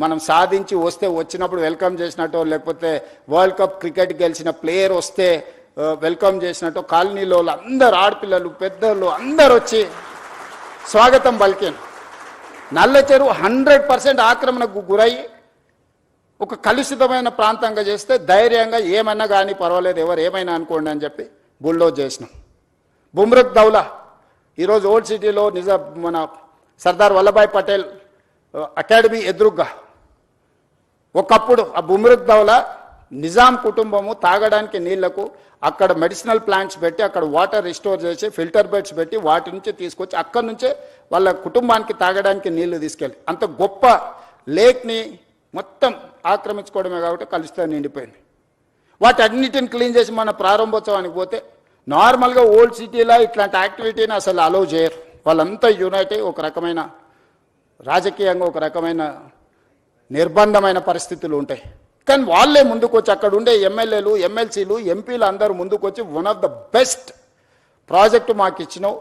మనం సాధించి వస్తే వచ్చినప్పుడు వెల్కమ్ చేసినట్టు, లేకపోతే వరల్డ్ కప్ క్రికెట్ గెలిచిన ప్లేయర్ వస్తే వెల్కమ్ చేసినట్టు కాలనీలో అందరు ఆడపిల్లలు పెద్దలు అందరు వచ్చి స్వాగతం పలికాను. నల్ల చెరువు 100% ఆక్రమణకు గురయ్యి ఒక కలుషితమైన ప్రాంతంగా చేస్తే ధైర్యంగా ఏమన్నా కానీ పర్వాలేదు, ఎవరు ఏమైనా అనుకోండి అని చెప్పి బుల్డోజ్ చేసినాం. బుమ్రక్ దౌలా ఈరోజు ఓల్డ్ సిటీలో మన సర్దార్ వల్లభాయ్ పటేల్ అకాడమీ ఎదురుగ్గా ఒకప్పుడు ఆ బుమ్రక్ దౌలా నిజాం కుటుంబము తాగడానికి నీళ్లకు అక్కడ మెడిసినల్ ప్లాంట్స్ పెట్టి అక్కడ వాటర్ రిస్టోర్ చేసి ఫిల్టర్ బెడ్స్ పెట్టి వాటి నుంచి తీసుకొచ్చి అక్కడి నుంచే వాళ్ళ కుటుంబానికి తాగడానికి నీళ్లు తీసుకెళ్ళి అంత గొప్ప లేక్ని మొత్తం ఆక్రమించుకోవడమే కాబట్టి కలుషితం నిండిపోయింది. వాటి అన్నిటిని క్లీన్ చేసి మన ప్రారంభోత్సవానికి పోతే నార్మల్గా ఓల్డ్ సిటీలో ఇట్లాంటి యాక్టివిటీని అసలు అలౌ చేయరు. వాళ్ళంతా యునైట్ అయ్యి ఒక రకమైన రాజకీయంగా ఒక రకమైన నిర్బంధమైన పరిస్థితులు ఉంటాయి. కానీ వాళ్ళే ముందుకు వచ్చి అక్కడ ఉండే ఎమ్మెల్యేలు ఎమ్మెల్సీలు ఎంపీలు అందరూ ముందుకు వచ్చి one of the best project మాకు ఇచ్చినావు,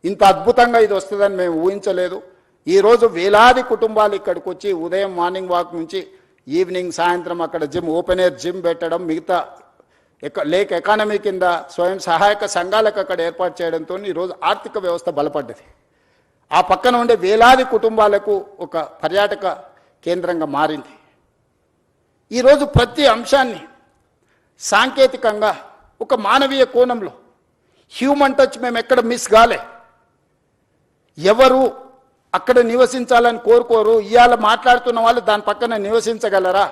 ఇంత అద్భుతంగా ఇది వస్తుందని మేము ఊహించలేదు. ఈరోజు వేలాది కుటుంబాలు ఇక్కడికి వచ్చి ఉదయం మార్నింగ్ వాక్ నుంచి ఈవినింగ్ సాయంత్రం అక్కడ జిమ్, ఓపెన్ ఎయిర్ జిమ్ పెట్టడం, మిగతా లేక్ ఎకానమీ కింద స్వయం సహాయక సంఘాలకు అక్కడ ఏర్పాటు చేయడంతో ఈరోజు ఆర్థిక వ్యవస్థ బలపడ్డది. ఆ పక్కన ఉండే వేలాది కుటుంబాలకు ఒక పర్యాటక కేంద్రంగా మారింది. ఈరోజు ప్రతి అంశాన్ని సాంకేతికంగా ఒక మానవీయ కోణంలో హ్యూమన్ టచ్ మేము ఎక్కడ మిస్ కాలే. ఎవరు అక్కడ నివసించాలని కోరుకోరు. ఇవాళ మాట్లాడుతున్న వాళ్ళు దాని పక్కన నివసించగలరా?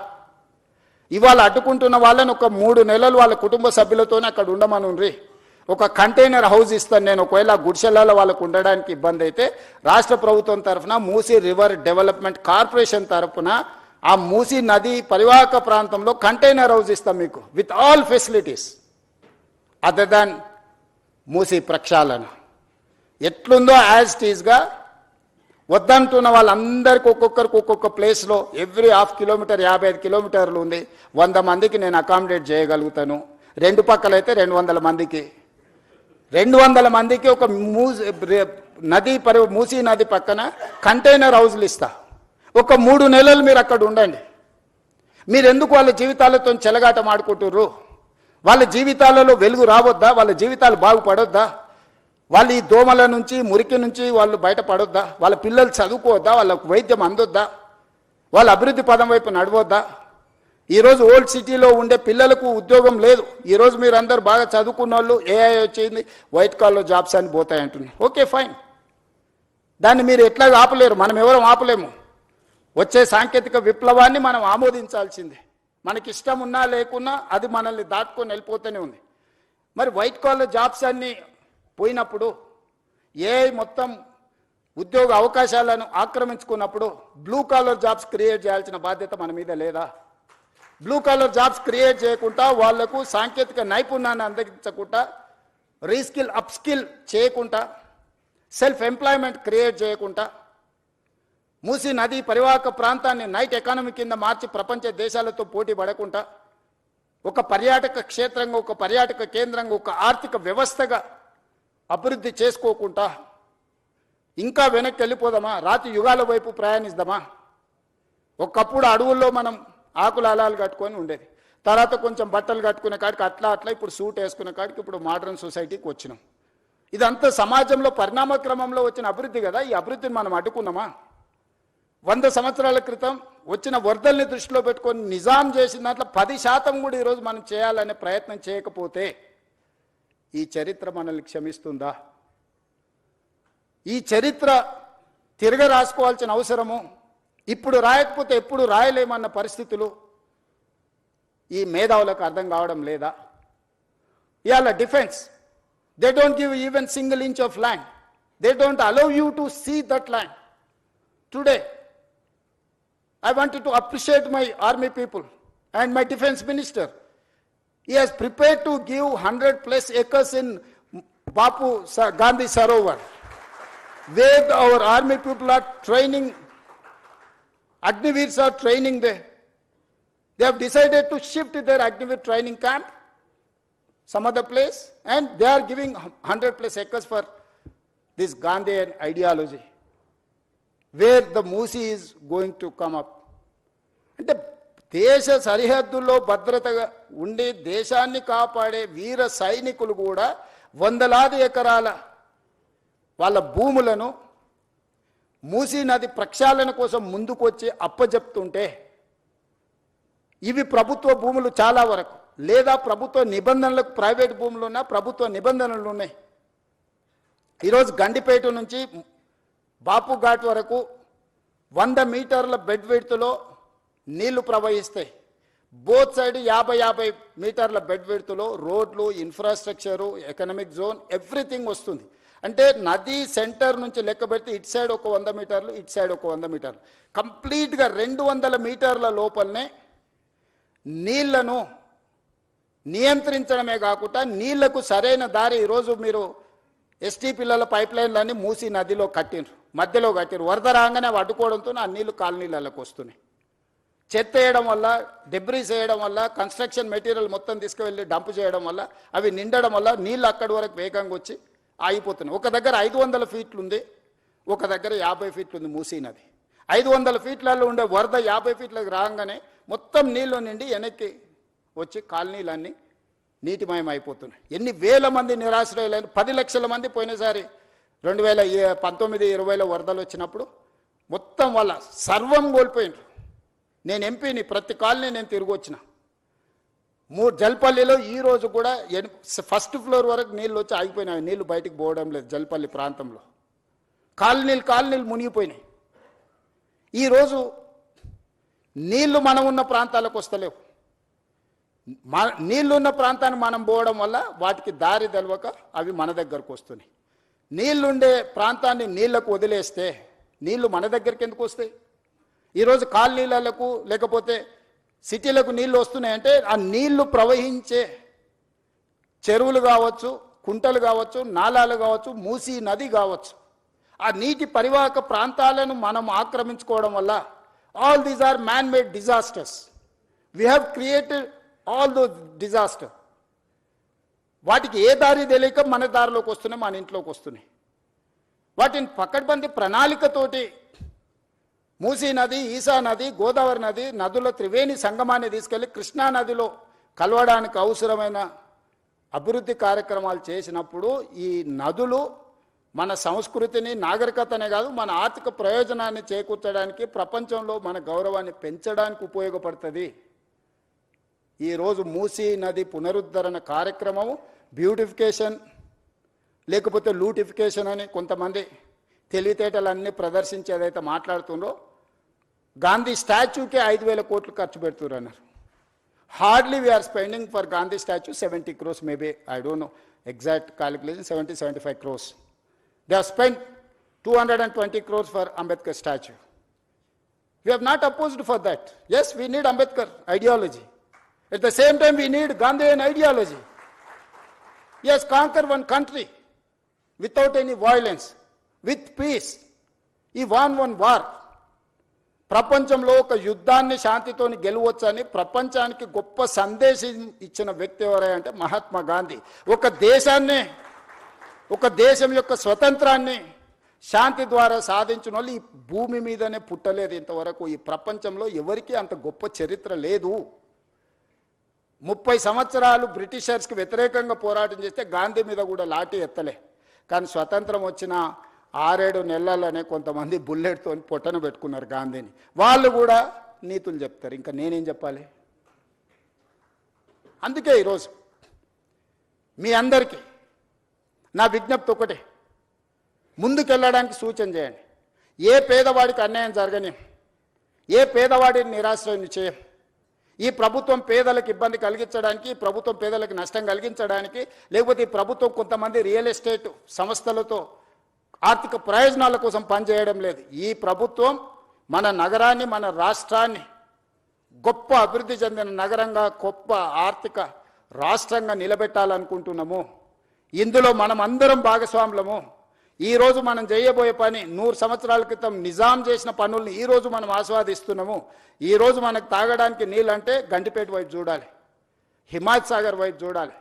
ఇవాళ అడ్డుకుంటున్న వాళ్ళని ఒక 3 నెలలు వాళ్ళ కుటుంబ సభ్యులతోనే అక్కడ ఉండమనుండ్రి. ఒక కంటైనర్ హౌస్ ఇస్తాను నేను, ఒకవేళ గుడిసెలలో వాళ్ళకు ఉండడానికి ఇబ్బంది అయితే రాష్ట్ర ప్రభుత్వం తరఫున మూసీ రివర్ డెవలప్మెంట్ కార్పొరేషన్ తరఫున ఆ మూసీ నది పరివాహక ప్రాంతంలో కంటైనర్ హౌస్ ఇస్తాం మీకు with all facilities other than Musi ప్రక్షాళన. ఎట్లుందో యాజ్ టీజ్గా వద్దంటున్న వాళ్ళందరికీ ఒక్కొక్కరికి ఒక్కొక్క ప్లేస్లో ఎవ్రీ 1/2 కిలోమీటర్ 55 కిలోమీటర్లు ఉంది, 100 మందికి నేను అకామిడేట్ చేయగలుగుతాను. 2 పక్కలైతే 200 మందికి, 200 మందికి ఒక మూసీ నది పక్కన కంటైనర్ హౌస్లు ఇస్తా. ఒక 3 నెలలు మీరు అక్కడ ఉండండి. మీరు ఎందుకు వాళ్ళ జీవితాలతో చెలగాటం ఆడుకుంటుర్రు? వాళ్ళ జీవితాలలో వెలుగు రావద్దా? వాళ్ళ జీవితాలు బాగుపడొద్దా? వాళ్ళు ఈ దోమల నుంచి మురికి నుంచి వాళ్ళు బయటపడొద్దా? వాళ్ళ పిల్లలు చదువుకోవద్దా? వాళ్ళకు వైద్యం అందొద్దా? వాళ్ళ అభివృద్ధి పదం వైపు నడవద్దా? ఈరోజు ఓల్డ్ సిటీలో ఉండే పిల్లలకు ఉద్యోగం లేదు. ఈరోజు మీరు అందరు బాగా చదువుకున్న వాళ్ళు ఏఐ వచ్చింది, వైట్ కాలర్ జాబ్స్ అని పోతాయి అంటున్నారు. ఓకే ఫైన్, దాన్ని మీరు ఎట్లా ఆపలేరు, మనం ఎవరం ఆపలేము. వచ్చే సాంకేతిక విప్లవాన్ని మనం ఆమోదించాల్సిందే. మనకి ఇష్టం ఉన్నా లేకున్నా అది మనల్ని దాటుకొని వెళ్ళిపోతూనే ఉంది. మరి వైట్ కాలర్ జాబ్స్ అన్ని పోయినప్పుడు, ఏఐ మొత్తం ఉద్యోగ అవకాశాలను ఆక్రమించుకున్నప్పుడు బ్లూ కాలర్ జాబ్స్ క్రియేట్ చేయాల్సిన బాధ్యత మన మీద లేదా? బ్లూ కాలర్ జాబ్స్ క్రియేట్ చేయకుండా, వాళ్లకు సాంకేతిక నైపుణ్యాన్ని అందించకుండా, రీస్కిల్ అప్స్కిల్ చేయకుండా, సెల్ఫ్ ఎంప్లాయ్మెంట్ క్రియేట్ చేయకుండా, మూసీ నది పరివాహక ప్రాంతాన్ని నైట్ ఎకానమీ కింద మార్చి ప్రపంచ దేశాలతో పోటీ పడకుండా, ఒక పర్యాటక క్షేత్రంగా, ఒక పర్యాటక కేంద్రంగా, ఒక ఆర్థిక వ్యవస్థగా అభివృద్ధి చేసుకోకుండా ఇంకా వెనక్కి వెళ్ళిపోదామా? రాతి యుగాల వైపు ప్రయాణిద్దామా? ఒకప్పుడు అడవుల్లో మనం ఆకుల అలాలు కట్టుకొని ఉండేది, తర్వాత కొంచెం బట్టలు కట్టుకునే కాడికి అట్లా ఇప్పుడు సూట్ వేసుకునే కాడికి ఇప్పుడు మోడర్న్ సొసైటీకి వచ్చినాం. ఇదంతా సమాజంలో పరిణామ క్రమంలో వచ్చిన అభివృద్ధి కదా. ఈ అభివృద్ధిని మనం అడ్డుకున్నామా? 100 సంవత్సరాల క్రితం వచ్చిన వరదల్ని దృష్టిలో పెట్టుకొని నిజాం చేసిన దాంట్లో 10% కూడా ఈరోజు మనం చేయాలనే ప్రయత్నం చేయకపోతే ఈ చరిత్ర మనల్ని క్షమిస్తుందా? ఈ చరిత్ర తిరగ రాసుకోవాల్సిన అవసరము ఇప్పుడు రాయకపోతే ఎప్పుడు రాయలేమన్న పరిస్థితులు ఈ మేధావులకు అర్థం కావడం లేదా? ఇవాళ defence, they don't give even single inch of land, they don't allow you to see that land. Today I wanted to appreciate my army people and my defense minister. He has prepared to give 100+ acres in Bapu Gandhi Sarovar, where our army people are training, Agniveers are training there. They have decided to shift their Agniveer training camp some other place, and they are giving 100+ acres for this Gandhian ideology, where the Musi is going to come up. అంటే దేశ సరిహద్దుల్లో భద్రతగా ఉండి దేశాన్ని కాపాడే వీర సైనికులు కూడా వందలాది ఎకరాల వాళ్ళ భూములను మూసీ నది ప్రక్షాళన కోసం ముందుకొచ్చి అప్పజెప్తుంటే, ఇవి ప్రభుత్వ భూములు చాలా వరకు, లేదా ప్రభుత్వ నిబంధనలకు ప్రైవేట్ భూములు ఉన్నా ప్రభుత్వ నిబంధనలు ఉన్నాయి. ఈరోజు గండిపేట నుంచి బాపు ఘాట్ వరకు 100 మీటర్ల బెడ్ విడ్త్లో నీళ్లు ప్రవహిస్తాయి. బోత్ సైడ్ 50 మీటర్ల బెడ్ విడ్త్లో రోడ్లు, ఇన్ఫ్రాస్ట్రక్చరు, ఎకనామిక్ జోన్, ఎవ్రీథింగ్ వస్తుంది. అంటే నది సెంటర్ నుంచి లెక్క పెడితే ఇటు సైడ్ ఒక 100 మీటర్లు, ఇటు సైడ్ ఒక 100 మీటర్లు, కంప్లీట్గా 200 మీటర్ల లోపలనే నీళ్లను నియంత్రించడమే కాకుండా నీళ్లకు సరైన దారి. ఈరోజు మీరు ఎస్టీ పిల్లల పైప్ లైన్లన్నీ మూసీ నదిలో కట్టిండ్రు, మధ్యలో కట్టిరు. వరద రాగానే అవి అడ్డుకోవడంతో ఆ నీళ్లు కాలనీలకు వస్తున్నాయి. చెత్త వేయడం వల్ల, డెబ్రీస్ వేయడం వల్ల, కన్స్ట్రక్షన్ మెటీరియల్ మొత్తం తీసుకువెళ్ళి డంప్ చేయడం వల్ల అవి నిండడం వల్ల నీళ్ళు అక్కడి వరకు వేగంగా వచ్చి ఆగిపోతున్నాయి. ఒక దగ్గర 500 ఫీట్లు ఉంది, ఒక దగ్గర 50 ఫీట్లు ఉంది మూసీ నది. 500 ఫీట్లలో ఉండే వరద 50 ఫీట్లకు రాగానే మొత్తం నీళ్లు నిండి వెనక్కి వచ్చి కాలనీలన్నీ నీటిమయం అయిపోతున్నాయి. ఎన్ని వేల మంది నిరాశ్రయులైన, 10 లక్షల మంది పోయినసారి 2019-20లో వరదలు వచ్చినప్పుడు మొత్తం వాళ్ళ సర్వం కోల్పోయినారు. నేను ఎంపీని, ప్రతి కాలనీ నేను తిరిగి వచ్చిన. జల్పల్లిలో ఈరోజు కూడా 1st ఫ్లోర్ వరకు నీళ్ళు వచ్చి ఆగిపోయినాయి, నీళ్లు బయటికి పోవడం లేదు. జల్పల్లి ప్రాంతంలో కాలనీలు మునిగిపోయినాయి. ఈరోజు నీళ్లు మనం ఉన్న ప్రాంతాలకు వస్తలేవు. నీళ్లున్న ప్రాంతాన్ని మనం పోవడం వల్ల వాటికి దారి తెలవక అవి మన దగ్గరకు వస్తున్నాయి. నీళ్లుండే ప్రాంతాన్ని నీళ్లకు వదిలేస్తే నీళ్లు మన దగ్గరికి ఎందుకు వస్తాయి? ఈరోజు కాలనీలకు లేకపోతే సిటీలకు నీళ్లు వస్తున్నాయంటే ఆ నీళ్లు ప్రవహించే చెరువులు కావచ్చు, కుంటలు కావచ్చు, నాలాలు కావచ్చు, మూసీ నది కావచ్చు, ఆ నీటి పరివాహక ప్రాంతాలను మనం ఆక్రమించుకోవడం వల్ల all these are man made disasters. We have created all those disaster. వాటికి ఏ దారి తెలియక మన దారిలోకి వస్తున్నాయి, మన ఇంట్లోకి వస్తున్నాయి. వాటిని పకడ్బందీ ప్రణాళికతోటి మూసీ నది, ఈసా నది, గోదావరి నది నదుల త్రివేణి సంగమాన్ని తీసుకెళ్లి కృష్ణా నదిలో కలవడానికి అవసరమైన అభివృద్ధి కార్యక్రమాలు చేసినప్పుడు ఈ నదులు మన సంస్కృతిని, నాగరికతనే కాదు మన ఆర్థిక ప్రయోజనాన్ని చేకూర్చడానికి, ప్రపంచంలో మన గౌరవాన్ని పెంచడానికి ఉపయోగపడుతుంది. ఈరోజు మూసీ నది పునరుద్ధరణ కార్యక్రమం బ్యూటిఫికేషన్ లేకపోతే లూటిఫికేషన్ అని కొంతమంది తెలివితేటలన్నీ ప్రదర్శించి ఏదైతే మాట్లాడుతుందో, గాంధీ స్టాచ్యూకే 5,000 కోట్లు ఖర్చు పెడుతున్నారు అన్నారు. Hardly we are spending for Gandhi statue 70 crores, maybe I don't know exact calculation, 70-75 crores. They have spent 220 crores for Ambedkar statue. We have not opposed for that. Yes, we need Ambedkar ideology. At the same time, we need Gandhian ideology. Yes, conquer one country without any violence, with peace. He won one war. ప్రపంచంలో ఒక యుద్ధాన్ని శాంతితోని గెలవచ్చని ప్రపంచానికి గొప్ప సందేశం ఇచ్చిన వ్యక్తి ఎవరంటే మహాత్మా గాంధీ. ఒక దేశం యొక్క స్వతంత్రాన్ని శాంతి ద్వారా సాధించిన వాళ్ళు ఈ భూమి మీదనే పుట్టలేదు ఇంతవరకు. ఈ ప్రపంచంలో ఎవరికీ అంత గొప్ప చరిత్ర లేదు. 30 సంవత్సరాలు బ్రిటిషర్స్కి వ్యతిరేకంగా పోరాటం చేస్తే గాంధీ మీద కూడా లాఠీ ఎత్తలే. కానీ స్వతంత్రం వచ్చిన 6-7 నెలలనే కొంతమంది బుల్లెట్తో పొట్టన పెట్టుకున్నారు గాంధీని. వాళ్ళు కూడా నీతులు చెప్తారు, ఇంకా నేనేం చెప్పాలి? అందుకే ఈరోజు మీ అందరికీ నా విజ్ఞప్తి ఒకటే, ముందుకెళ్ళడానికి సూచన చేయండి. ఏ పేదవాడికి అన్యాయం జరగని, ఏ పేదవాడిని నిరాశ్రయం చేయం. ఈ ప్రభుత్వం పేదలకు ఇబ్బంది కలిగించడానికి, ఈ ప్రభుత్వం పేదలకు నష్టం కలిగించడానికి, లేకపోతే ఈ ప్రభుత్వం కొంతమంది రియల్ ఎస్టేట్ సంస్థలతో ఆర్థిక ప్రయోజనాల కోసం పనిచేయడం లేదు. ఈ ప్రభుత్వం మన నగరాన్ని, మన రాష్ట్రాన్ని గొప్ప అభివృద్ధి చెందిన నగరంగా, గొప్ప ఆర్థిక రాష్ట్రంగా నిలబెట్టాలనుకుంటున్నాము. ఇందులో మనం అందరం భాగస్వాములము. ఈరోజు మనం చేయబోయే పని 100 సంవత్సరాల క్రితం నిజాం చేసిన పనుల్ని ఈరోజు మనం ఆస్వాదిస్తున్నాము. ఈరోజు మనకు తాగడానికి నీళ్ళంటే గండిపేట వైపు చూడాలి, హిమాయత్ సాగర్ వైపు చూడాలి.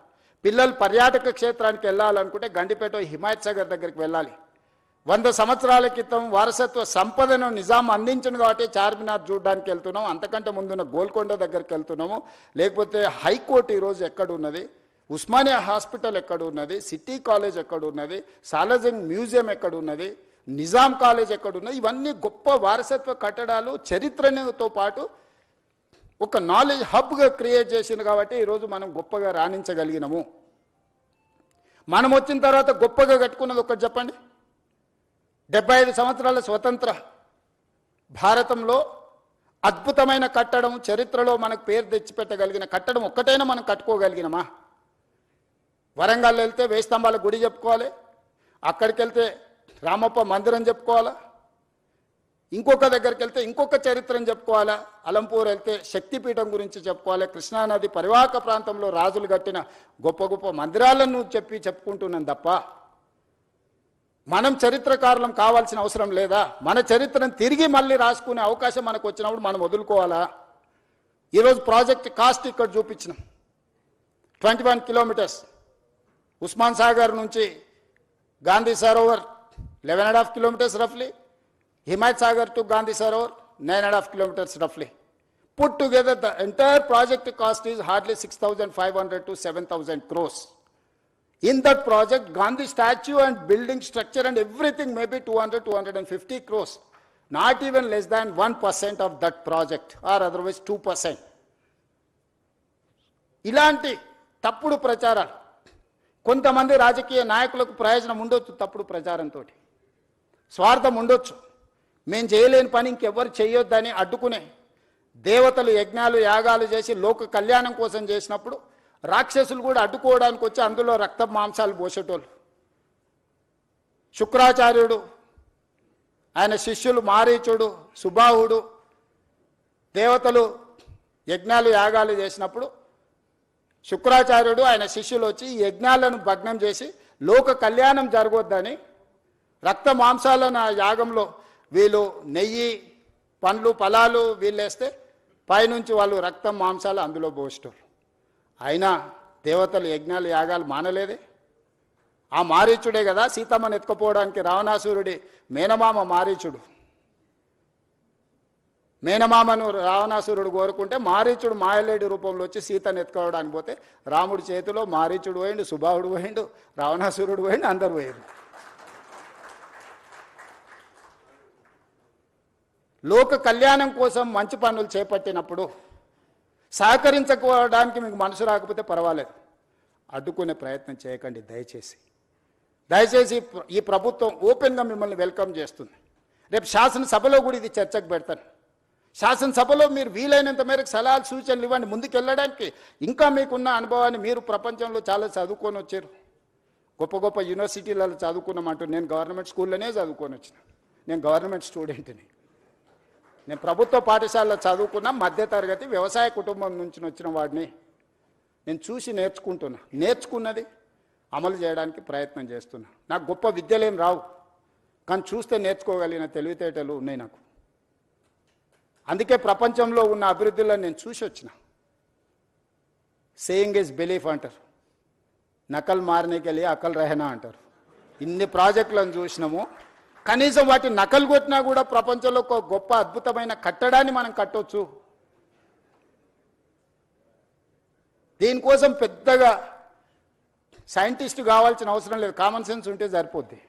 పిల్లలు పర్యాటక క్షేత్రానికి వెళ్ళాలనుకుంటే గండిపేట హిమాయత్ సాగర్ దగ్గరికి వెళ్ళాలి. 100 సంవత్సరాల క్రితం వారసత్వ సంపదను నిజాం అందించను కాబట్టి చార్మినార్ చూడడానికి వెళ్తున్నాం. అంతకంటే ముందున్న గోల్కొండ దగ్గరికి వెళ్తున్నాము. లేకపోతే హైకోర్టు ఈరోజు ఎక్కడున్నది, ఉస్మానియా హాస్పిటల్ ఎక్కడున్నది, సిటీ కాలేజ్ ఎక్కడున్నది, సాలార్జంగ్ మ్యూజియం ఎక్కడున్నది, నిజాం కాలేజ్ ఎక్కడున్నది. ఇవన్నీ గొప్ప వారసత్వ కట్టడాలు, చరిత్రతో పాటు ఒక నాలెడ్జ్ హబ్గా క్రియేట్ చేసింది కాబట్టి ఈరోజు మనం గొప్పగా రాణించగలిగినాము. మనం వచ్చిన తర్వాత గొప్పగా కట్టుకున్నది ఒకటి చెప్పండి. 75 సంవత్సరాల స్వతంత్ర భారతంలో అద్భుతమైన కట్టడం, చరిత్రలో మనకు పేరు తెచ్చిపెట్టగలిగిన కట్టడం ఒక్కటైనా మనం కట్టుకోగలిగినమా? వరంగల్ వెళ్తే వేయి స్తంభాల గుడి చెప్పుకోవాలి, అక్కడికి వెళ్తే రామప్ప మందిరం చెప్పుకోవాలా, ఇంకొక దగ్గరికి వెళ్తే ఇంకొక చరిత్రను చెప్పుకోవాలా, అలంపూర్ వెళ్తే శక్తిపీఠం గురించి చెప్పుకోవాలి, కృష్ణానది పరివాహక ప్రాంతంలో రాజులు కట్టిన గొప్ప గొప్ప మందిరాలను చెప్పుకుంటున్నాం తప్ప మనం చరిత్రకారులం కావాల్సిన అవసరం లేదా? మన చరిత్రను తిరిగి మళ్ళీ రాసుకునే అవకాశం మనకు వచ్చినప్పుడు మనం వదులుకోవాలా? ఈరోజు ప్రాజెక్ట్ కాస్ట్ ఇక్కడ చూపించినాం. 21 కిలోమీటర్స్ ఉస్మాన్ సాగర్ నుంచి Gandhi Sarovar 11.5 kilometers roughly, Himayat Sagar to Gandhi Sarovar 9.5 kilometers roughly. Put together the entire project cost is hardly 6,500 to 7,000 crores. In that project, Gandhi statue and building structure and everything may be 200-250 crores. Not even less than 1% of that project or otherwise 2%. ఇలాంటి తప్పుడు ప్రచారాలు కొంతమంది రాజకీయ నాయకులకు ప్రయోజనం ఉండొచ్చు. తప్పుడు ప్రచారంతో స్వార్థం ఉండొచ్చు. మేము చేయలేని పని ఇంకెవ్వరు చేయొద్దని అడ్డుకునే దేవతలు యజ్ఞాలు యాగాలు చేసి లోక కళ్యాణం కోసం చేసినప్పుడు రాక్షసులు కూడా అడ్డుకోవడానికి వచ్చి అందులో రక్త మాంసాలు పోసేటోళ్ళు. శుక్రాచార్యుడు, ఆయన శిష్యులు మారీచుడు, సుబాహుడు దేవతలు యజ్ఞాలు యాగాలు చేసినప్పుడు శుక్రాచార్యుడు ఆయన శిష్యులు వచ్చి ఈ యజ్ఞాలను భగ్నం చేసి లోక కళ్యాణం జరగొద్దని రక్త మాంసాలను ఆ యాగంలో వీళ్ళు నెయ్యి పండ్లు ఫలాలు వీళ్ళేస్తే పైనుంచి వాళ్ళు రక్తం మాంసాలు అందులో పోస్తారు. అయినా దేవతలు యజ్ఞాలు యాగాలు మానలేదే. ఆ మారీచుడే కదా సీతమ్మను ఎత్తుకుపోవడానికి రావణాసురుడి మేనమామ మారీచుడు. మేనమామను రావణాసురుడు కోరుకుంటే మారీచుడు మాయలేడి రూపంలో వచ్చి సీతను ఎత్తుకోవడానికి పోతే రాముడి చేతిలో మారీచుడు పోయిండు, సుబాహుడు పోయిండు, రావణాసురుడు పోయిండు, అందరు పోయిండు. లోక కళ్యాణం కోసం మంచి పనులు చేపట్టినప్పుడు సహకరించుకోవడానికి మీకు మనసు రాకపోతే పర్వాలేదు, అడ్డుకునే ప్రయత్నం చేయకండి దయచేసి. దయచేసి ఈ ప్రభుత్వం ఓపెన్గా మిమ్మల్ని వెల్కమ్ చేస్తుంది. రేపు శాసనసభలో కూడా ఇది చర్చకు పెడతాను. శాసనసభలో మీరు వీలైనంత మేరకు సలహాలు సూచనలు ఇవ్వండి ముందుకెళ్ళడానికి. ఇంకా మీకున్న అనుభవాన్ని, మీరు ప్రపంచంలో చాలా చదువుకొని వచ్చారు, గొప్ప గొప్ప యూనివర్సిటీలలో చదువుకున్నామంటూ. నేను గవర్నమెంట్ స్కూల్లోనే చదువుకొని వచ్చిన, నేను గవర్నమెంట్ స్టూడెంట్ని. నేను ప్రభుత్వ పాఠశాలలో చదువుకున్న మధ్యతరగతి వ్యవసాయ కుటుంబం నుంచి వచ్చిన వాడిని. నేను చూసి నేర్చుకున్నది అమలు చేయడానికి ప్రయత్నం చేస్తున్నా. నాకు గొప్ప విద్యలేం రావు, కానీ చూస్తే నేర్చుకోగలిగిన తెలివితేటలు ఉన్నాయి నాకు. అందుకే ప్రపంచంలో ఉన్న అభివృద్ధిలో నేను చూసి వచ్చిన. సేయింగ్ ఇస్ బిలీఫ్ అంటారు, నకల్ మారనేకి వెళ్ళి అకల్ రహనా అంటారు. ఇన్ని ప్రాజెక్టులను చూసినాము, కనీసం వాటి నకలు కొట్టినా కూడా ప్రపంచంలో ఒక గొప్ప అద్భుతమైన కట్టడాన్ని మనం కట్టవచ్చు. దీనికోసం పెద్దగా సైంటిస్ట్ కావాల్సిన అవసరం లేదు, కామన్ సెన్స్ ఉంటే సరిపోద్ది.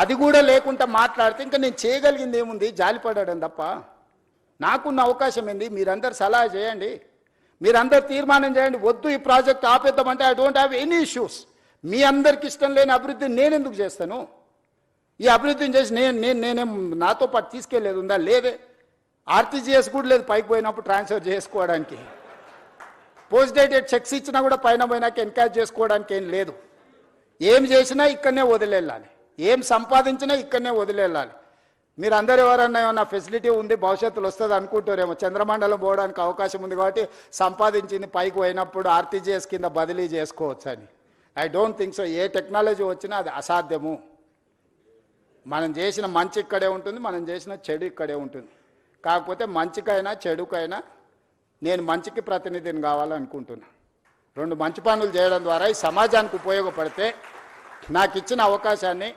అది కూడా లేకుండా మాట్లాడితే ఇంకా నేను చేయగలిగింది ఏముంది, జాలిపడడం తప్ప. నాకున్న అవకాశం ఏంది, మీరందరూ సలహా చేయండి, మీరందరూ తీర్మానం చేయండి. వద్దు ఈ ప్రాజెక్ట్ ఆపేద్దామంటే I don't have any issues. మీ అందరికి ఇష్టం లేని అభివృద్ధి నేనెందుకు చేస్తాను? ఈ అభివృద్ధిని చేసి నేనేం నాతో పాటు తీసుకెళ్లేది ఉందా? లేదే. ఆర్టీజీఎస్ కూడా లేదు పైకి పోయినప్పుడు ట్రాన్స్ఫర్ చేసుకోవడానికి. పోస్ట్ డేటెడ్ చెక్స్ ఇచ్చినా కూడా పైన పోయినాక ఎన్కాష్ చేసుకోవడానికి ఏం లేదు. ఏం చేసినా ఇక్కడనే వదిలేళ్ళాలి, ఏం సంపాదించినా ఇక్కడనే వదిలేళ్ళాలి. మీరు అందరు ఎవరన్నా ఏమన్నా ఫెసిలిటీ ఉంది భవిష్యత్తులో వస్తుంది అనుకుంటారేమో. చంద్రమండలం పోవడానికి అవకాశం ఉంది కాబట్టి సంపాదించింది పైకి పోయినప్పుడు ఆర్టీజీఎస్ కింద బదిలీ చేసుకోవచ్చు అని. I don't think so. A technology వచ్చినా అది అసాధ్యము. మనం చేసిన మంచి ఇక్కడే ఉంటుంది, మనం చేసిన చెడు ఇక్కడే ఉంటుంది. కాకపోతే మంచికైనా చెడుకైనా నేను మంచికి ప్రతినిధిని కావాలనుకుంటున్నా. 2 మంచి పనులు చేయడం ద్వారా ఈ సమాజానికి ఉపయోగపడితే నాకు ఇచ్చిన అవకాశాన్ని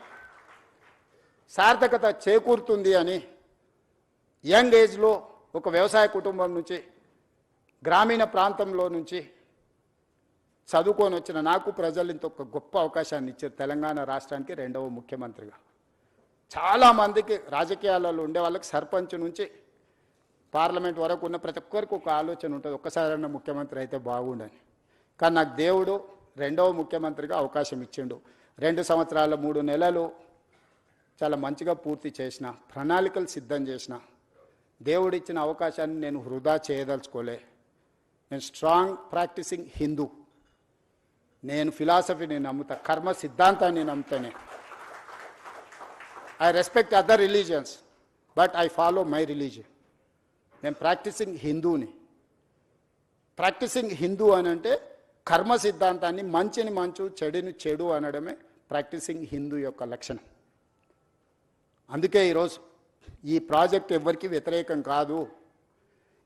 సార్థకత చేకూరుతుంది అని యంగ్ ఏజ్లో ఒక వ్యవసాయ కుటుంబం నుంచి గ్రామీణ ప్రాంతంలో నుంచి చదువుకొని వచ్చిన నాకు ప్రజలు ఇంత ఒక గొప్ప అవకాశాన్ని ఇచ్చారు. తెలంగాణ రాష్ట్రానికి 2వ ముఖ్యమంత్రిగా. చాలామందికి రాజకీయాలలో ఉండే వాళ్ళకి సర్పంచ్ నుంచి పార్లమెంట్ వరకు ఉన్న ప్రతి ఒక్కరికి ఒక ఆలోచన ఉంటుంది, ఒక్కసారైనా ముఖ్యమంత్రి అయితే బాగుండని. కానీ నాకు దేవుడు 2వ ముఖ్యమంత్రిగా అవకాశం ఇచ్చిండు. 2 సంవత్సరాల 3 నెలలు చాలా మంచిగా పూర్తి చేసిన, ప్రణాళికలు సిద్ధం చేసిన. దేవుడిచ్చిన అవకాశాన్ని నేను వృధా చేయదలుచుకోలే. నేను స్ట్రాంగ్ ప్రాక్టీసింగ్ హిందూ. నేను ఫిలాసఫీని నమ్ముతా, కర్మ సిద్ధాంతాన్ని నమ్ముతానే. I respect other religions but I follow my religion. నేను ప్రాక్టీసింగ్ హిందూని. ప్రాక్టీసింగ్ హిందూ అని అంటే కర్మ సిద్ధాంతాన్ని, మంచిని మంచు చెడుని చెడు అనడమే ప్రాక్టీసింగ్ హిందూ యొక్క లక్షణం. అందుకే ఈరోజు ఈ ప్రాజెక్ట్ ఎవరికి వ్యతిరేకం కాదు.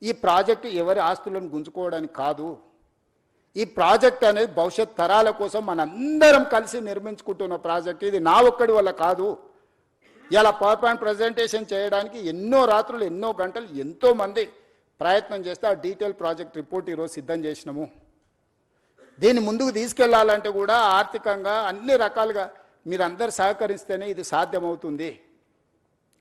ఈ ప్రాజెక్టు ఎవరి ఆస్తులను గుంజుకోవడానికి కాదు. ఈ ప్రాజెక్ట్ అనేది భవిష్యత్ తరాల కోసం మనందరం కలిసి నిర్మించుకుంటున్న ప్రాజెక్ట్. ఇది నా ఒక్కడి వల్ల కాదు. ఇలా పవర్ పాయింట్ ప్రజెంటేషన్ చేయడానికి ఎన్నో రాత్రులు, ఎన్నో గంటలు, ఎంతోమంది ప్రయత్నం చేస్తే ఆ డీటెయిల్ ప్రాజెక్ట్ రిపోర్ట్ ఈరోజు సిద్ధం చేసినాము. దీన్ని ముందుకు తీసుకెళ్లాలంటే కూడా ఆర్థికంగా అన్ని రకాలుగా మీరందరూ సహకరిస్తేనే ఇది సాధ్యమవుతుంది.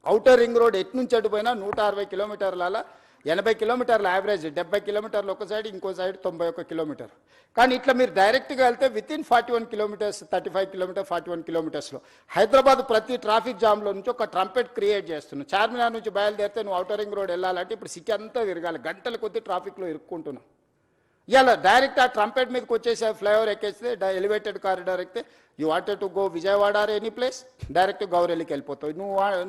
ఔటర్ రింగ్ రోడ్ ఎటు నుంచి అటు పోయినా 160 కిలోమీటర్ల, 80 కిలోమీటర్ల యావరేజ్, 70 కిలోమీటర్లు ఒక సైడ్, ఇంకో సైడ్ 91 కిలోమీటర్. కానీ ఇట్లా మీరు డైరెక్ట్గా వెళ్తే వితిన్ 41 కిలోమీటర్స్, 35 కిలోమీటర్, 41 కిలోమీటర్స్లో హైదరాబాద్ ప్రతి ట్రాఫిక్ జామ్లో నుంచి ఒక ట్రంపెట్ క్రియేట్ చేస్తున్నావు. చార్మినార్ నుంచి బయలుదేరితే నువ్వు ఔటర్ రింగ్ రోడ్ వెళ్ళాలంటే ఇప్పుడు సిటీ అంతా తిరగాలి, గంటల కొద్ది ట్రాఫిక్లో ఇరుక్కుంటున్నావు. ఇలా డైరెక్ట్ ఆ ట్రంపెట్ మీదకి వచ్చేసి ఫ్లైఓవర్ ఎక్కేస్తే ఎలివేటెడ్ కారిడార్ ఎక్కితే you wanted to go Vijayawada or any place, direct గౌరెల్లికి వెళ్ళిపోతావు.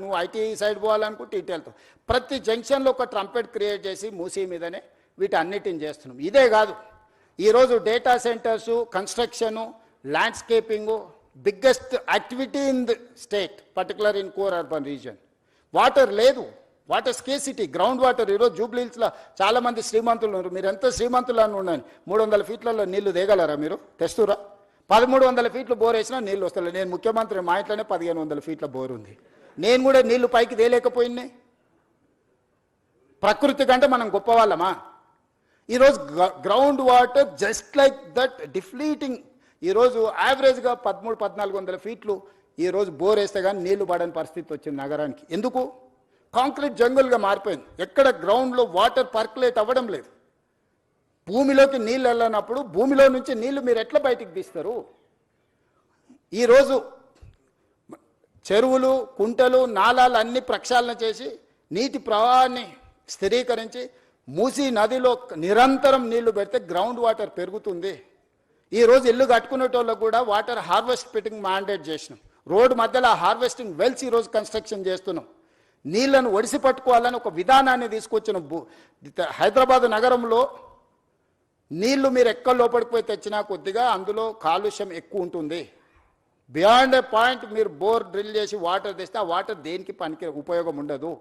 నువ్వు ఐటీ సైడ్ పోవాలనుకుంటే ఇటు వెళ్తావు. ప్రతి జంక్షన్లో ఒక ట్రంపెట్ క్రియేట్ చేసి మూసీ మీదనే వీటన్నిటిని చేస్తున్నాం. ఇదే కాదు, ఈరోజు data centres, construction, landscaping biggest activity in the state, particular in core urban region. Water లేదు, వాటర్ స్కేసిటీ, గ్రౌండ్ వాటర్. ఈరోజు జూబ్లీహిల్స్లో చాలామంది శ్రీమంతులు ఉన్నారు. మీరు ఎంత శ్రీమంతులు అని ఉండండి, 300 ఫీట్లలో నీళ్లు దిగలరా? మీరు తెస్తురా? 1300 ఫీట్లు బోర్ వేసినా నీళ్ళు వస్తలేదు. నేను ముఖ్యమంత్రి, మా ఇంట్లోనే 1500 ఫీట్ల బోర్ ఉంది. నేను కూడా నీళ్లు పైకి తేలేకపోయినాయి. ప్రకృతి కంటే మనం గొప్పవాళ్ళమా? ఈరోజు ground water just like that depleting. ఈరోజు యావరేజ్గా 1300-1400 ఫీట్లు ఈరోజు బోర్ వేస్తే కానీ నీళ్లు పడని పరిస్థితి వచ్చింది నగరానికి. ఎందుకు? కాంక్రీట్ జంగుల్గా మారిపోయింది. ఎక్కడ గ్రౌండ్లో వాటర్ పర్కులేట్ అవ్వడం లేదు. భూమిలోకి నీళ్ళు వెళ్ళినప్పుడు భూమిలో నుంచి నీళ్లు మీరు ఎట్లా బయటికి తీస్తారు? ఈరోజు చెరువులు, కుంటలు, నాలాలు అన్ని ప్రక్షాళన చేసి నీటి ప్రవాహాన్ని స్థిరీకరించి మూసీ నదిలో నిరంతరం నీళ్లు పెడితే గ్రౌండ్ వాటర్ పెరుగుతుంది. ఈరోజు ఇల్లు కట్టుకునేటోళ్ళకు కూడా వాటర్ హార్వెస్టింగ్ మ్యాండేట్ చేసినాం. రోడ్డు మధ్యలో హార్వెస్టింగ్ వెల్స్ ఈరోజు కన్స్ట్రక్షన్ చేస్తున్నాం. నీళ్లను ఒడిసి పట్టుకోవాలని ఒక విధానాన్ని తీసుకొచ్చిన హైదరాబాద్ నగరంలో నీళ్లు మీరు ఎక్కడ లోపలికి పోయి తెచ్చినా కొద్దిగా అందులో కాలుష్యం ఎక్కువ ఉంటుంది. బియాండ్ ఏ పాయింట్ మీరు బోర్ డ్రిల్ చేసి వాటర్ తెస్తే ఆ వాటర్ దేనికి పనికి ఉపయోగం ఉండదు.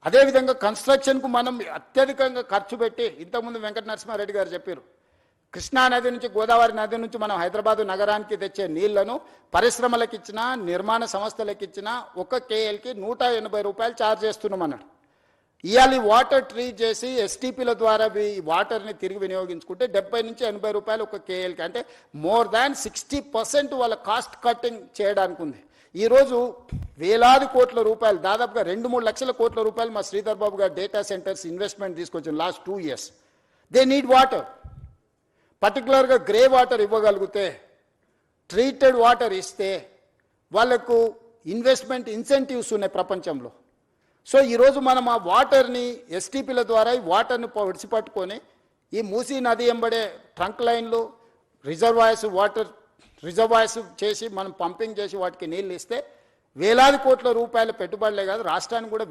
అదేవిధంగా కన్స్ట్రక్షన్కు మనం అత్యధికంగా ఖర్చు పెట్టి, ఇంతకుముందు వెంకట నరసింహారెడ్డి గారు చెప్పారు, కృష్ణా నది నుంచి, గోదావరి నది నుంచి మనం హైదరాబాదు నగరానికి తెచ్చే నీళ్లను పరిశ్రమలకు ఇచ్చినా, నిర్మాణ సంస్థలకు ఇచ్చినా 1 KLకి 180 రూపాయలు ఛార్జ్ చేస్తున్నాం అన్నాడు. ఇవాళ వాటర్ ట్రీట్ చేసి ఎస్టీపీల ద్వారా వాటర్ని తిరిగి వినియోగించుకుంటే 70 నుంచి 80 రూపాయలు 1 KLకి, అంటే మోర్ దాన్ 60% వాళ్ళ కాస్ట్ కట్టింగ్ చేయడానికి ఉంది. ఈరోజు వేలాది కోట్ల రూపాయలు, దాదాపుగా 2-3 లక్షల కోట్ల రూపాయలు మా శ్రీధర్ బాబు గారు డేటా సెంటర్స్ ఇన్వెస్ట్మెంట్ తీసుకొచ్చిన last 2 years. They need water. పర్టికులర్గా గ్రే వాటర్ ఇవ్వగలిగితే, ట్రీటెడ్ వాటర్ ఇస్తే వాళ్ళకు ఇన్వెస్ట్మెంట్ ఇన్సెంటివ్స్ ఉన్నాయి ప్రపంచంలో. సో ఈరోజు మనం ఆ వాటర్ని ఎస్టీపీల ద్వారా ఈ వాటర్ని విడిచిపట్టుకొని ఈ మూసీ నది ఎంబడే ట్రంక్ లైన్లు రిజర్వాయర్స్ చేసి మనం పంపింగ్ చేసి వాటికి నీళ్ళు ఇస్తే వేలాది కోట్ల రూపాయల పెట్టుబడులే కాదు, రాష్ట్రానికి కూడా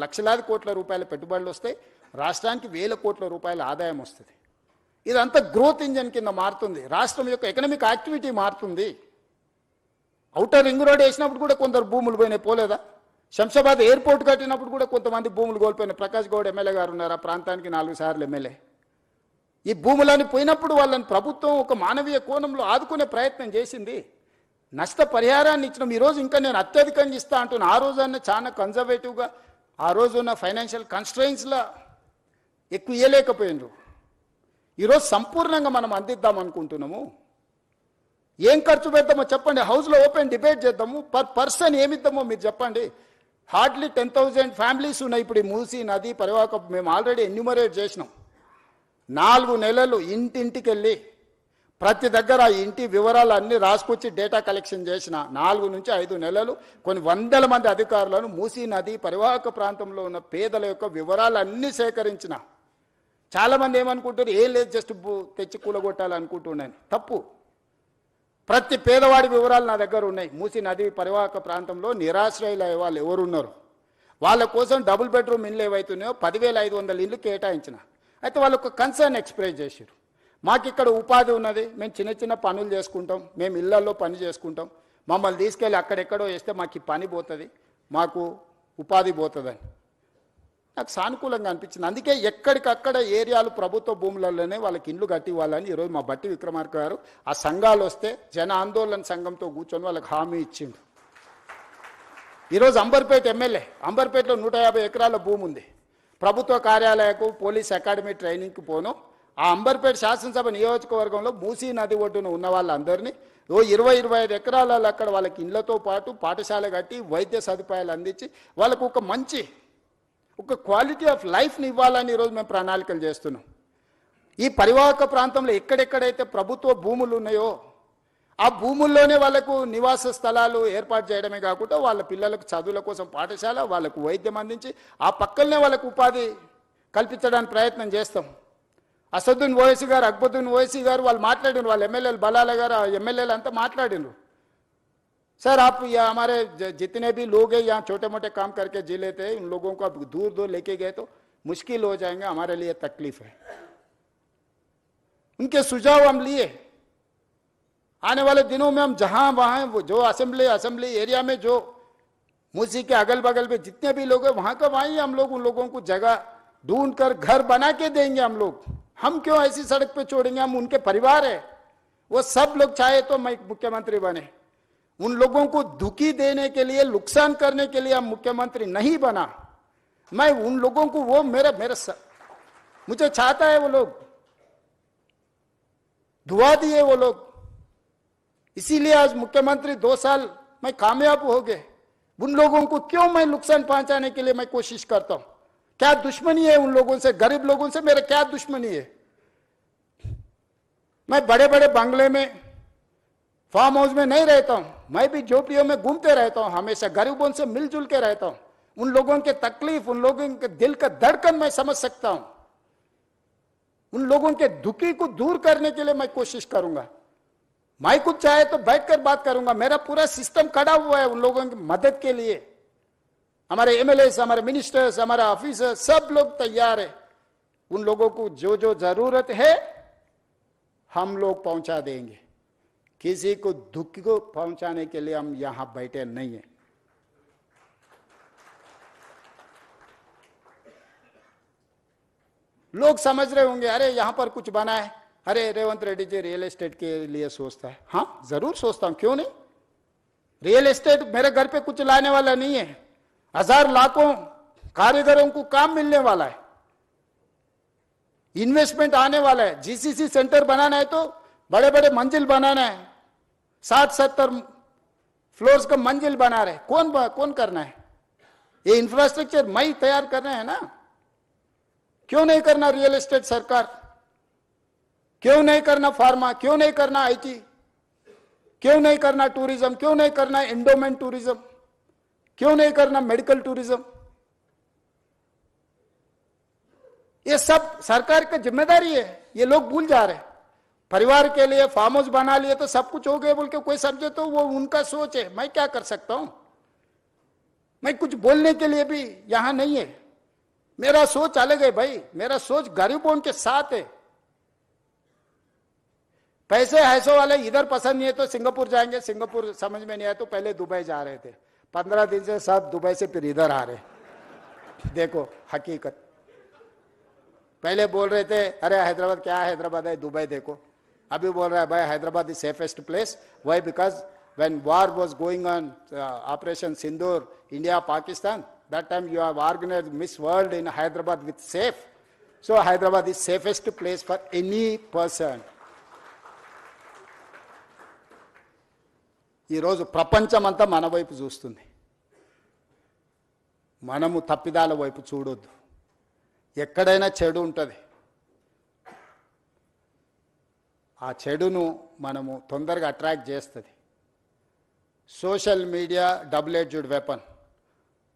లక్షలాది కోట్ల రూపాయల పెట్టుబడులు వస్తాయి, రాష్ట్రానికి వేల కోట్ల రూపాయల ఆదాయం వస్తుంది. ఇదంతా గ్రోత్ ఇంజన్ కింద మారుతుంది, రాష్ట్రం యొక్క ఎకనామిక్ యాక్టివిటీ మారుతుంది. ఔటర్ రింగ్ రోడ్ వేసినప్పుడు కూడా కొందరు భూములు పోయినాయి, పోలేదా? శంషాబాద్ ఎయిర్పోర్ట్ కట్టినప్పుడు కూడా కొంతమంది భూములు కోల్పోయినాయి. ప్రకాష్ గౌడ్ ఎమ్మెల్యే గారు ఉన్నారు, ఆ ప్రాంతానికి 4 సార్లు ఎమ్మెల్యే. ఈ భూములని పోయినప్పుడు వాళ్ళని ప్రభుత్వం ఒక మానవీయ కోణంలో ఆదుకునే ప్రయత్నం చేసింది, నష్ట పరిహారాన్ని ఇచ్చినాం. ఈరోజు ఇంకా నేను అత్యధికంగా ఇస్తా అంటున్నా. ఆ రోజన్నా చాలా కన్జర్వేటివ్గా ఆ రోజున్న ఫైనాన్షియల్ కన్స్ట్రెయిన్స్లో ఎక్కువ ఇవ్వలేకపోయినారు. ఈరోజు సంపూర్ణంగా మనం అందిద్దాం అనుకుంటున్నాము. ఏం ఖర్చు పెడతామో చెప్పండి, హౌస్లో ఓపెన్ డిబేట్ చేద్దాము. పర్ పర్సన్ ఏమిద్దామో మీరు చెప్పండి. హార్డ్లీ 10,000 ఫ్యామిలీస్ ఉన్నాయి ఇప్పుడు ఈ మూసీ నది పరివాహక. మేము ఆల్రెడీ ఎన్యూమరేట్ చేసినాం. 4 నెలలు ఇంటింటికి వెళ్ళి ప్రతి దగ్గర ఆ ఇంటి వివరాలు అన్నీ రాసుకొచ్చి డేటా కలెక్షన్ చేసిన 4 నుంచి 5 నెలలు కొన్ని వందల మంది అధికారులను మూసీ నది పరివాహక ప్రాంతంలో ఉన్న పేదల యొక్క వివరాలు అన్నీ సేకరించిన. చాలామంది ఏమనుకుంటారు, ఏం లేదు జస్ట్ తెచ్చి కూలగొట్టాలనుకుంటున్నాను. తప్పు. ప్రతి పేదవాడి వివరాలు నా దగ్గర ఉన్నాయి. మూసీ నది పరివాహక ప్రాంతంలో నిరాశ్రయుల వాళ్ళు ఎవరున్నారు, వాళ్ళ కోసం డబుల్ బెడ్రూమ్ ఇళ్ళు ఏవైతున్నాయో 10,500 ఇళ్ళు కేటాయించిన. అయితే వాళ్ళకు కన్సర్న్ ఎక్స్ప్రెస్ చేశారు, మాకు ఇక్కడ ఉపాధి ఉన్నది, మేము చిన్న చిన్న పనులు చేసుకుంటాం, మేము ఇళ్లలో పని చేసుకుంటాం, మమ్మల్ని తీసుకెళ్ళి అక్కడెక్కడో వేస్తే మాకు ఈ పని పోతుంది, మాకు ఉపాధి పోతుందని నాకు సానుకూలంగా అనిపించింది. అందుకే ఎక్కడికక్కడ ఏరియాలు ప్రభుత్వ భూములలోనే వాళ్ళకి ఇండ్లు కట్టి ఇవ్వాలని ఈరోజు మా బట్టి విక్రమార్క గారు ఆ సంఘాలు వస్తే జన ఆందోళన సంఘంతో కూర్చొని వాళ్ళకి హామీ ఇచ్చిండు. ఈరోజు అంబర్పేట ఎమ్మెల్యే, అంబర్పేటలో 150 ఎకరాల భూమి ఉంది. ప్రభుత్వ కార్యాలయకు పోలీస్ అకాడమీ ట్రైనింగ్కి పోను. ఆ అంబర్పేట శాసనసభ నియోజకవర్గంలో మూసీ నది ఒడ్డున ఉన్న వాళ్ళందరినీ 20-25 ఎకరాలలో అక్కడ వాళ్ళకి ఇళ్లతో పాటు పాఠశాల కట్టి వైద్య సదుపాయాలు అందించి వాళ్ళకు ఒక క్వాలిటీ ఆఫ్ లైఫ్ని ఇవ్వాలని ఈరోజు మేము ప్రణాళికలు చేస్తున్నాం. ఈ పరివాహక ప్రాంతంలో ఎక్కడెక్కడైతే ప్రభుత్వ భూములు ఉన్నాయో ఆ భూముల్లోనే వాళ్ళకు నివాస స్థలాలు ఏర్పాటు చేయడమే కాకుండా వాళ్ళ పిల్లలకు చదువుల కోసం పాఠశాల, వాళ్ళకు వైద్యం అందించి ఆ పక్కనే వాళ్ళకు ఉపాధి కల్పించడానికి ప్రయత్నం చేస్తాం. అసదుద్దీన్ ఓవైసీ గారు, అక్బరుద్దీన్ ఓవైసీ గారు వాళ్ళు మాట్లాడినారు, వాళ్ళ ఎమ్మెల్యేలు బలాల గారు ఎమ్మెల్యేలు అంతా మాట్లాడినారు. सर आप यहाँ हमारे जितने भी लोग हैं यहाँ छोटे मोटे काम करके जी लेते हैं, उन लोगों को आप दूर दूर लेके गए तो मुश्किल हो जाएंगे, हमारे लिए तकलीफ है. उनके सुझाव हम लिए. आने वाले दिनों में हम जहां वहां जो असेंबली एरिया में जो मूसी के अगल बगल में जितने भी लोग हैं वहां का वहीं हम लोग उन लोगों को जगह ढूंढ कर घर बना के देंगे. हम क्यों ऐसी सड़क पे छोड़ेंगे? हम उनके परिवार है, वो सब लोग चाहे तो मैं मुख्यमंत्री बने. उन लोगों को दुखी देने के लिए, नुकसान करने के लिए हम मुख्यमंत्री नहीं बना. मैं उन लोगों को मुझे चाहता है वो लोग दुआ दिए वो लोग, इसीलिए आज मुख्यमंत्री 2 साल मैं कामयाब हो गए. उन लोगों को क्यों मैं नुकसान पहुंचाने के लिए मैं कोशिश करता हूं? क्या दुश्मनी है उन लोगों से? गरीब लोगों से मेरा क्या दुश्मनी है? मैं बड़े बड़े बंगले में, फार्म हाउस में नहीं रहता हूं, मैं भी झोपड़ियों में घूमते रहता हूं, हमेशा गरीबों से मिलजुल के रहता हूं. उन लोगों के तकलीफ, उन लोगों के दिल का धड़कन मैं समझ सकता हूं. उन लोगों के दुखी को दूर करने के लिए मैं कोशिश करूंगा. मैं कुछ चाहे तो बैठकर बात करूंगा. मेरा पूरा सिस्टम खड़ा हुआ है उन लोगों की मदद के लिए. हमारे एमएलए, हमारे मिनिस्टर्स, हमारे ऑफिसर सब लोग तैयार है. उन लोगों को जो जो जरूरत है हम लोग पहुंचा देंगे. किसी को दुख को पहुंचाने के लिए हम यहां बैठे नहीं है. लोग समझ रहे होंगे अरे यहां पर कुछ बना है, अरे रेवंत रेड्डी जी रियल एस्टेट के लिए सोचता है. हाँ जरूर सोचता हूं, क्यों नहीं. रियल एस्टेट मेरे घर पे कुछ लाने वाला नहीं है. 1000 लाखों कारीगरों को काम मिलने वाला है, इन्वेस्टमेंट आने वाला है. जीसीसी सेंटर बनाना है तो बड़े बड़े मंजिल बनाना है, 60-70 फ्लोर्स का मंजिल बना रहे. कौन करना है? ये इंफ्रास्ट्रक्चर मैं तैयार करना है ना. क्यों नहीं करना रियल एस्टेट सरकार? क्यों नहीं करना फार्मा? क्यों नहीं करना आईटी? क्यों नहीं करना टूरिज्म? क्यों नहीं करना एंडोमेंट टूरिज्म? क्यों नहीं करना मेडिकल टूरिज्म? ये सब सरकार का जिम्मेदारी है, ये लोग भूल जा रहे हैं। परिवार के लिए फार्म हाउस बना लिए तो सब कुछ हो गया बोल के कोई समझे तो वो उनका सोच है, मैं क्या कर सकता हूं। मैं कुछ बोलने के लिए भी यहां नहीं है, मेरा सोच अलग है भाई, मेरा सोच गरीबों के साथ है। पैसे हैसो वाले इधर पसंद नहीं है तो सिंगापुर जाएंगे, सिंगापुर समझ में नहीं आया तो पहले दुबई जा रहे थे, 15 दिन से सब दुबई से फिर इधर आ रहे। देखो हकीकत, पहले बोल रहे थे अरे हैदराबाद क्या है, हैदराबाद है, दुबई देखो। अभी बोल रहा है भाई Hyderabad is safest place. Why? Because when war was going on, operation Sindoor, India Pakistan, that time you have organised Miss World in Hyderabad with safe, so Hyderabad is safest place for any person. ఈరోజు ప్రపంచమంతా మన వైపు చూస్తుంది, మనము తప్పిదాల వైపు చూడొద్దు. ఎక్కడైనా చెడు ఉంటుంది, ఆ చెడును మనము తొందరగా అట్రాక్ట్ చేస్తుంది. Social media double edged weapon.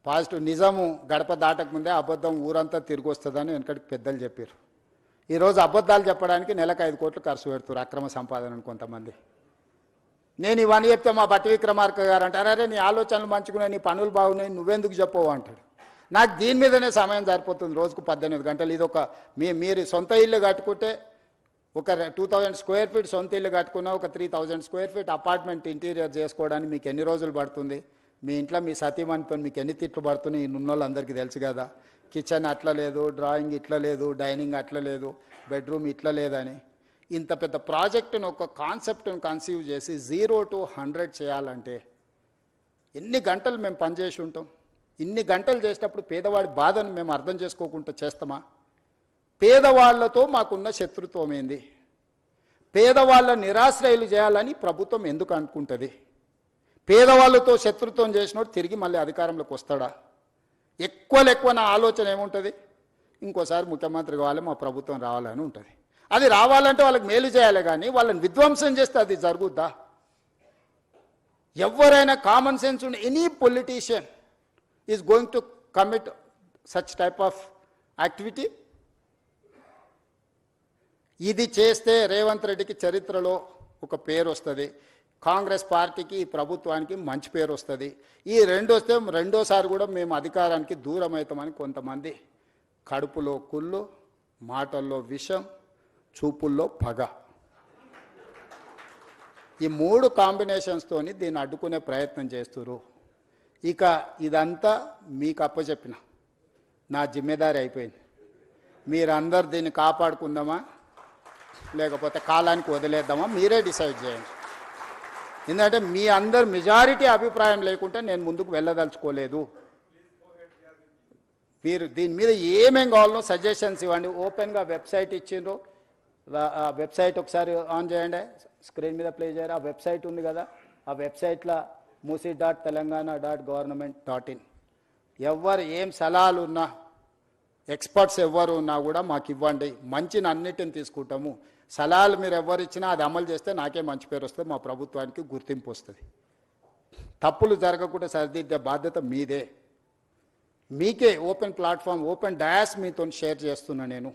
Positive నిజము గడప దాటకముందే అబద్ధం ఊరంతా తిరిగి వస్తుందని వెనకటికి పెద్దలు చెప్పారు. ఈరోజు అబద్ధాలు చెప్పడానికి నెలకు 5 కోట్లు ఖర్చు పెడుతున్నారు అక్రమ సంపాదనను కొంతమంది. నేను ఇవన్నీ చెప్తే మా బట్టి విక్రమార్క గారు అంటారు అరే నీ ఆలోచనలు మంచుకున్నాయి, నీ పనులు బాగున్నాయి, నువ్వెందుకు చెప్పవు అంటాడు. నాకు దీని మీదనే సమయం సరిపోతుంది, రోజుకు 18 గంటలు. ఇది ఒక మీరు సొంత ఇల్లు కట్టుకుంటే ఒక 2000 స్క్వేర్ ఫీట్ సొంత ఇల్లు కట్టుకున్నా ఒక 3000 స్క్వేర్ ఫీట్ అపార్ట్మెంట్ ఇంటీరియర్ చేసుకోవడానికి మీకు ఎన్ని రోజులు పడుతుంది? మీ ఇంట్లో మీ సతీమణితో మీకు ఎన్ని తిట్లు పడుతున్నాయి ఉన్న వాళ్ళందరికీ తెలుసు కదా. కిచెన్ అట్లా లేదు, డ్రాయింగ్ ఇట్లా లేదు, డైనింగ్ అట్లా లేదు, బెడ్రూమ్ ఇట్లా లేదని. ఇంత పెద్ద ప్రాజెక్టును ఒక కాన్సెప్ట్ను కన్సీవ్ చేసి 0 to 100 చేయాలంటే ఎన్ని గంటలు మేము పనిచేసి ఉంటాం? ఇన్ని గంటలు చేసేటప్పుడు పేదవాడి బాధను మేము అర్థం చేసుకోకుండా చేస్తామా? పేదవాళ్లతో మాకున్న శత్రుత్వం ఏంది? పేదవాళ్ళ నిరాశ్రయులు చేయాలని ప్రభుత్వం ఎందుకు అనుకుంటుంది? పేదవాళ్ళతో శత్రుత్వం చేసినోడు తిరిగి మళ్ళీ అధికారంలోకి వస్తాడా? ఎక్కువ నా ఆలోచన ఏముంటుంది? ఇంకోసారి ముఖ్యమంత్రి కావాలి, మా ప్రభుత్వం రావాలని ఉంటుంది. అది రావాలంటే వాళ్ళకి మేలు చేయాలి, కానీ వాళ్ళని విధ్వంసం చేస్తే అది జరుగుద్దా? ఎవరైనా కామన్ సెన్స్ ఉన్న any politician is going to commit such type of activity. ఇది చేస్తే రేవంత్ రెడ్డికి చరిత్రలో ఒక పేరు వస్తుంది, కాంగ్రెస్ పార్టీకి ఈ ప్రభుత్వానికి మంచి పేరు వస్తుంది. ఈ రెండు వస్తే రెండోసారి కూడా మేము అధికారానికి దూరం అవుతామని కొంతమంది కడుపులో కుళ్ళు, మాటల్లో విషం, చూపుల్లో పగ, ఈ 3 కాంబినేషన్స్తోని దీన్ని అడ్డుకునే ప్రయత్నం చేస్తున్నారు. ఇక ఇదంతా మీకు అప్పచెప్పిన నా జిమ్మేదారి అయిపోయింది. మీరందరు దీన్ని కాపాడుకుందామా లేకపోతే కాలానికి వదిలేద్దామా మీరే డిసైడ్ చేయండి. ఎందుకంటే మీ అందరు మెజారిటీ అభిప్రాయం లేకుంటే నేను ముందుకు వెళ్ళదలుచుకోలేదు. మీరు దీని మీద ఏమేం కావాలో సజెషన్స్ ఇవ్వండి. ఓపెన్గా వెబ్సైట్ ఇచ్చిండ్రు, ఆ వెబ్సైట్ ఒకసారి ఆన్ చేయండి, స్క్రీన్ మీద ప్లే చేయరు. ఆ వెబ్సైట్ ఉంది కదా, ఆ వెబ్సైట్లో musi.telangana.government.in ఎవరు ఏం సలహాలు ఉన్నా, ఎక్స్పర్ట్స్ ఎవరు ఉన్నా కూడా మాకు ఇవ్వండి. మంచిని అన్నిటిని తీసుకుంటాము. సలహాలు మీరు ఎవరు ఇచ్చినా అది అమలు చేస్తే నాకే మంచి పేరు వస్తుంది, మా ప్రభుత్వానికి గుర్తింపు వస్తుంది. తప్పులు జరగకుండా సరిదిద్దే బాధ్యత మీదే. మీకే ఓపెన్ ప్లాట్ఫామ్, ఓపెన్ డయాస్ మీతో షేర్ చేస్తున్నా నేను.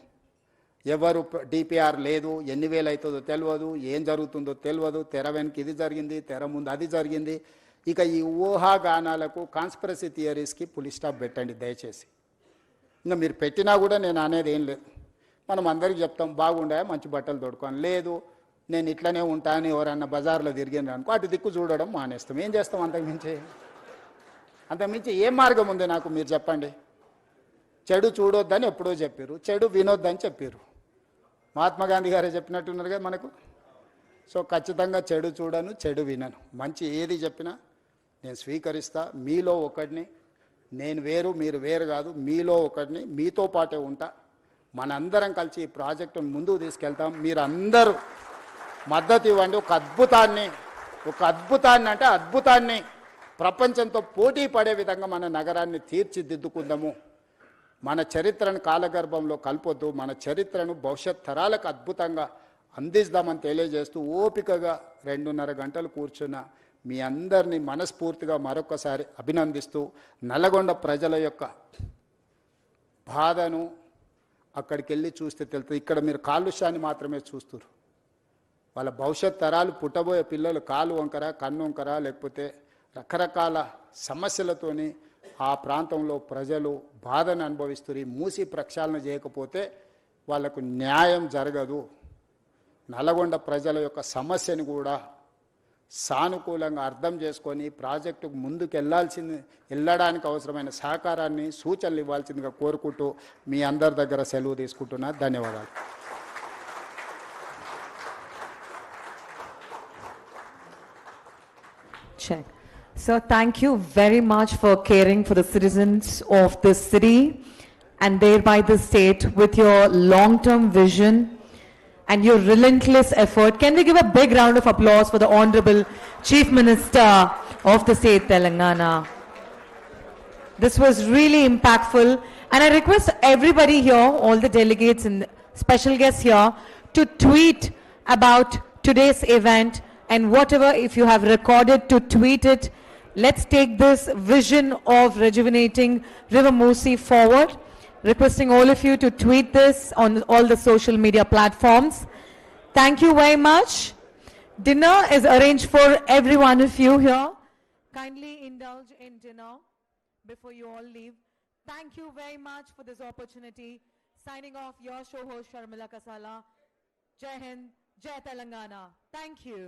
ఎవరు డిపిఆర్ లేదు, ఎన్ని వేలు అవుతుందో తెలియదు, ఏం జరుగుతుందో తెలియదు, తెర వెనక ఇది జరిగింది, తెర ముందు అది జరిగింది. ఇక ఈ ఊహాగానాలకు, కాన్స్పిరసీ థియరీస్కి పులి స్టాప్ పెట్టండి దయచేసి. ఇంకా మీరు పెట్టినా కూడా నేను అనేది ఏం లేదు. మనం అందరికీ చెప్తాం బాగుండా మంచి బట్టలు తొడుకోని, లేదు నేను ఇట్లనే ఉంటాను ఎవరన్నా బజార్లో తిరిగింది అనుకో అటు దిక్కు చూడడం మానేస్తాం. ఏం చేస్తాం? అంతకుమించి ఏం మార్గం ఉంది నాకు? మీరు చెప్పండి. చెడు చూడొద్దని ఎప్పుడో చెప్పారు, చెడు వినొద్దని చెప్పారు. మహాత్మా గాంధీ గారే చెప్పినట్టున్నారు కదా మనకు. సో ఖచ్చితంగా చెడు చూడను, చెడు వినను. మంచి ఏది చెప్పినా నేను స్వీకరిస్తా. మీలో ఒకడిని, నేను వేరు మీరు వేరు కాదు, మీలో ఒకడిని, మీతో పాటే ఉంటా. మనందరం కలిసి ఈ ప్రాజెక్టును ముందుకు తీసుకెళ్తాం. మీరు అందరూ మద్దతు ఇవ్వండి. ఒక అద్భుతాన్ని అంటే అద్భుతాన్ని ప్రపంచంతో పోటీ పడే విధంగా మన నగరాన్ని తీర్చిదిద్దుకుందాము. మన చరిత్రను కాలగర్భంలో కలపొద్దు, మన చరిత్రను భవిష్యత్ తరాలకు అద్భుతంగా అందిస్తామని తెలియజేస్తూ ఓపికగా 2.5 గంటలు కూర్చున్న మీ అందరినీ మనస్ఫూర్తిగా మరొకసారి అభినందిస్తూ నల్లగొండ ప్రజల యొక్క బాధను, అక్కడికి వెళ్ళి చూస్తే తెలుస్తుంది. ఇక్కడ మీరు కాలుష్యాన్ని మాత్రమే చూస్తున్నారు. వాళ్ళ భవిష్యత్ తరాలు పుట్టబోయే పిల్లలు కాలు వంకర, కన్ను వంకర, లేకపోతే రకరకాల సమస్యలతోని ఆ ప్రాంతంలో ప్రజలు బాధను అనుభవిస్తారు. ఈ మూసి ప్రక్షాళన చేయకపోతే వాళ్లకు న్యాయం జరగదు. నల్లగొండ ప్రజల యొక్క సమస్యను కూడా సానుకూలంగా అర్థం చేసుకొని ప్రాజెక్టుకు ముందుకు వెళ్ళడానికి అవసరమైన సహకారాన్ని, సూచనలు ఇవ్వాల్సిందిగా కోరుకుంటూ మీ అందరి దగ్గర సెలవు తీసుకుంటున్నా. ధన్యవాదాలు. Check. So thank you very much for caring for the citizens of this city and thereby the state with your long-term vision and your relentless effort. Can we give a big round of applause for the Honorable Chief Minister of the state Telangana? This was really impactful, and I request everybody here, all the delegates and special guests here, to tweet about today's event, and whatever, if you have recorded, to tweet it. Let's take this vision of rejuvenating River Musi forward. Requesting all of you to tweet this on all the social media platforms. Thank you very much. Dinner is arranged for every one of you here. Kindly indulge in dinner before you all leave. Thank you very much for this opportunity. Signing off, your show host Sharmila Kasala. Jai Hind, Jai Telangana. Thank you.